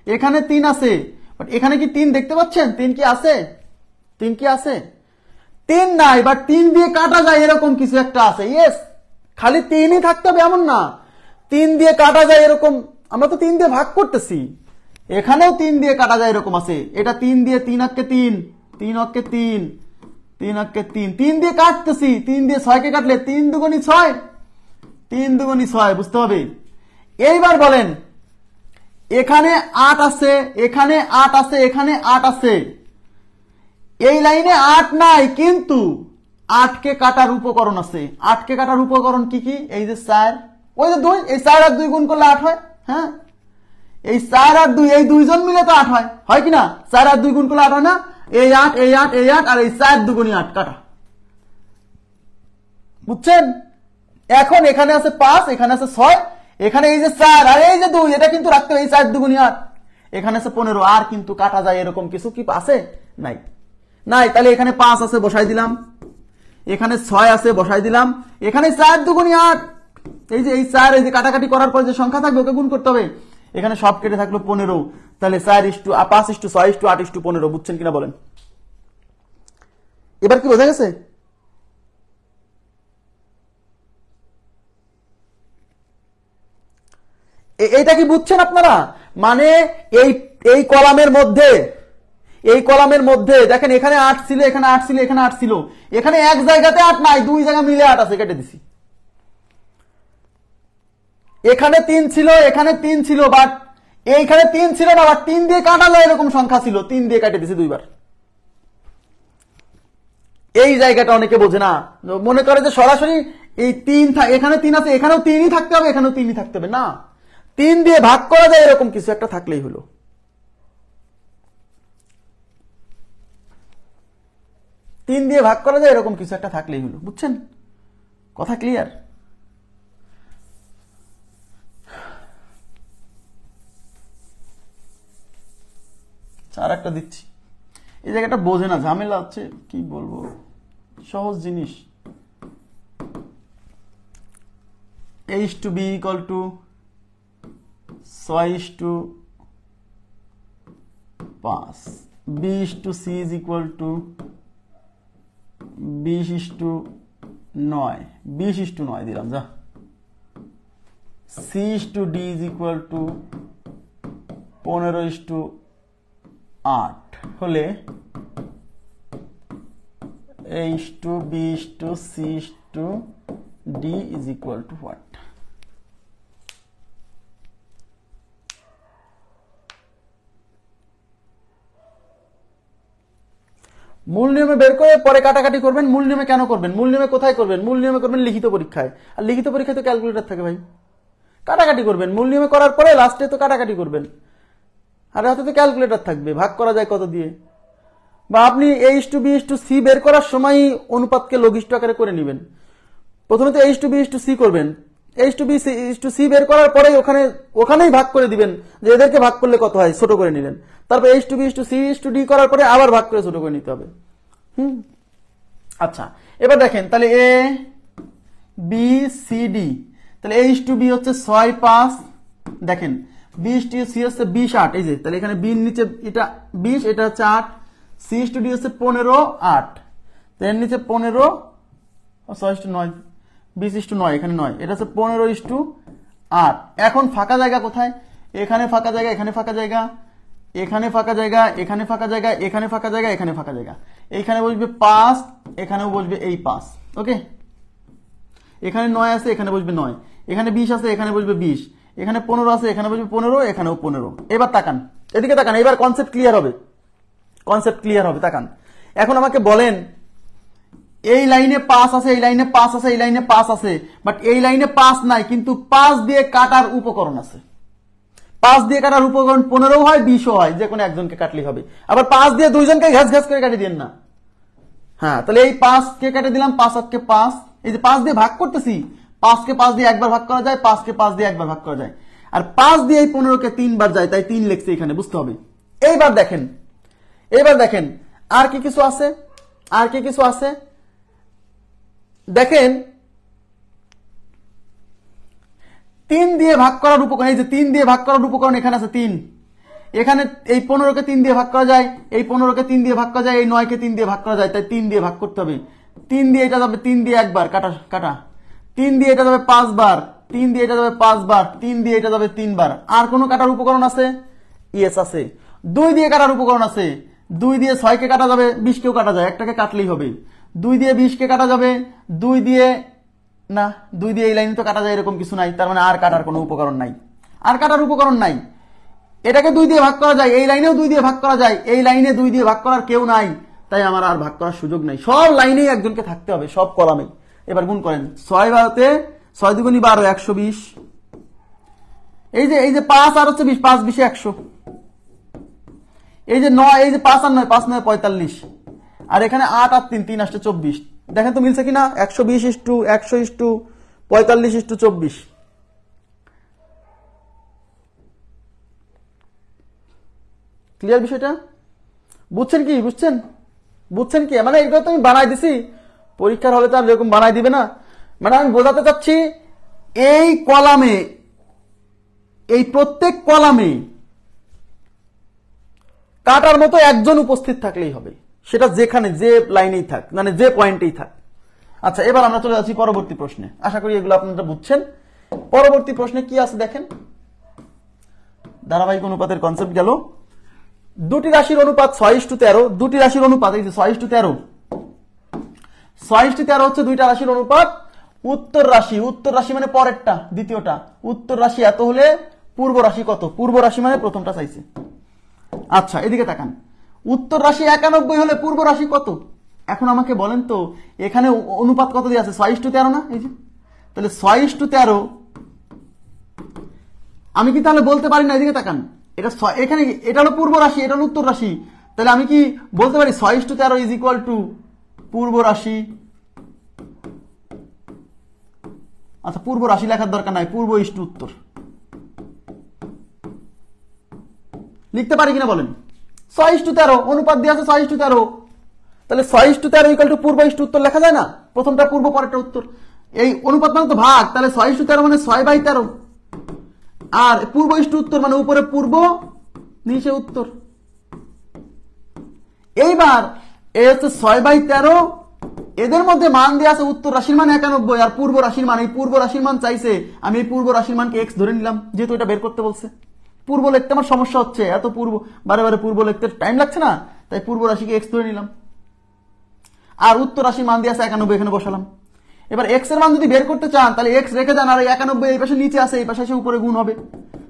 A: এখানে 3 আছে, বাট এখানে কি 3 দেখতে পাচ্ছেন? 3 কি আছে? 3 কি আছে? 3 নাই, বাট 3 দিয়ে কাটা যায় এরকম কিছু একটা আছে। ইয়েস, খালি 3ই থাকতে হবে এমন না, 3 দিয়ে কাটা যায় এরকম। আমরা তো 3 দিয়ে ভাগ করতেছি, এখানেও 3 দিয়ে কাটা যায় এরকম আছে। এটা 3 দিয়ে 3 অক্ষে 3, 3 অক্ষে 3, 3 অক্ষে 3, 3 দিয়ে কাটতেছি। 3 দিয়ে 6 কে কাটলে 3 দুগুণী 6, 3 দুগুণী 6, বুঝতে হবে। এইবার বলেন, এখানে 8 আছে, এখানে 8 আছে, এখানে 8 আছে, এই লাইনে 8 নাই, কিন্তু 8 কে কাটার উপকরণ আছে। 8 কে কাটার উপকরণ কি কি? এই যে 4, ওই যে 2, এই 4 আর 2 গুণ করলে 8 হয়। হ্যাঁ, এই 4 আর 2, এই দুইজন মিলে তো 8 হয়, হয় কিনা? 4 আর 2 গুণ করলে 8 হয় না? এই 8, এই 8, এই 8, আর এই 4 দুগুণী 8 কাটা, বুঝছেন? এখন এখানে আছে 5, এখানে আছে 6, এখানে এই যে 4 আর এই যে 2, এটা কিন্তু রাখতে হবে। এই 4 দুগুণী 8, এখানে আছে 15, আর কিন্তু কাটা যায় এরকম কিছু কি আছে? নাই, নাই। তাহলে এখানে 5 আছে, বসাই দিলাম। এখানে 6 আছে, বসাই দিলাম। এখানে 4 দুগুণী 8, এই যে এই 4, এই যে কাটাকাটি করার পর যে সংখ্যা থাকবে ওকে গুণ করতে হবে। এখানে সব কেটে থাকলো 15, তাহলে 4:5:6:8:15, বুঝছেন কিনা বলেন? এবার কি বোঝা গেছে? এইটা কি বুঝছেন আপনারা? মানে এই কলামের মধ্যে দেখেন এখানে 8 ছিল, এখানে 8 ছিল, এখানে 8 ছিল, এখানে এক জায়গাতে 8 নাই, দুই জায়গা মিলে 8 আছে, কেটে দিছি। এখানে 3 ছিল, এখানে 3 ছিল, বাট এইখানে 3 ছিল না, বাট 3 দিয়ে কাটা যায় এরকম সংখ্যা ছিল, 3 দিয়ে কেটে দিছি দুইবার। এই জায়গাটা অনেকে বোঝে না, মনে করে যে সরাসরি এই 3 এখানে 3 আছে, এখানেও 3ই থাকতে হবে, এখানেও 3ই থাকতে হবে। না, 3 দিয়ে ভাগ করা যায় এরকম কিছু একটা থাকলেই হলো। 3 দিয়ে ভাগ করা যায় এরকম কিছু একটা থাকলেই হলো। বুঝছেন? কথা ক্লিয়ার? আর একটা দিচ্ছি, এই জায়গাটা বোঝে না, ঝামেলা হচ্ছে, কি বলবো, সহজ জিনিস। a/b equal to 6:5, b/c is equal to 20:9, 20:9 দিলাম যা, c/d is equal to 15:8 হলে a/b/c/d is equal to what? মূল নিয়মে বের করে পরে কাটাকাটি করবেন। মূল নিয়মে কেন করবেন? মূল নিয়মে কোথায় করবেন? মূল নিয়মে করবেন লিখিত পরীক্ষায়, আর লিখিত পরীক্ষায় তো ক্যালকুলেটর থাকে ভাই। কাটাকাটি করবেন মূল নিয়মে করার পরে, লাস্টে তো কাটাকাটি করবেন, আর হাতে তো ক্যালকুলেটর থাকবে, ভাগ করা যায় কত দিয়ে। বা আপনি a/b/c বের করার সময় অনুপাতকে লঘিষ্ঠ আকারে করে নেবেন। প্রথমে তো a/b/c করবেন, a/b/c বের করার পরে ওখানেই ভাগ করে দিবেন, যে এদেরকে ভাগ করলে কত হয়, ছোট করে নিলেন। তারপর a/b/c/d করার পরে আবার ভাগ করে ছোট করে নিতে হবে। আচ্ছা, এবার দেখেন তাহলে a b c d, তাহলে a/b হচ্ছে 6 5, দেখেন b/c হচ্ছে 20 8, এই যে তাহলে এখানে b এর নিচে এটা 20, এটা হচ্ছে 8, c/d হচ্ছে 15 8, তো এর নিচে 15 6:9, 20:9, এখানে 9, এটা হচ্ছে 15:8। এখন ফাঁকা জায়গা কোথায়? এখানে ফাঁকা জায়গা, এখানে ফাঁকা জায়গা, এখানে ফাঁকা জায়গা, এখানে ফাঁকা জায়গা, এখানে ফাঁকা জায়গা, এখানে ফাঁকা জায়গা, এইখানে বসবে 5, এখানেও বসবে এই 5। ওকে, এখানে 9 আছে, এখানে বসবে 9, এখানে 20 আছে, এখানে বসবে 20, এখানে 15 আছে, এখানে বসবে 15, এখানেও 15। এবার তাকান, এদিকে তাকান, এবার কনসেপ্ট ক্লিয়ার হবে, কনসেপ্ট ক্লিয়ার হবে। তাকান, এখন আমাকে বলেন এই লাইনে 5 আছে, এই লাইনে 5 আছে, এই লাইনে 5 আছে, বাট এই লাইনে 5 নাই, কিন্তু 5 দিয়ে কাটার উপকরণ আছে। 5 দিয়ে কাটার উপকরণ 15 হয়, 20 হয়, যে কোনো একজনকে কাটলেই হবে। আবার 5 দিয়ে দুইজনকে ঘাস ঘাস করে কাটিয়ে দিন না। হ্যাঁ, তাহলে এই 5 কে কেটে দিলাম, 5 8 5, এই যে 5 দিয়ে ভাগ করতেছি, 5 কে 5 দিয়ে একবার ভাগ করা যায়, 5 কে 5 দিয়ে একবার ভাগ করা যায়, আর 5 দিয়ে এই 15 কে 3 বার যায়, তাই 3 লিখছে এখানে, বুঝতে হবে। এইবার দেখেন আর কি কিছু আছে, আর কি কিছু আছে দেখেন। 3 দিয়ে ভাগ করার উপকরণ, এই যে 3 দিয়ে ভাগ করার উপকরণ এখানে আছে 3, এখানে এই 15 কে 3 দিয়ে ভাগ করা যায়, এই 15 কে 3 দিয়ে ভাগ করা যায়, এই 9 কে 3 দিয়ে ভাগ করা যায়, তাই 3 দিয়ে ভাগ করতে হবে। 3 দিয়ে এটা যাবে, 3 দিয়ে একবার কাটা কাটা, 3 দিয়ে এটা যাবে 5 বার, 3 দিয়ে এটা যাবে 5 বার, 3 দিয়ে এটা যাবে 3 বার। আর কোন কাটার উপকরণ আছে? ইয়েস আছে। 2 দিয়ে কাটার উপকরণ আছে, 2 দিয়ে 6 কে কাটা যাবে, 20 কেও কাটা যায়, একটাকে কাটলেই হবে। 2 দিয়ে 20 কে কাটা যাবে, 2 দিয়ে না, 2 দিয়ে এই লাইনে তো কাটা যায় এরকম কিছু নাই, তার মানে আর কাটার কোনো উপকরণ নাই, আর কাটার উপকরণ নাই। এটাকে 2 দিয়ে ভাগ করা যায়, এই লাইনেও 2 দিয়ে ভাগ করা যায়, এই লাইনে 2 দিয়ে ভাগ করার কেউ নাই, তাই আমার আর ভাগ করার সুযোগ নাই। সব লাইনেই একজনকে থাকতে হবে, সব কলামে। এবার গুণ করেন, 6 বারোতে 6 দুগুণী 12, 120। এই যে 5 আর হচ্ছে 20, 5 20 100। এই যে 9, এই যে 5 আর 9, 5 9 45, আর এখানে 8 আর 3 3 আসছে 24। দেখেন তো মিলছে কিনা? 120:100:45:24। ক্লিয়ার বিষয়টা? বুঝছেন কি? বুঝছেন কি? মানে এগুলো তো আমি বানাই দিছি, পরীক্ষার হলে তো আর এরকম বানাই দিবে না। মানে আমি বোঝাতে চাচ্ছি, এই কলামে, এই প্রত্যেক কলামে কাটার মতো একজন উপস্থিত থাকলেই হবে, সেটা যেখানে যে লাইনেই থাক, মানে যে পয়েন্টেই থাক। আচ্ছা, এবার আমরা চলে যাচ্ছি পরবর্তী প্রশ্নে। আশা করি এগুলো আপনারা বুঝছেন। পরবর্তী প্রশ্নে কি আছে দেখেন, ধারাবাহিক অনুপাতের কনসেপ্ট গেল। দুটি রাশির অনুপাত 6:13, দুটি রাশির অনুপাত এই যে 6:13, 6:13 হচ্ছে দুইটা রাশির অনুপাত। উত্তর রাশি মানে পরেরটা, দ্বিতীয়টা। উত্তর রাশি এত হলে পূর্ব রাশি কত? পূর্ব রাশি মানে প্রথমটা চাইছে। আচ্ছা এদিকে তাকান, উত্তর রাশি 91 হলে পূর্ব রাশি কত? এখন আমাকে বলেন তো এখানে অনুপাত কত দিয়ে আছে? 6:13 না? এই যে তাহলে 6:13 আমি কি তাহলে বলতে পারি না? এদিকে তাকান, এটা এখানে এটা হলো পূর্ব রাশি, এটা হলো উত্তর রাশি, তাহলে আমি কি বলতে পারি 6:13 ইজ ইকুয়াল টু পূর্ব রাশি? আচ্ছা পূর্ব রাশি লেখার দরকার নাই, পূর্ব ইস টু উত্তর লিখতে পারি কিনা বলেন? 6:13 অনুপাত দিয়ে আছে 6:13, তাহলে 6:13 equal to Purba is to উত্তর লেখা যায় না? প্রথমটা পূর্ব পরেরটা উত্তর। এই অনুপাত মানে তো ভাগ, তাহলে 6:13 মানে 6/13, আর পূর্ব ইস টু উত্তর মানে উপরে পূর্ব নিচে উত্তর। এইবার এই হচ্ছে 6/13, এদের মধ্যে মান দেওয়া আছে উত্তর রাশির মান 91 আর পূর্ব রাশির মান, এই পূর্ব রাশির মান চাইছে, আমি এই পূর্ব রাশির মানকে x ধরে নিলাম, যেহেতু এটা বের করতে বলছে। পূর্ব লিখতে আমার সমস্যা হচ্ছে, এত পূর্ব বারে বারে পূর্ব লিখতে টাইম লাগছে না, তাই পূর্ব রাশিকে x ধরে নিলাম। আর উত্তর রাশির মান দিয়ে আছে 91, এখানে বসালাম। এবার x এর মান যদি বের করতে চান তাহলে x রেখে যান, আর 91 এই পাশে নিচে আছে, এই পাশে এসে উপরে গুণ হবে।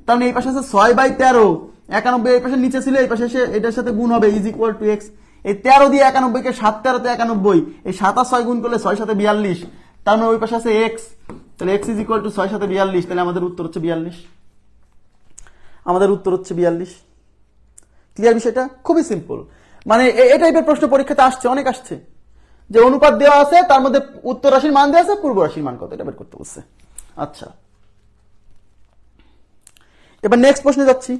A: তাহলে এই পাশে আছে 6/13, 91 এই পাশে নিচে ছিল, এই পাশে এসে এটার সাথে গুণ হবে, ইজ ইকুয়াল টু x। এই 13 দিয়ে 91 কে 7-13 91, এই 7 আর 6 গুণ করলে 6 7 42, তার মানে ওই পাশে আছে x, তাহলে x ইজ ইকুয়াল টু 6 7 42, তাহলে আমাদের উত্তর হচ্ছে 42। আমাদের উত্তর হচ্ছে 42। ক্লিয়ার বিষয়টা? খুবই সিম্পল। মানে এই টাইপের প্রশ্ন পরীক্ষাতে আসছে, অনেক আসছে, যে অনুপাত দেওয়া আছে তার মধ্যে উত্তর রাশির মান দেওয়া আছে, পূর্ব রাশির মান কত এটা বের করতে বলছে। আচ্ছা এবার নেক্সট প্রশ্নে যাচ্ছি।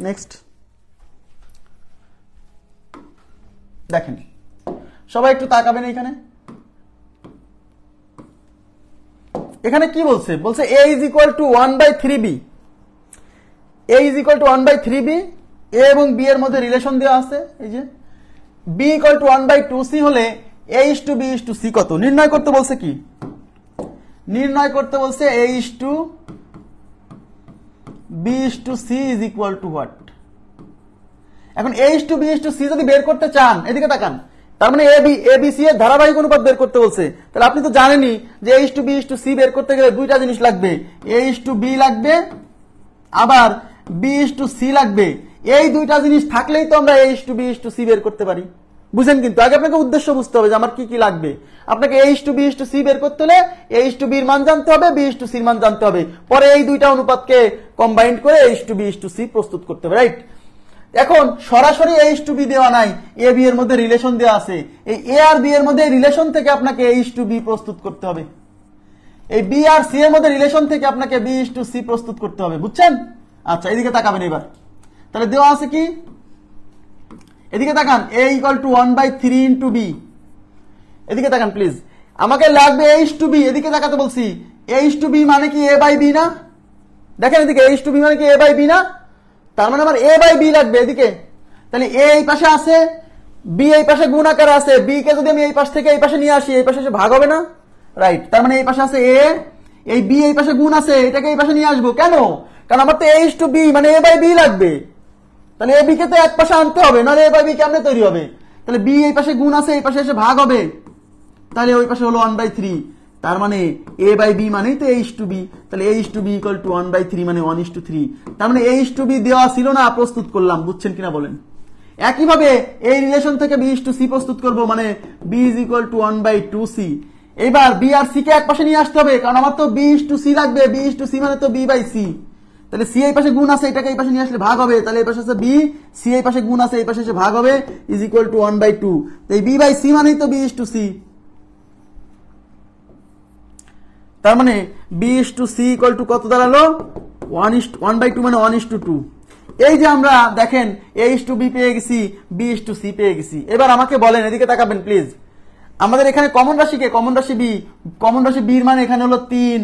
A: নেক্সট দেখেন, সবাই একটু তাকাবেন এখানে। এখানে কি বলছে? বলছে a is equal two 1/3b, a is equal two 1/3b, a এবং b এর মধ্যে রিলেশন দেওয়া আছে, এই যে b ইকুয়াল টু 1/2c হলে a is to b is to c কত নির্ণয় করতে বলছে। কি নির্ণয় করতে বলছে? a is to b is to c is equal to what? এখন a is to b is to c যদি বের করতে চান, এদিকে তাকান, তার মানে a b c এর ধারাবাহিক অনুপাত বের করতে বলছে। তাহলে আপনি তো জানেনই যে a is to b is to c বের করতে গেলে দুইটা জিনিস লাগবে, a ইস টু b লাগবে, আবার b ইস টু c লাগবে। এই দুইটা জিনিস থাকলেই তো আমরা a is to b is to c বের করতে পারি। বুঝেন? কিন্তু আগে আপনাকে উদ্দেশ্য বুঝতে হবে যে আমার কি কি লাগবে। আপনাকে a is to b is to c বের করতে হলে a ইস টু b এর মান জানতে হবে, b ইস টু c এর মান জানতে হবে, পরে এই দুইটা অনুপাতকে কম্বাইন্ড করে a is to b is to c প্রস্তুত করতে হবে, রাইট? এখন সরাসরি a ইস টু b দেওয়া নাই, a b এর মধ্যে রিলেশন দেওয়া আছে, এই a আর b এর মধ্যে রিলেশন থেকে আপনাকে a ইস টু b প্রস্তুত করতে হবে, এই b আর c এর মধ্যে রিলেশন থেকে আপনাকে b ইস টু c প্রস্তুত করতে হবে। বুঝছেন? আচ্ছা এদিকে তাকাবেন এবার, তাহলে দেওয়া আছে কি? এদিকে তাকান, a equal to 1/3 into b, এদিকে তাকান প্লিজ, আমাকে লাগবে a ইস টু b, এদিকে তাকাতে বলছি, a ইস টু b মানে কি a বাই b না? দেখেন এদিকে a ইস টু b মানে কি a বাই b না? তার মানে আমার a বাই b লাগবে এদিকে। তাহলে a এই পাশে আছে, b এই পাশে গুণ আকারে আছে, b কে যদি আমি এই পাশ থেকে এই পাশে নিয়ে আসি, এই পাশে এসে ভাগ হবে না, রাইট? তার মানে এই পাশে আছে a, এই b এই পাশে গুণ আছে, এটাকে এই পাশে নিয়ে আসবো। কেন? কারণ আমার তো a ইস টু b মানে a বাই b লাগবে, তাহলে a b কে তো এক পাশে আনতে হবে, নাহলে a বাই b কেমনে তৈরি হবে? তাহলে b এই পাশে গুণ আছে, এই পাশে এসে ভাগ হবে, তাহলে ওই পাশে হলো 1/3, তার মানে a বাই b মানেই তো a ইস টু b, তাহলে a is to b equal to 1/3 মানে 1:3, তার মানে a ইস টু b দেওয়া ছিল না, প্রস্তুত করলাম। বুঝছেন কিনা বলেন? একইভাবে এই রিলেশন থেকে b ইস টু c প্রস্তুত করব, মানে b is equal two 1/2c। এবার b আর c কে এক পাশে নিয়ে আসতে হবে, কারণ আমার তো b ইস টু c লাগবে, b ইস টু c মানে তো b বাই c, তাহলে c এই পাশে গুণ আছে, এটাকে এই পাশে নিয়ে আসলে ভাগ হবে, তাহলে এই পাশে আছে b, c এই পাশে গুণ আছে, এই পাশে এসে ভাগ হবে, ইজ ইকুয়াল টু 1/2, তো এই b বাই c মানেই তো b ইস টু c, তার মানে b is to c equal to কত দাঁড়ালো? 1/2 মানে 1:2। এই যে আমরা দেখেন a ইস টু b পেয়ে গেছি, b ইস টু c পেয়ে গেছি। এবার আমাকে বলেন, এদিকে তাকাবেন প্লিজ, আমাদের এখানে কমন রাশি কে? কমন রাশি b, কমন রাশি b এর মান এখানে হলো 3,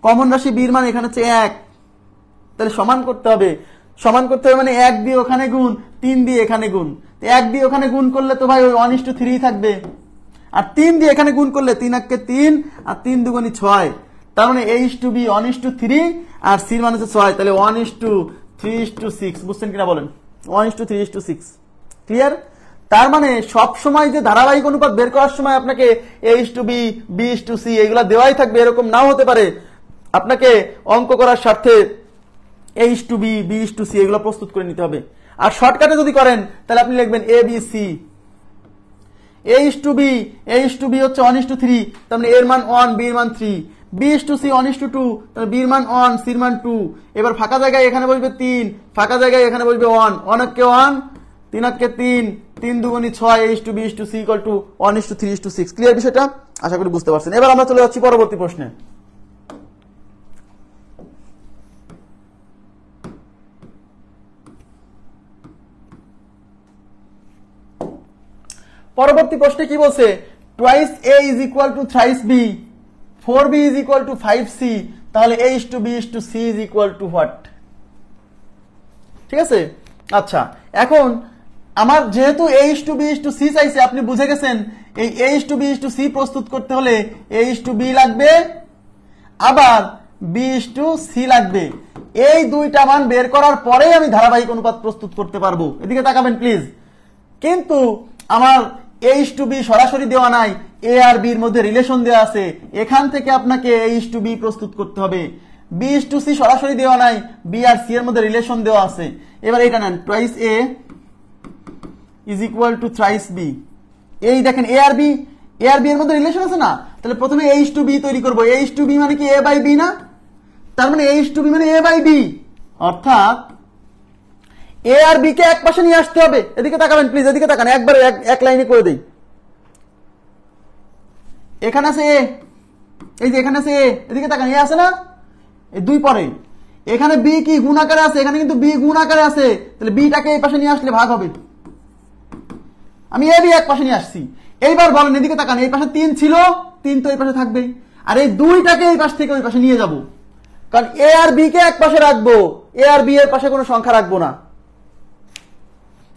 A: কমন রাশি b এর মান এখানে হচ্ছে 1, তাহলে সমান করতে হবে। সমান করতে হবে মানে 1 দিয়ে ওখানে গুণ, 3 দিয়ে এখানে গুণ, 1 দিয়ে ওখানে গুণ করলে তো ভাই ওই 1:3 থাকবে, আর 3 দিয়ে এখানে গুণ করলে 3 1 3 আর 3 2 6, তার মানে a ইস টু b 1:3 আর c এর মান হচ্ছে 6, তাহলে 1:3 3:6, বুঝছেন কিনা বলেন? 1:3:6, ক্লিয়ার? তার মানে সব সময় যে ধারাবাহিক অনুপাত বের করার সময় আপনাকে A:B, B:C এগুলা দেওয়াই থাকবে এরকম নাও হতে পারে। আপনাকে অঙ্ক করার স্বার্থে A:B, B:C এগুলো প্রস্তুত করে নিতে হবে। আর শর্টকাটে যদি করেন তাহলে আপনি লিখবেন ABC, A:B হচ্ছে 1:3, তার মানে এর মান 1, B এর মান 3, B:C 1:2, তাহলে B এর মান 1, C এর মান 2। এবার ফাঁকা জায়গায় এখানে বসবে 3, ফাঁকা জায়গায় এখানে বসবে 1, 1 1, 3 3, 3 2 6, A:B C = 1:3:6। ক্লিয়ার বিষয়টা? আশা করি বুঝতে পারছেন। এবার আমরা চলে যাচ্ছি পরবর্তী প্রশ্নে। পরবর্তী প্রশ্নে কি বলছে? Twice A is equal to thrice B, 4B is equal to 5C, তাহলে A:B C is equal to what? ঠিক আছে? আচ্ছা, এখন আমার যেহেতু A:B C চাইছে, আপনি বুঝে গেছেন এই A:B C প্রস্তুত করতে হলে A:B লাগবে, আবার B:C লাগবে। এই দুইটা মান বের করার পরেই আমি ধারাবাহিক অনুপাত প্রস্তুত করতে পারবো। এদিকে তাকাবেন প্লিজ। কিন্তু আমার A:B সরাসরি দেওয়া নাই, A আর B এর মধ্যে রিলেশন দেওয়া আছে, এখান থেকে আপনাকে A:B প্রস্তুত করতে হবে। B:C সরাসরি দেওয়া নাই, B আর C এর মধ্যে রিলেশন দেওয়া আছে। এবার এটা নেন, twice A is equal to thrice B। এই দেখেন A আর B এর মধ্যে রিলেশন আছে না? তাহলে প্রথমে A:B তৈরি করব। A:B মানে কি A/B না? তার মানে A:B মানে A/B, অর্থাৎ A আর B কে এক পাশে নিয়ে আসতে হবে। এদিকে তাকাবেন প্লিজ, এদিকে তাকান, একবার এক লাইনে করে দেই। এখানে আছে A, এই যে এখানে আছে A, এদিকে তাকান, A আছে না? এই দুই পরে এখানে B কি গুণ আকারে আছে, এখানে কিন্তু B গুণ আকারে আছে, তাহলে B টাকে এই পাশে নিয়ে আসলে ভাগ হবে। আমি AB এক পাশে নিয়ে আসছি। এইবার বলেন, এদিকে তাকান, এই পাশে 3 ছিল, 3 তো এই পাশে থাকবে, আর এই দুইটাকে এই পাশ থেকে ওই পাশে নিয়ে যাব, কারণ A আর B কে এক পাশে রাখবো, A আর B এর পাশে কোনো সংখ্যা রাখবো না।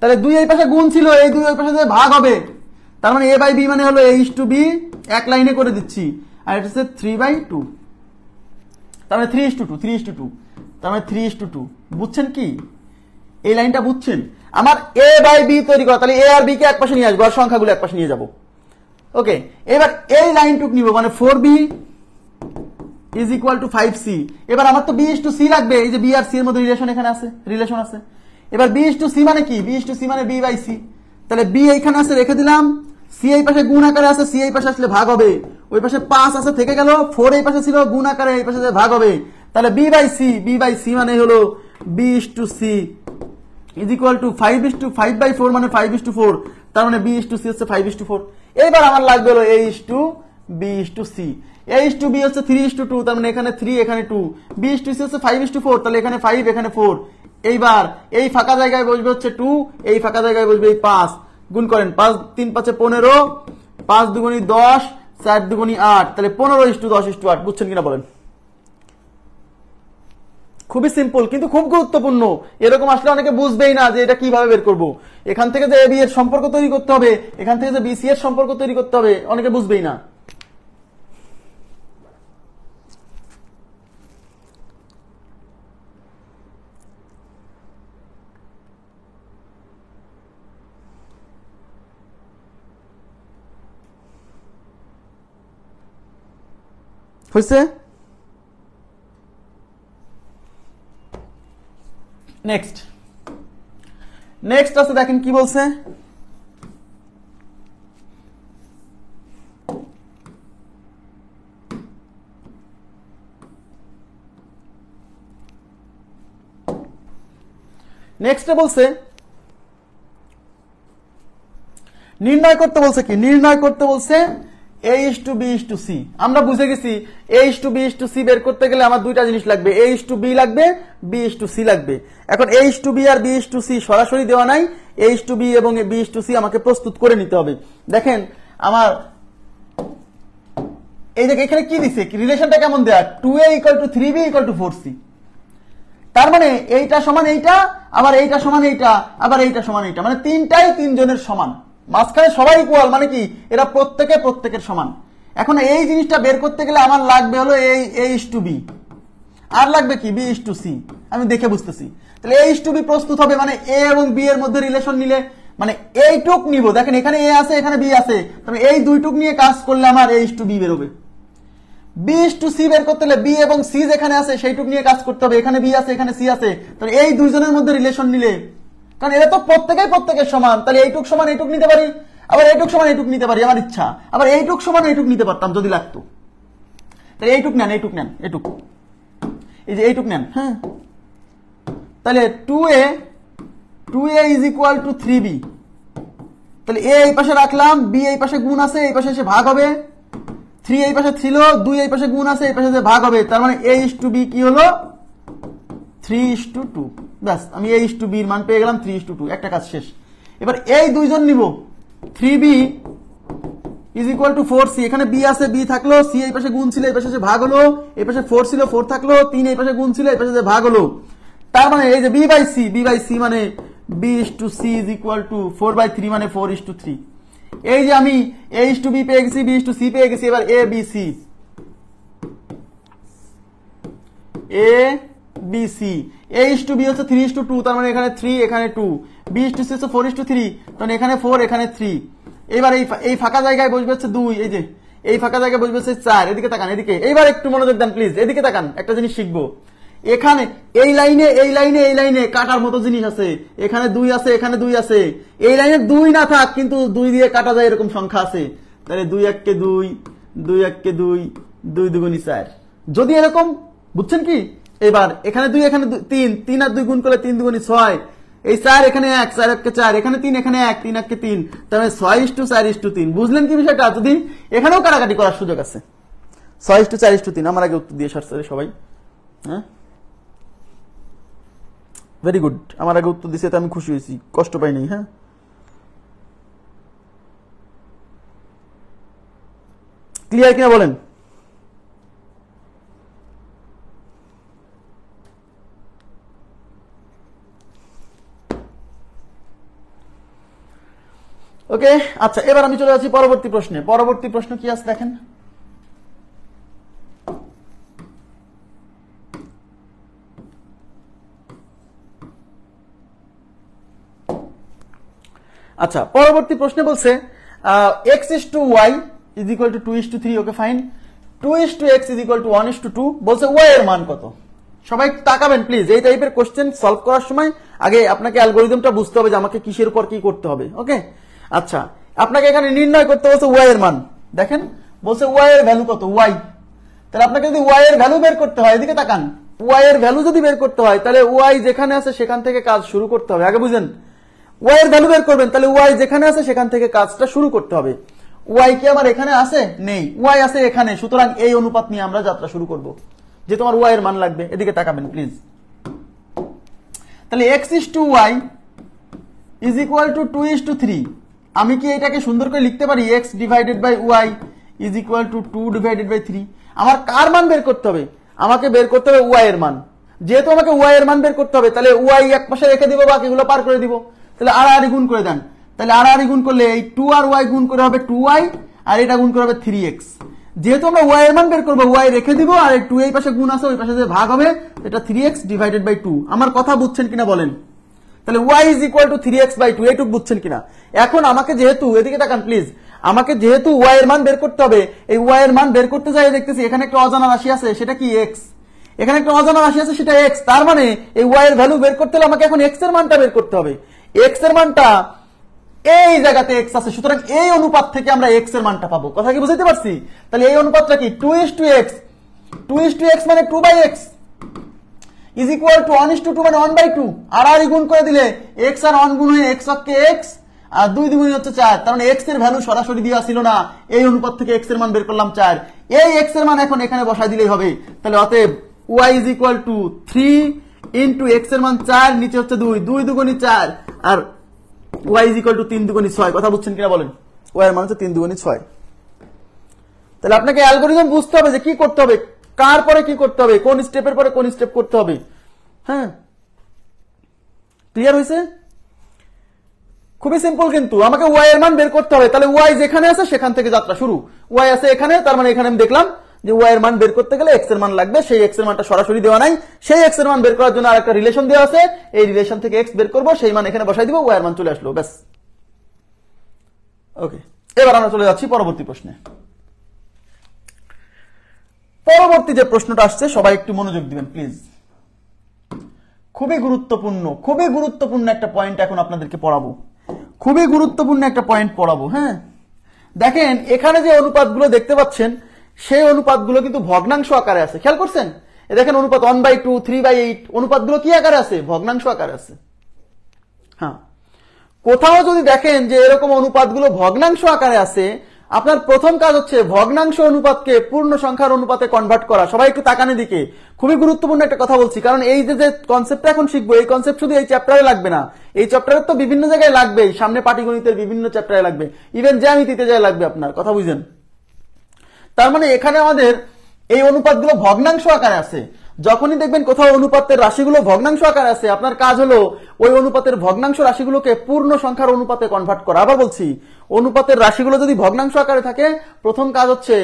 A: তাহলে 2 এই পাশে গুণ ছিল, এই 2 ওই পাশে ভাগ হবে, তার মানে A/B মানে হলো A:B, এক লাইনে করে দিচ্ছি, আর এটা হচ্ছে 3/2, তার মানে 3:2, তার মানে 3:2। বুঝছেন কি? এই লাইনটা বুঝছেন? আমার A/B তৈরি করা, তাহলে A আর B কে এক পাশে নিয়ে আসবো, আর সংখ্যাগুলো এক পাশে নিয়ে যাব। ওকে, এবার এই লাইনটুক নিব, মানে 4B is equal to 5C। এবার আমার তো B:C লাগবে, এই যে B আর C এর মধ্যে রিলেশন এখানে আছে, রিলেশন আছে। এবার B:C মানে কি? B:C মানে B/C, তাহলে B এইখানে আছে, রেখে দিলাম, C এই পাশে গুণ আকারে আছে, C এই পাশে আসলে ভাগ হবে, ওই পাশে 5 আছে থেকে গেল, 4 এই পাশে ছিল গুণ আকারে, এই পাশে ভাগ হবে, তাহলে B/C মানে হলো B:C is equal to 5/4 মানে 5:4, তার মানে B:C হচ্ছে 5:4। এবার আমার লাগবে হলো A:B:C, A:B হচ্ছে 3:2, তার মানে এখানে 3 এখানে 2, B:C হচ্ছে 5:4, তাহলে এখানে 5 এখানে 4। এইবার এই ফাঁকা জায়গায় বসবে হচ্ছে 2, এই ফাঁকা জায়গায় বসবে এই 5, গুণ করেন, 5 3 5 15, 5 2 10, 4 2 8, তাহলে 15:10:8। বুঝছেন কিনা বলেন? খুবই সিম্পল, কিন্তু খুব গুরুত্বপূর্ণ। এরকম আসলে অনেকে বুঝবেই না যে এটা কিভাবে বের করব। এখান থেকে যে AB এর সম্পর্ক তৈরি করতে হবে, এখান থেকে যে BC এর সম্পর্ক তৈরি করতে হবে, অনেকে বুঝবেই না। হয়েছে? নেক্সট আছে, দেখেন কি বলছে। নেক্সটে বলছে নির্ণয় করতে বলছে কি? নির্ণয় করতে বলছে A:B:C। আমরা বুঝে গেছি A:B:C বের করতে গেলে আমার দুইটা জিনিস লাগবে, A:B লাগবে, B:C লাগবে। এখন A:B আর B:C সরাসরি দেওয়া নাই, A:B এবং B:C আমাকে প্রস্তুত করে নিতে হবে। দেখেন আমার এই জায়গায় এখানে কি দিছে, রিলেশনটা কেমন দেয়া, 2A = 3B = 4C। তার মানে এইটা সমান এইটা, আবার এইটা সমান এইটা, আবার এইটা সমান এইটা, মানে তিনটাই তিনজনের সমান, মাঝখানে সবাই ইকুয়াল, মানে কি এরা প্রত্যেকের সমান। এখন এই জিনিসটা বের করতে গেলে আমার লাগবে হলো A:B, আর লাগবে কি B:C। আমি দেখে বুঝতেছি। তাহলে A/B প্রস্তুত হবে মানে এ এবং বি এর মধ্যে রিলেশন নিলে মানে এইটুক নিব, দেখেন এখানে এ আছে এখানে বি আছে, তাহলে এই দুইটুক নিয়ে কাজ করলে আমার A/B বেরোবে। B/C বের করতে হলে বি এবং সি যেখানে আছে সেইটুক নিয়ে কাজ করতে হবে, এখানে বি আছে এখানে সি আছে, তাহলে এই দুইজনের মধ্যে রিলেশন নিলে, কারণ এরা তো প্রত্যেকের সমান, তাহলে এইটুক সমান এইটুক নিতে পারি, আবার এইটুক সমান এইটুক নিতে পারি আমার ইচ্ছা, আবার এইটুক সমান এইটুক নিতে পারতাম যদি লাগতো। তাহলে এইটুক নেন এইটুক এই যে এইটুক নেন, হ্যাঁ। তাহলে 2a is equal two 3b, তাহলে এ এই পাশে রাখলাম, বি এই পাশে গুণ আছে এই পাশে এসে ভাগ হবে, 3 এই পাশে ছিল, 2 এই পাশে গুণ আছে এই পাশে এসে ভাগ হবে, তার মানে A/B কি হলো 3:2। ব্যাস আমি A/B এর মান পেয়ে গেলাম 3:2, একটা কাজ শেষ। এবার এই দুইজন নিব, 3b is equal two 4c, এখানে বি আছে বি থাকলো, সি এই পাশে গুণ ছিল এই পাশে ভাগ হলো, এই পাশে 4 ছিল 4 থাকলো, 3 এই পাশে গুণ ছিল এই পাশে ভাগ হলো, তার মানে এই যে b/c মানে B/C ইজ ইকুয়াল টু 4/3 মানে 4:3। এই যে আমি A/B পেয়ে গেছি, B/C পেয়ে গেছি, এবার ABC A/B হচ্ছে 3:2, তার মানে এখানে 3 এখানে 2, B/C হচ্ছে 4:3, তাহলে এখানে 4 এখানে 3। এবার এই ফাঁকা জায়গায় বসবে হচ্ছে 2, এই যে এই ফাঁকা জায়গায় বসবে হচ্ছে 4, এদিকে তাকান এদিকে, এইবার একটু মনোযোগ দেন প্লিজ, এদিকে তাকান, একটা জিনিস শিখবো। এখানে এই লাইনে কাটার মতো জিনিস আছে, এখানে 2 আছে এখানে 2 আছে, এই লাইনে 2 না থাক কিন্তু 2 দিয়ে কাটা যায় এরকম সংখ্যা আছে, তাহলে 2 1 2, 2 1 2, 2 2 4, যদি এরকম, বুঝছেন কি? এবার এখানে 2 এখানে 3, 3 আর 2 গুণ করলে 3 2 6, এই 4 এখানে 1, 4 1 4, এখানে 3 এখানে 1, 3 1 3, তাহলে 6:4:3। বুঝলেন কি বিষয়টা? যদি এখানেও কাটাকাটি করার সুযোগ আছে, 6:4:3। আমার আগে উত্তর দিয়ে সারছে সবাই, হ্যাঁ ভেরি গুড, আমার আগে উত্তর দিছে, আমি খুশি হয়েছি, কষ্ট পাই নাই। হ্যাঁ ক্লিয়ার কিনা বলেন? ওকে, আচ্ছা এবার আমি চলে যাচ্ছি পরবর্তী প্রশ্নে। পরবর্তী প্রশ্ন কি আছে দেখেন, আচ্ছা পরবর্তী প্রশ্নে বলছে x/y is equal two 2:3, okay fine, 2:x is equal two 1:2, বলছে y এর মান কত? সবাই তাকাবেন প্লিজ, এই টাইপের কোশ্চেন সলভ করার সময় আগে আপনাকে অ্যালগরিদমটা বুঝতে হবে যে আমাকে কিসের উপর কি করতে হবে। ওকে, আচ্ছা আপনাকে এখানে নির্ণয় করতে বলছে y এর মান, দেখেন বলছে y এর ভ্যালু কত, y, তাহলে আপনাকে যদি y এর ভ্যালু বের করতে হয়, এদিকে তাকান, y এর ভ্যালু যদি বের করতে হয় তাহলে y যেখানে আছে সেখান থেকে কাজ শুরু করতে হবে। আগে বুঝেন, y এর ভ্যালু বের করবেন তাহলে y যেখানে আছে সেখান থেকে কাজটা শুরু করতে হবে। y কি আমার এখানে আছে? নেই, y আছে এখানে, সুতরাং এই অনুপাত নিয়ে আমরা যাত্রা শুরু করব, যে তোমার y এর মান লাগবে। এদিকে তাকাবেন প্লিজ, তাহলে x/y ইজ ইকুয়াল টু 2:3। আমি কি এটাকে সুন্দর করে লিখতে পারি x divided by y is equal to 2/3? আমার কার মান বের করতে হবে? আমাকে বের করতে হবে y এর মান। যেহেতু আমাকে y এর মান বের করতে হবে তাহলে y এক পাশে রেখে দিব, বাকিগুলো পার করে দিব। তাহলে আড়াআড়ি গুণ করে দেন, তাহলে আড়াআড়ি গুণ করলে এই 2 আর y গুণ করে হবে 2y, আর এটা গুণ করে হবে 3x। যেহেতু আমরা y এর মান বের করবো, y রেখে দিব, আর এই 2 এই পাশে গুণ আছে ওই পাশে যে ভাগ হবে, এটা 3x ডিভাইডেড বাই 2। আমার কথা বুঝছেন কিনা বলেন? তাহলে y is equal two 3x/2, এইটুকু বুঝছেন কিনা? এখন আমাকে যেহেতু, এদিকে তাকান প্লিজ, আমাকে যেহেতু y এর মান বের করতে হবে, এই y এর মান বের করতে যাই দেখতেছি এখানে একটা অজানা রাশি আছে, সেটা কি x, এখানে একটা অজানা রাশি আছে সেটা x, তার মানে এই y এর ভ্যালু বের করতে হলে আমাকে এখন x এর মানটা বের করতে হবে। x এর মানটা এই জায়গাতে x আছে, সুতরাং এই অনুপাত থেকে আমরা x এর মানটা পাবো। কথা কি বুঝতে পারছি? তাহলে এই অনুপাতটা কি 2:x, 2:x মানে 2/x ইজ ইকুয়াল টু 1:2 মানে 1/2, আড়াআড়ি গুণ করে দিলে x আর 1 গুণ হয়ে x অক্ষে x আর 2 দ্বিগুণ হচ্ছে 4, তার মানে x এর ভ্যালু সরাসরি দেওয়া ছিল না, এই অনুপাত থেকে x এর মান বের করলাম 4, এই x এর মান এখন এখানে বসাই দিলেই হবে। তাহলে অতএব y is equal two 3 into x এর মান 4, নিচে হচ্ছে 2, 2 দুগুণী 4, আর y ইজ ইকুয়াল টু 3 দুগুণী 6। কথা বুঝছেন কিনা বলেন? y এর মান হচ্ছে 3 দুগুণী 6। তাহলে আপনাকে অ্যালগরিদম বুঝতে হবে যে কি করতে হবে, কার পরে কি করতে হবে, কোন স্টেপের পরে কোন স্টেপ করতে হবে। হ্যাঁ ক্লিয়ার হয়েছে? খুবই সিম্পল, কিন্তু আমাকে y এর মান বের করতে হবে, তাহলে y যেখানে আছে সেখান থেকে যাত্রা শুরু। y আছে এখানে, তার মানে এখানে আমি দেখলাম যে ওয়াই এর মান বের করতে গেলে এক্স এর মান লাগবে, সেই এক্স এর মানটা সরাসরি দেওয়া নাই, সেই এক্স এর মান বের করার জন্য আরেকটা রিলেশন দেওয়া আছে, এই রিলেশন থেকে এক্স বের করবো, সেই মান এখানে বসাই দিব, ওয়াই এর মান চলে আসলো, ব্যাস। ওকে, এবার আমরা চলে যাচ্ছি পরবর্তী প্রশ্নে। পরবর্তী যে প্রশ্নটা আসছে সবাই একটু মনোযোগ দিবেন প্লিজ, খুবই গুরুত্বপূর্ণ একটা পয়েন্ট এখন আপনাদেরকে পড়াবো, খুবই গুরুত্বপূর্ণ একটা পয়েন্ট পড়াবো। হ্যাঁ, দেখেন এখানে যে অনুপাতগুলো দেখতে পাচ্ছেন সেই অনুপাতগুলো কিন্তু ভগ্নাংশ আকারে আছে, খেয়াল করছেন? দেখেন অনুপাত 1/2, 3/8 অনুপাতগুলো কি আকারে আছে? ভগ্নাংশ আকারে আছে। হ্যাঁ, কোথাও যদি দেখেন যে এরকম অনুপাতগুলো ভগ্নাংশ আকারে আছে, আপনার প্রথম কাজ হচ্ছে ভগ্নাংশ অনুপাতকে পূর্ণ সংখ্যার অনুপাতে কনভার্ট করা। সবাই একটু তাকানে দিকে, খুবই গুরুত্বপূর্ণ একটা কথা বলছি, কারণ এই যে কনসেপ্টটা এখন শিখবো, এই কনসেপ্ট শুধু এই চ্যাপ্টারে লাগবে না, এই চ্যাপ্টারে তো বিভিন্ন জায়গায় লাগবে, সামনে পাটিগণিতের বিভিন্ন চ্যাপ্টারে লাগবে, ইভেন জ্যামিতিতে যায় লাগবে, আপনার কথা বুঝেন? তার মানে এখানে আমাদের এই অনুপাতগুলো ভগ্নাংশ আকারে আছে। যখনই দেখবেন কোথাও অনুপাতের রাশিগুলো ভগ্নাংশ আকারে আছে, আপনার কাজ হলো ওই অনুপাতের ভগ্নাংশ রাশিগুলোকে পূর্ণ সংখ্যার অনুপাতে কনভার্ট করা। আবার বলছি, অনুপাতের রাশিগুলো যদি ভগ্নাংশ আকারে থাকে, প্রথম কাজ হচ্ছে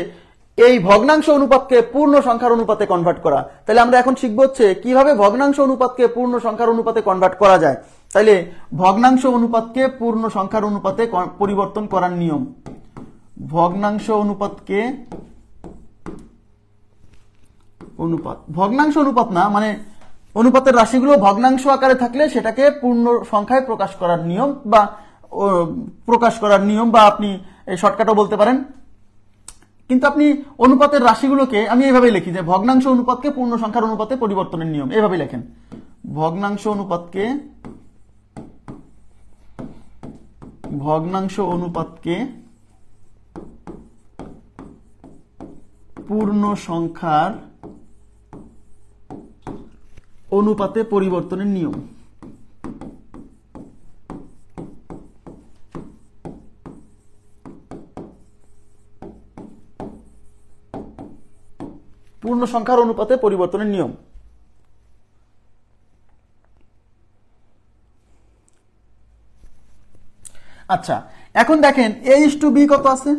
A: এই ভগ্নাংশ অনুপাতকে পূর্ণ সংখ্যার অনুপাতে কনভার্ট করা। তাহলে আমরা এখন শিখবো হচ্ছে কিভাবে ভগ্নাংশ অনুপাতকে পূর্ণ সংখ্যার অনুপাতে কনভার্ট করা যায়। তাইলে ভগ্নাংশ অনুপাতকে পূর্ণ সংখ্যার অনুপাতে পরিবর্তন করার নিয়ম, ভগ্নাংশ অনুপাতকে ভগ্নাংশ অনুপাত না, মানে অনুপাতের রাশিগুলো ভগ্নাংশ আকারে থাকলে সেটাকে পূর্ণ সংখ্যায় প্রকাশ করার নিয়ম, বা আপনি শর্টকাটও বলতে পারেন। কিন্তু আপনি অনুপাতের রাশিগুলোকে আমি এইভাবেই লিখি যে ভগ্নাংশ অনুপাতকে পূর্ণ সংখ্যার অনুপাতে পরিবর্তনের নিয়ম, এইভাবেই লেখেন, ভগ্নাংশ অনুপাতকে পূর্ণ সংখ্যার অনুপাতে পরিবর্তনের নিয়ম। পূর্ণ সংখ্যার অনুপাতে পরিবর্তনের নিয়ম। আচ্ছা, এখন দেখেন a/b কত আছে?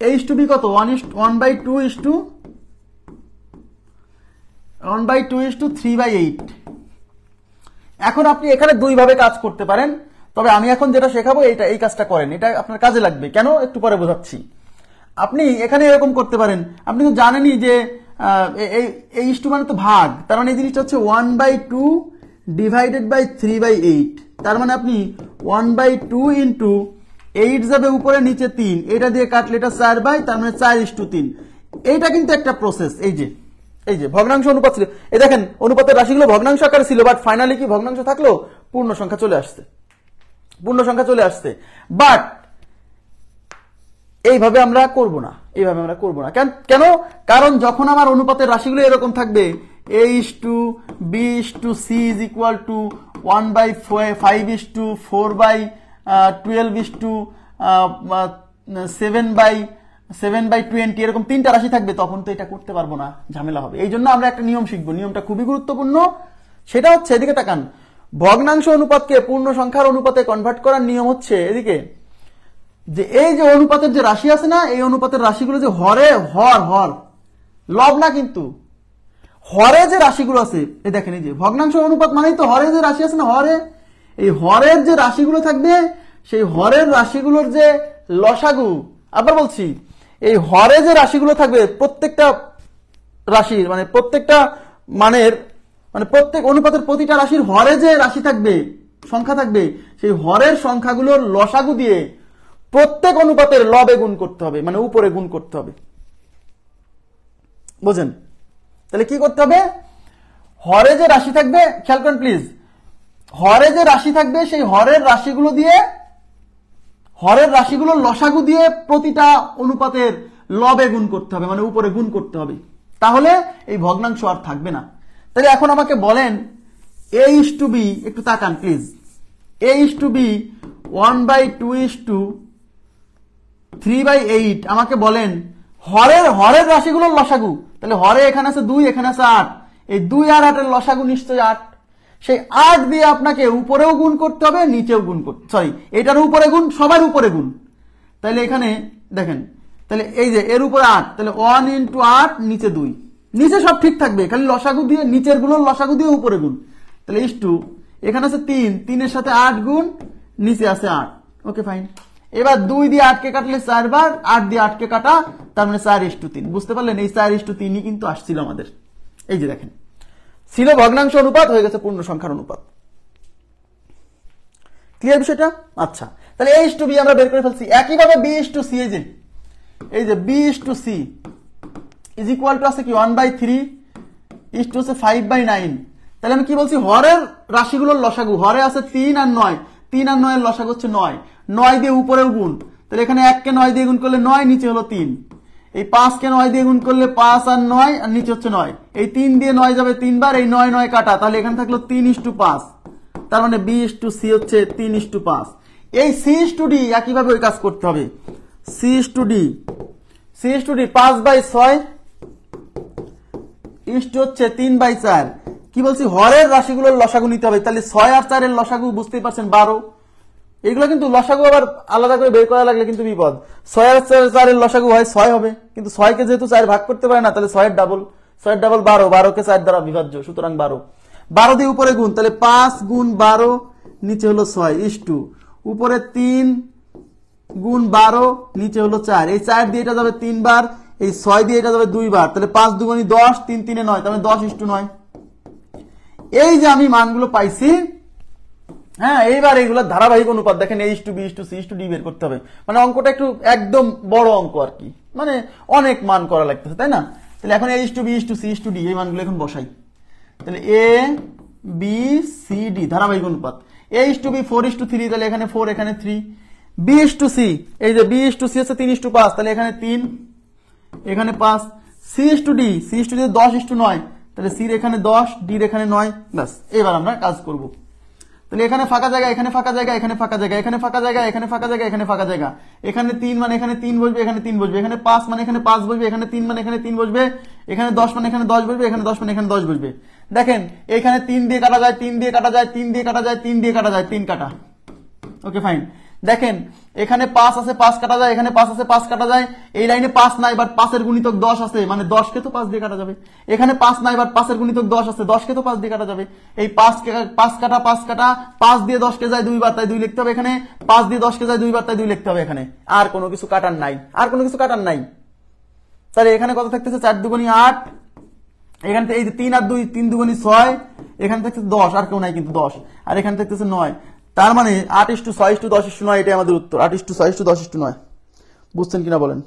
A: a/b কত? 1/2:3/8। এখন আপনি এখানে দুই ভাবে কাজ করতে পারেন, তবে আমি এখন যেটা শেখাবো এই কাজটা করেন, এটা আপনার কাজে লাগবে। কেন একটু পরে বোঝাচ্ছি। আপনি এখানে এরকম করতে পারেন, আপনি তো জানেনই যে এই ইস্টু মানে তো ভাগ, তার মানে এই জিনিসটা হচ্ছে 1/2/3/8। তার মানে আপনি 1/2 ইন্টু 8 যাবে উপরে, নিচে 3, এটা দিয়ে কাটলে এটা 4/, তার মানে 4:3। এইটা কিন্তু একটা প্রসেস। এই যে ভগ্নাংশ অনুপাত ছিল, এই দেখেন অনুপাতের রাশিগুলো ভগ্নাংশ আকারে ছিল, বাট ফাইনালি কি ভগ্নাংশ থাকলো? পূর্ণ সংখ্যা চলে আসছে। বাট এইভাবে আমরা করব না, কেন? কারণ যখন আমার অনুপাতের রাশিগুলো এরকম থাকবে, a/b/c is equal to 1/5:4/12/7/20, এরকম তিনটা রাশি থাকবে, তখন তো এটা করতে পারবো না, ঝামেলা হবে। এই জন্য আমরা একটা নিয়ম শিখবো, নিয়মটা খুবই গুরুত্বপূর্ণ। সেটা হচ্ছে, এদিকে তাকান, ভগ্নাংশ অনুপাতকে পূর্ণ সংখ্যার অনুপাতে কনভার্ট করার নিয়ম হচ্ছে এদিকে, যে এই যে অনুপাতের যে রাশি আছে না, এই অনুপাতের রাশিগুলো যে হর লব না, কিন্তু হরে যে রাশিগুলো আছে, এই দেখেন, এই যে ভগ্নাংশ অনুপাত মানেই তো হরে যে রাশি আছে না, এই হরের যে রাশিগুলো থাকবে, সেই হরের রাশিগুলোর যে লসাগু, আবার বলছি, এই হরে যে রাশিগুলো থাকবে, প্রত্যেকটা রাশির মানে প্রত্যেকটা মানের, মানে প্রত্যেক অনুপাতের প্রতিটা রাশির হরে যে রাশি থাকবে, সংখ্যা থাকবে, সেই হরের সংখ্যাগুলোর লসাগু দিয়ে প্রত্যেক অনুপাতের লবে গুণ করতে হবে, মানে উপরে গুণ করতে হবে। বুঝেন? তাহলে কি করতে হবে? হরে যে রাশি থাকবে, খেয়াল করেন প্লিজ, হরে যে রাশি থাকবে সেই হরের রাশিগুলোর লসাগু দিয়ে প্রতিটা অনুপাতের লবে গুণ করতে হবে, মানে উপরে গুণ করতে হবে, তাহলে এই ভগ্নাংশ আর থাকবে না। তাহলে এখন আমাকে বলেন a/b, একটু তাকান প্লিজ, a/b 1/2:3/8, আমাকে বলেন হরের রাশিগুলোর লসাগু। তাহলে হরে এখানে আছে 2, এখানে আছে 8, এই 2 আর 8 এর লসাগু নিশ্চয়ই 8। সেই 8 দিয়ে আপনাকে উপরেও গুণ করতে হবে, নিচেও গুণ করতে, সরি এটার উপরে গুণ, সবার উপরে গুণ। তাহলে এখানে দেখেন, তাহলে এই যে এর উপরে 8, তাহলে 1 × 8 নিচে 2, নিচে সব ঠিক থাকবে, খালি লসাগু দিয়ে নিচের গুলো লসাগু দিয়ে উপরে গুণ। তাহলে ইস টু এখানে আছে 3, 3 এর সাথে 8 গুণ, নিচে আছে 8। Okay fine. এবার 2 দিয়ে 8 কে কাটলে 4 বার, 8 দিয়ে 8 কে কাটা, তার মানে 4:3। বুঝতে পারলেন? এই 4:3ই কিন্তু আসছিল আমাদের। এই যে দেখেন, ছিল ভগ্নাংশ অনুপাত, হয়ে গেছে পূর্ণ সংখ্যার অনুপাত। ক্লিয়ার বিষয়টা? আচ্ছা, তাহলে a:b আমরা বের করে ফেলছি। একইভাবে b:c, এই যে b:c ইজ ইকুয়াল টু আছে কি 1/3 ইস টু হচ্ছে 5/9। তাহলে আমি কি বলছি, হরের রাশিগুলোর লসাগু, হরে আছে 3 আর 9, 3 আর 9 এর লসাগু হচ্ছে 9, 9 দিয়ে উপরেও গুণ। তাহলে এখানে 1 কে 9 দিয়ে গুণ করলে 9, নিচে হলো 3। এই 5 কে 9 দিয়ে গুণ করলে 5 আর 9, আর নিচে হচ্ছে 9। এই 3 দিয়ে 9 যাবে 3 বার, এই 9 9 কাটা, তাহলে এখানে থাকলো 3:5। তার মানে b:c হচ্ছে 3:5। এই c:d একইভাবে ওই কাজ করতে হবে। c:d 5/6 ইস্ট হচ্ছে 3/4। কি বলছি, হরের রাশিগুলোর লসাগু নিতে হবে। তাহলে 6 আর 4 এর লসাগু বুঝতেই পারছেন 12। এগুলো কিন্তু লসাগু আবার আলাদা করে বের করা লাগলে কিন্তু বিপদ। 6 আর 4 এর লসাগু হয় 6 হবে, কিন্তু 6 কে যেহেতু 4 ভাগ করতে পারে না, তাহলে 6 এর ডাবল, 6 এর ডাবল 12, 12 কে 4 দ্বারা বিভাজ্য, সুতরাং 12। 12 দিয়ে উপরে গুণ, তাহলে 5 গুণ 12, নিচে হলো 6 ইস টু উপরে 3 গুণ 12, নিচে হলো 4। এই 4 দিয়ে এটা যাবে 3 বার, এই 6 দিয়ে এটা যাবে 2 বার, তাহলে 5 2 10, 3 3 9, তাহলে 10:9। এই যে আমি মানগুলো পাইছি, হ্যাঁ, এইবার এইগুলো ধারাবাহিক অনুপাত দেখেন, a:b c:d বের করতে হবে। মানে অঙ্কটা একটু একদম বড় অঙ্ক আর কি, মানে অনেক মান করা লাগতেছে, তাই না? তাহলে এখন a:b c:d এই মানগুলো এখন বসাই। তাহলে a b c d ধারাবাহিক অনুপাত। a:b 4:3, তাহলে এখানে 4, এখানে 3। b:c, এই যে b:c হচ্ছে 3:5, তাহলে এখানে 3, এখানে 5। c:d 10:9, তাহলে c এখানে 10, d এখানে 9। ব্যাস, এবার আমরা কাজ করব। তাহলে এখানে ফাঁকা জায়গা, এখানে ফাঁকা জায়গা, এখানে ফাঁকা জায়গা, এখানে ফাঁকা জায়গা, এখানে ফাঁকা জায়গা, এখানে ফাঁকা জায়গা। এখানে 3 মানে এখানে 3 বসবে, এখানে 3 বসবে, এখানে 5 মানে এখানে 5 বসবে, এখানে 3 মানে এখানে 3 বসবে, এখানে 10 মানে এখানে 10 বসবে, এখানে 10 মানে এখানে 10 বসবে। দেখেন এখানে 3 দিয়ে কাটা যায়, 3 দিয়ে কাটা যায়, 3 দিয়ে কাটা যায়, 3 দিয়ে কাটা যায়, 3 কাটা। Okay fine. দেখেন এখানে 5 আছে, 5 কাটা যায়, এখানে 5 আছে, 5 কাটা যায়। এই লাইনে 5 নাই, বাট 5 এর গুণিতক 10 আছে, মানে 10 কে তো 5 দিয়ে কাটা যাবে। এখানে 5 নাই, বাট 5 এর গুণিতক 10 আছে, 10 কে তো 5 দিয়ে কাটা যাবে। এই 5 কাটা, 5 কাটা, 5 দিয়ে 10 কে যায় 2 বার, তাই 2 লিখতে হবে এখানে। 5 দিয়ে 10 কে যায় 2 বার, তাই 2 লিখতে হবে এখানে। আর কোনো কিছু কাটার নাই, আর কোনো কিছু কাটার নাই। তাহলে এখানে কত থাকতেছে, 4 2 8, এখানে এই যে 3 আর 2, 3 2 6, এখানে থাকতেছে 10, আর কেউ নাই কিন্তু 10, আর এখানে থাকতেছে 9। তার মানে 8:6:10:9, এটাই আমাদের উত্তর। 8:6:10:9। বুঝছেন কিনা বলেন?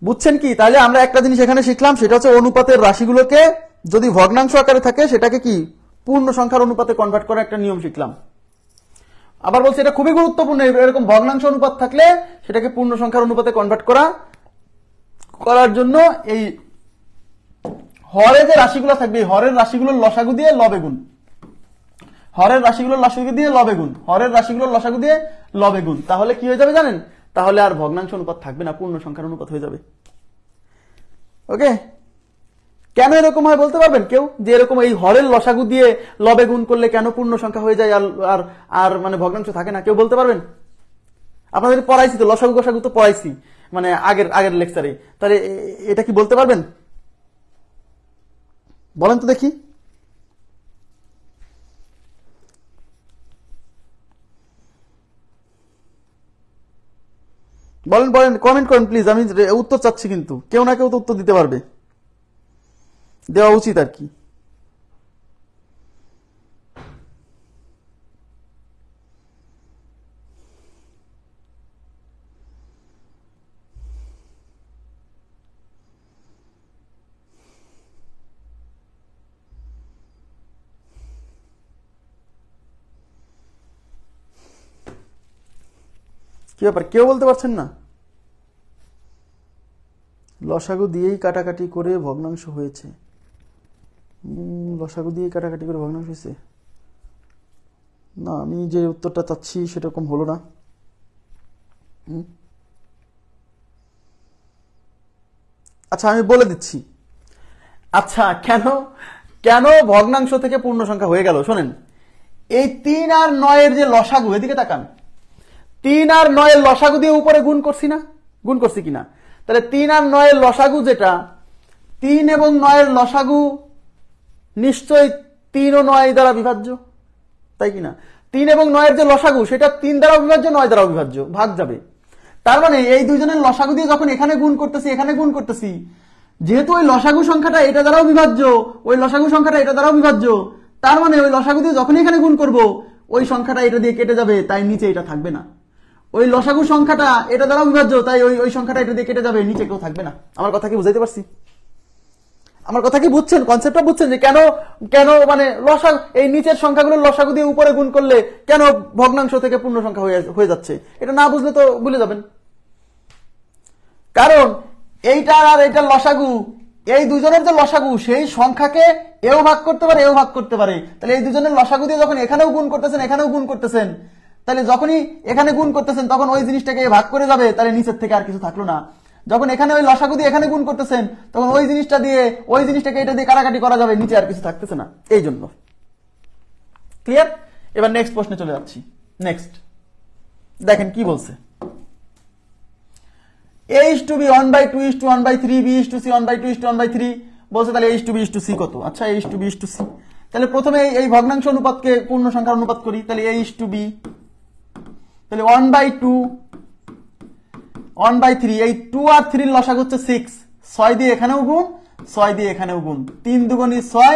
A: বুঝছেন কি? তাহলে আমরা একটা জিনিস এখানে শিখলাম, সেটা হচ্ছে অনুপাতের রাশিগুলোকে যদি ভগ্নাংশ আকারে থাকে সেটাকে কি পূর্ণ সংখ্যার অনুপাতে কনভার্ট করার একটা নিয়ম শিখলাম। আবার বলছি এটা খুবই গুরুত্বপূর্ণ, এরকম ভগ্নাংশ অনুপাত থাকলে সেটাকে পূর্ণ সংখ্যার অনুপাতে কনভার্ট করার জন্য এই হরে যে রাশিগুলো থাকবে, হরের রাশিগুলোর লসাগু দিয়ে লবে গুণ, হরের রাশিগুলোর লসাগু দিয়ে লবে গুণ, হরের রাশিগুলোর লসাগু দিয়ে লবে গুণ। তাহলে কি হয়ে যাবে জানেন? তাহলে আর ভগ্নাংশ অনুপাত থাকবে না, পূর্ণ সংখ্যার অনুপাত হয়ে যাবে। ওকে, কেন এরকম হয় বলতে পারবেন কেউ? যে এরকম এই হরের লসাগু দিয়ে লবে গুণ করলে কেন পূর্ণ সংখ্যা হয়ে যায় আর আর মানে ভগ্নাংশ থাকে না? কেউ বলতে পারবেন? আপনাদের পড়াইছি তো, লসাগু গসাগু তো পড়াইছি, মানে আগের লেকচারে। তাহলে এটা কি বলতে পারবেন? বলেন তো দেখি। বলেন বলেন, কমেন্ট করেন প্লিজ, আমি উত্তর চাচ্ছি, কিন্তু কেউ না কেউ তো উত্তর দিতে পারবে, দেওয়া উচিত আর কি। কি ব্যাপার, কেউ বলতে পারছেন না? লসাগু দিয়েই কাটাকাটি করে ভগ্নাংশ হয়েছে। লসাগু দিয়েই কাটাকাটি করে ভগ্নাংশ হয়েছে না, আমি যে উত্তরটা চাচ্ছি সেরকম হলো না। আচ্ছা আমি বলে দিচ্ছি। আচ্ছা কেন কেন ভগ্নাংশ থেকে পূর্ণ সংখ্যা হয়ে গেল শোনেন, এই 3 আর 9 এর যে লসাগু, এদিকে তাকান, 3 আর 9 এর লসাগু দিয়ে উপরে গুণ করছি না, গুণ করছি কিনা? তাহলে 3 আর 9 এর লসাগু যেটা, 3 এবং 9 এর লসাগু নিশ্চয়ই 3 ও 9 দ্বারা বিভাজ্য, তাই কিনা? 3 এবং 9 এর যে লসাগু সেটা 3 দ্বারা বিভাজ্য, 9 দ্বারা বিভাজ্য, ভাগ যাবে। তার মানে এই দুইজনের লসাগু দিয়ে যখন এখানে গুণ করতেছি, এখানে গুণ করতেছি, যেহেতু ওই লসাগু সংখ্যাটা এটা দ্বারাও বিভাজ্য, ওই লসাগু সংখ্যাটা এটা দ্বারাও বিভাজ্য, তার মানে ওই লসাগু দিয়ে যখন এখানে গুণ করব ওই সংখ্যাটা এটা দিয়ে কেটে যাবে, তাই নিচে এটা থাকবে না। ওই লসাগু সংখ্যাটা এটা দ্বারাও বিভাজ্য, তাই ওই সংখ্যাটা এটা দিয়ে কেটে যাবে, নিচে কেউ থাকবে না। আমার কথা কি বুঝাইতে পারছি? আমার কথা কি বুঝছেন? কনসেপ্টটা বুঝছেন যে কেন কেন মানে লসাগু, এই নিচের সংখ্যাগুলোর লসাগু দিয়ে উপরে গুণ করলে কেন ভগ্নাংশ থেকে পূর্ণ সংখ্যা হয়ে যাচ্ছে? এটা না বুঝলে তো ভুলে যাবেন। কারণ এইটার আর এইটার লসাগু, এই দুজনের যে লসাগু, সেই সংখ্যাকে এও ভাগ করতে পারে, এও ভাগ করতে পারে। তাহলে এই দুজনের লসাগু দিয়ে যখন এখানেও গুণ করতেছেন, এখানেও গুণ করতেছেন, তাহলে যখনই এখানে গুণ করতেছেন তখন ওই জিনিসটাকে ভাগ করে যাবে, তাহলে নিচের থেকে আর কিছু থাকলো না। যখন এখানে ওই লসাগু দিয়ে এখানে গুণ করতেছেন তখন ওই জিনিসটা দিয়ে ওই জিনিসটাকে এটা দিয়ে কাটাকাটি করা যাবে, নিচে আর কিছু থাকতেছে না। এই জন্য ক্লিয়ার? এবার নেক্সট প্রশ্নে চলে যাচ্ছি। নেক্সট দেখেন কি বলছে, a is to b 1/2 is to 1/3, b is to c 1/2 is to 1/3 বলছে। তাহলে a is to b is to c কত? আচ্ছা a is to b is to c, তাহলে প্রথমে এই ভগ্নাংশ অনুপাতকে পূর্ণ সংখ্যার অনুপাত করি। তাহলে a is to b, তাহলে 1/2 1/3, এই 2 আর 3 এর লসাগু হচ্ছে 6, 6 দিয়ে এখানেও গুণ, 6 দিয়ে এখানেও গুণ, 3 দুগুণী 6,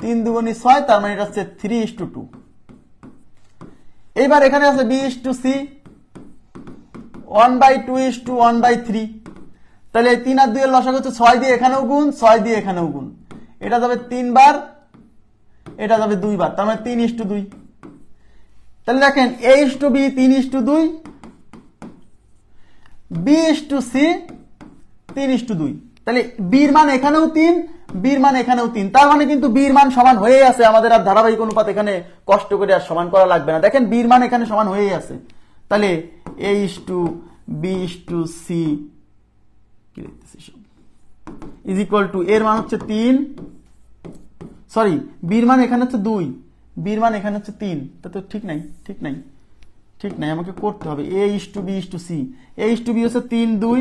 A: 3 দুগুণী 6, তার মানে এটা হচ্ছে 3:2। এইবার এখানে আছে b is to c 1/2 is to 1/3, তাহলে 3 আর 2 এর লসাগু হচ্ছে 6 দিয়ে এখানেও গুণ, 6 দিয়ে এখানেও গুণ, এটা যাবে 3 বার, এটা যাবে 2 বার, তার মানে 3:2। তাহলে দেখেন a is to b 3:2, b is to c 3:2, তাহলে b এর মান এখানেও 3, b এর মান এখানেও 3, তার মানে কিন্তু b এর মান সমান হয়ে আছে। আমাদের আর ধারাবাহিক অনুপাত এখানে কষ্ট করে আর সমান করা লাগবে না। দেখেন b এর মান এখানে সমান হয়ে আছে। তাহলে a is to b is to c কি লিখতেছি সব ইজ ইকুয়াল টু, এর মান হচ্ছে 3, সরি b এর মান এখানে হচ্ছে 2, b এর মান এখানে হচ্ছে 3, তা তো ঠিক নাই, ঠিক নাই, ঠিক নাই, আমাকে করতে হবে a is to b is to c। a is to b হচ্ছে 3 2,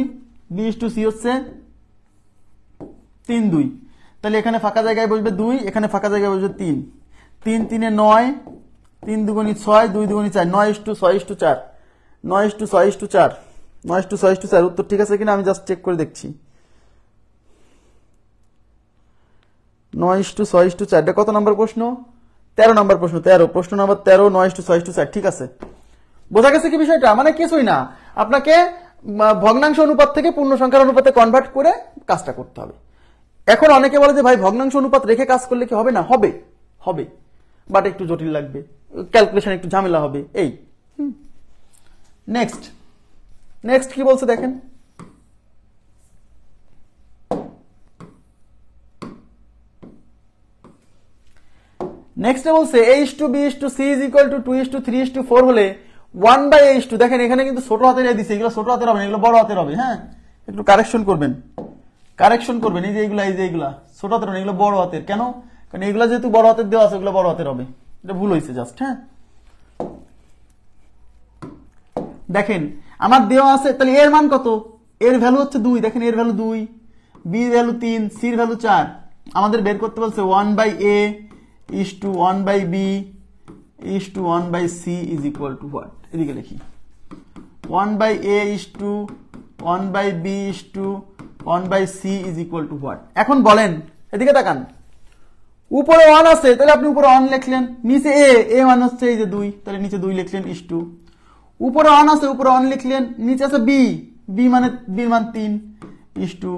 A: b is to c হচ্ছে 3 2, তাহলে এখানে ফাঁকা জায়গায় বসবে 2, এখানে ফাঁকা জায়গায় বসবে 3, 3 3 এ 9, 3 দুগুণী 6, 2 দুগুণী 4, 9:6:4, 9:6:4, 9:6:4। উত্তর ঠিক আছে কিনা আমি জাস্ট চেক করে দেখছি। 9:6:4, এটা কত নম্বর প্রশ্ন? 13 নম্বর প্রশ্ন, 13 প্রশ্ন নম্বর 13, 9:6:4 ঠিক আছে। বোঝা গেছে কি বিষয়টা? মানে কিছুই না, আপনাকে ভগ্নাংশ অনুপাত থেকে পূর্ণ সংখ্যার অনুপাতে কনভার্ট করে কাজটা করতে হবে। এখন অনেকে বলে যে ভাই ভগ্নাংশ অনুপাত রেখে কাজ করলে কি হবে না? হবে, হবে, বাট একটু জটিল লাগবে, ক্যালকুলেশন একটু ঝামেলা হবে। এই নেক্সট নেক্সট কি বলছে দেখেন, নেক্সটে বলছে a is to b is to c is equal to 2 is to 3 is to 4 হলে 1/a*, দেখেন এখানে কিন্তু ছোট হাতের এ দিছে, এগুলো ছোট হাতের হবে না, এগুলো বড় হাতের হবে। হ্যাঁ, একটু কারেকশন করবেন, কারেকশন করবেন। এই যে এইগুলা, এই যে এইগুলা ছোট হাতের হবে, এগুলো বড় হাতের। কেন? কারণ এগুলা যেহেতু বড় হাতের দেওয়া আছে, এগুলো বড় হাতের হবে, এটা ভুল হয়েছে জাস্ট। হ্যাঁ, দেখেন আমার দেওয়া আছে, তাহলে এর মান কত? এর ভ্যালু হচ্ছে 2, দেখেন এর ভ্যালু 2, b এর ভ্যালু 3, c এর ভ্যালু 4। আমাদের বের করতে বলছে 1/a is to 1/b is to 1/c is equal to what? এদিকে লিখি 1/a is to 1/b is to 1/c is equal to what? এখন বলেন, এদিকে তাকান, উপরে 1 আছে তাহলে আপনি উপরে 1 লিখলেন, নিচে a মান হচ্ছে এই যে 2, তাহলে নিচে 2 লিখলেন is to, উপরে 1 আছে উপরে 1 লিখলেন, নিচে আছে b মানে b এর মান 3 is to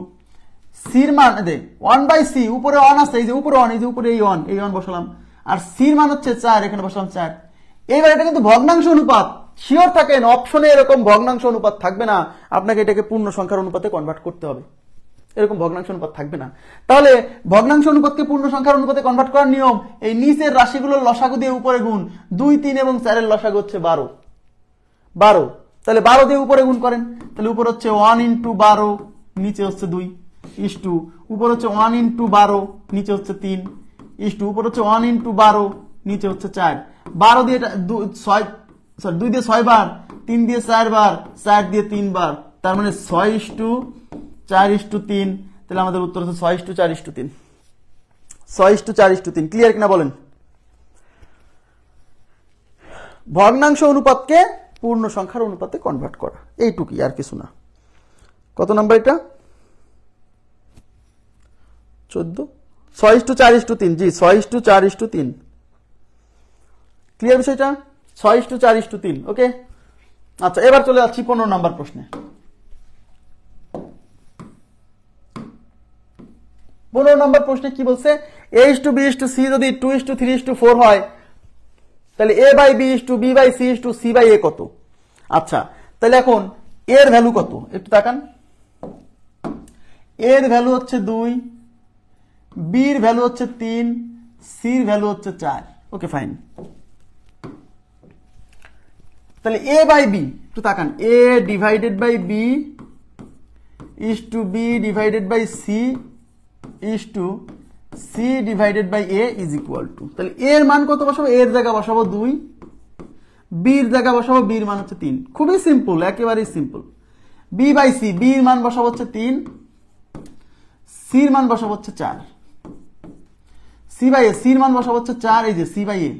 A: c এর মান দে 1/c, উপরে 1 আছে, এই যে উপরে 1, এই যে উপরে এই 1 বসালাম, আর c এর মান হচ্ছে 4, এখানে বসালাম 4। এইবার এটা কিন্তু ভগ্নাংশ অনুপাত, শিওর থাকেন অপশনে এরকম ভগ্নাংশ অনুপাত থাকবে না, আপনাকে এটাকে পূর্ণ সংখ্যার অনুপাতে কনভার্ট করতে হবে, এরকম ভগ্নাংশ অনুপাত থাকবে না। তাহলে ভগ্নাংশ অনুপাতকে পূর্ণ সংখ্যার অনুপাতে কনভার্ট করার নিয়ম, এই নিচের রাশিগুলোর লসাগু দিয়ে উপরে গুণ, 2 3 এবং 4 এর লসাগু হচ্ছে 12, তাহলে 12 দিয়ে উপরে গুণ করেন, তাহলে উপরে হচ্ছে 1 × 12, নিচে হচ্ছে 2, ইস্টু উপর হচ্ছে 1 ইন্টু 12 নিচে হচ্ছে 3 ইস্টু উপর হচ্ছে 1 ইন্টু 12 নিচে হচ্ছে 4 12 দিয়ে 2 দিয়ে 6 বার 3 দিয়ে 4 বার 4 দিয়ে 3 বার তার মানে 6:4:3 তাহলে আমাদের উত্তর হচ্ছে 6:4:3 6:4:3 ক্লিয়ার কিনা বলেন ভগ্নাংশ অনুপাতকে পূর্ণ সংখ্যার অনুপাতে কনভার্ট করা এইটুকুই আর কিছু না কত নাম্বার এটা 14 6:4:3 জি 6:4:3 ক্লিয়ার বিষয়টা 6:4:3 ওকে আচ্ছা এবার চলে যাচ্ছি 15 নাম্বার প্রশ্নে 15 নাম্বার প্রশ্নে কি বলছে a:b:c যদি 2:3:4 হয় তাহলে a/b:b/c:c/a কত আচ্ছা তাহলে এখন এর ভ্যালু কত একটু তাকান এর ভ্যালু হচ্ছে 2 বি এর ভ্যালু হচ্ছে 3 সি এর ভ্যালু হচ্ছে 4 ওকে ফাইন তাহলে a বাই b একটু তাকান a divided by b is to b divided by c is to c divided by a is equal to তাহলে a এর মান কত বসাবো a এর জায়গা বসাবো 2 b এর জায়গা বসাবো b এর মান হচ্ছে 3 খুবই সিম্পল একেবারেই simple b by c b এর মান বসাবো হচ্ছে 3 c এর মান বসাবো হচ্ছে 4 c বাই a c এর মান বসাবো হচ্ছে 4 এই যে c বাই a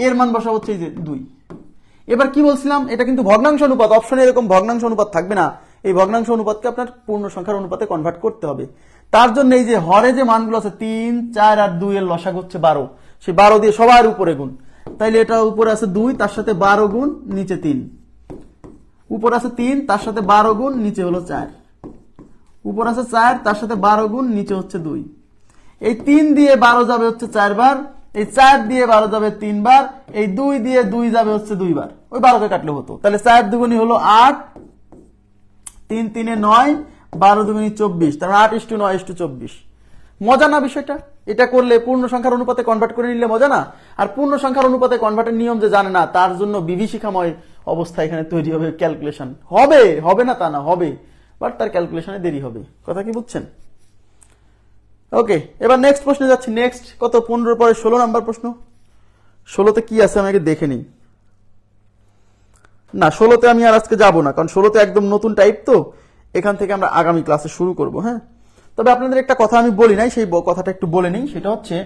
A: এর মান বসাবো হচ্ছে এই যে 2 এবার কি বলছিলাম এটা কিন্তু ভগ্নাংশ অনুপাত অপশনে এরকম ভগ্নাংশ অনুপাত থাকবে না এই ভগ্নাংশ অনুপাতকে আপনার পূর্ণ সংখ্যার অনুপাতে কনভার্ট করতে হবে তার জন্য এই যে হরে যে মানগুলো আছে 3 4 আর 2 এর লসাগু হচ্ছে 12 সেই 12 দিয়ে সবার উপরে গুণ তাইলে এটা উপরে আছে 2 তার সাথে 12 গুণ নিচে 3 উপরে আছে 3 তার সাথে 12 গুণ নিচে হলো 4 উপর আছে 4 তার সাথে 12 গুণ নিচে হচ্ছে 2 এই 3 দিয়ে 12 যাবে হচ্ছে 4 বার এই 4 দিয়ে 12 যাবে 3 বার এই 2 দিয়ে 2 যাবে হচ্ছে 2 বার ওই 12 কে কাটলে হতো তাহলে 4 দুগুণী হলো 8 3 3 এ 9 12 দুগুণী 24 তার 8:9:24 মজা না বিষয়টা এটা করলে পূর্ণ সংখ্যার অনুপাতে কনভার্ট করে নিলে মজা না আর পূর্ণ সংখ্যার অনুপাতে কনভার্টের নিয়ম যে জানে না তার জন্য বিভীষিকাময় অবস্থা এখানে তৈরি হবে ক্যালকুলেশন হবে না তা না হবে বাট তার ক্যালকুলেশনে দেরি হবে কথা কি বুঝছেন ওকে এবার নেক্সট প্রশ্নে যাচ্ছি নেক্সট কত 15 পরে 16 নাম্বার প্রশ্ন 16তে কি আছে আমাকে দেখে নিই না 16তে আমি আর আজকে যাব না কারণ 16তে একদম নতুন টাইপ তো এখান থেকে আমরা আগামী ক্লাসে শুরু করব হ্যাঁ তবে আপনাদের একটা কথা আমি বলি নাই সেই কথাটা একটু বলে নিই সেটা হচ্ছে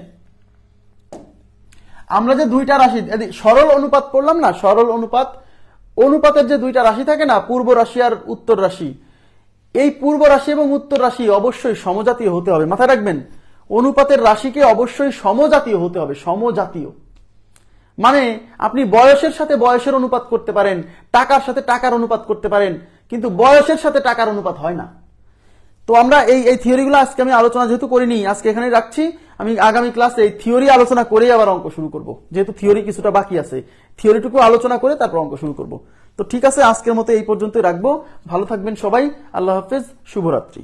A: আমরা যে দুইটা রাশি সরল অনুপাত পড়লাম না সরল অনুপাতের যে দুইটা রাশি থাকে না পূর্ব রাশি আর উত্তর রাশি এই পূর্ব রাশি এবং উত্তর রাশি অবশ্যই সমজাতীয় হতে হবে মাথায় রাখবেন অনুপাতের রাশিকে অবশ্যই সমজাতীয় হতে হবে সমজাতীয় মানে আপনি বয়সের সাথে বয়সের অনুপাত করতে পারেন টাকার সাথে টাকার অনুপাত করতে পারেন কিন্তু বয়সের সাথে টাকার অনুপাত হয় না তো আমরা এই থিওরিগুলো আজকে আমি আলোচনা যেহেতু করিনি আজকে এখানে রাখছি আমি আগামী ক্লাসে এই থিওরি আলোচনা করেই আবার অঙ্ক শুরু করব যেহেতু থিওরি কিছুটা বাকি আছে থিওরিটুকু আলোচনা করে তারপর অঙ্ক শুরু করব তো ঠিক আছে আজকের মতো এই পর্যন্তই রাখবো ভালো থাকবেন সবাই আল্লাহ হাফেজ শুভরাত্রি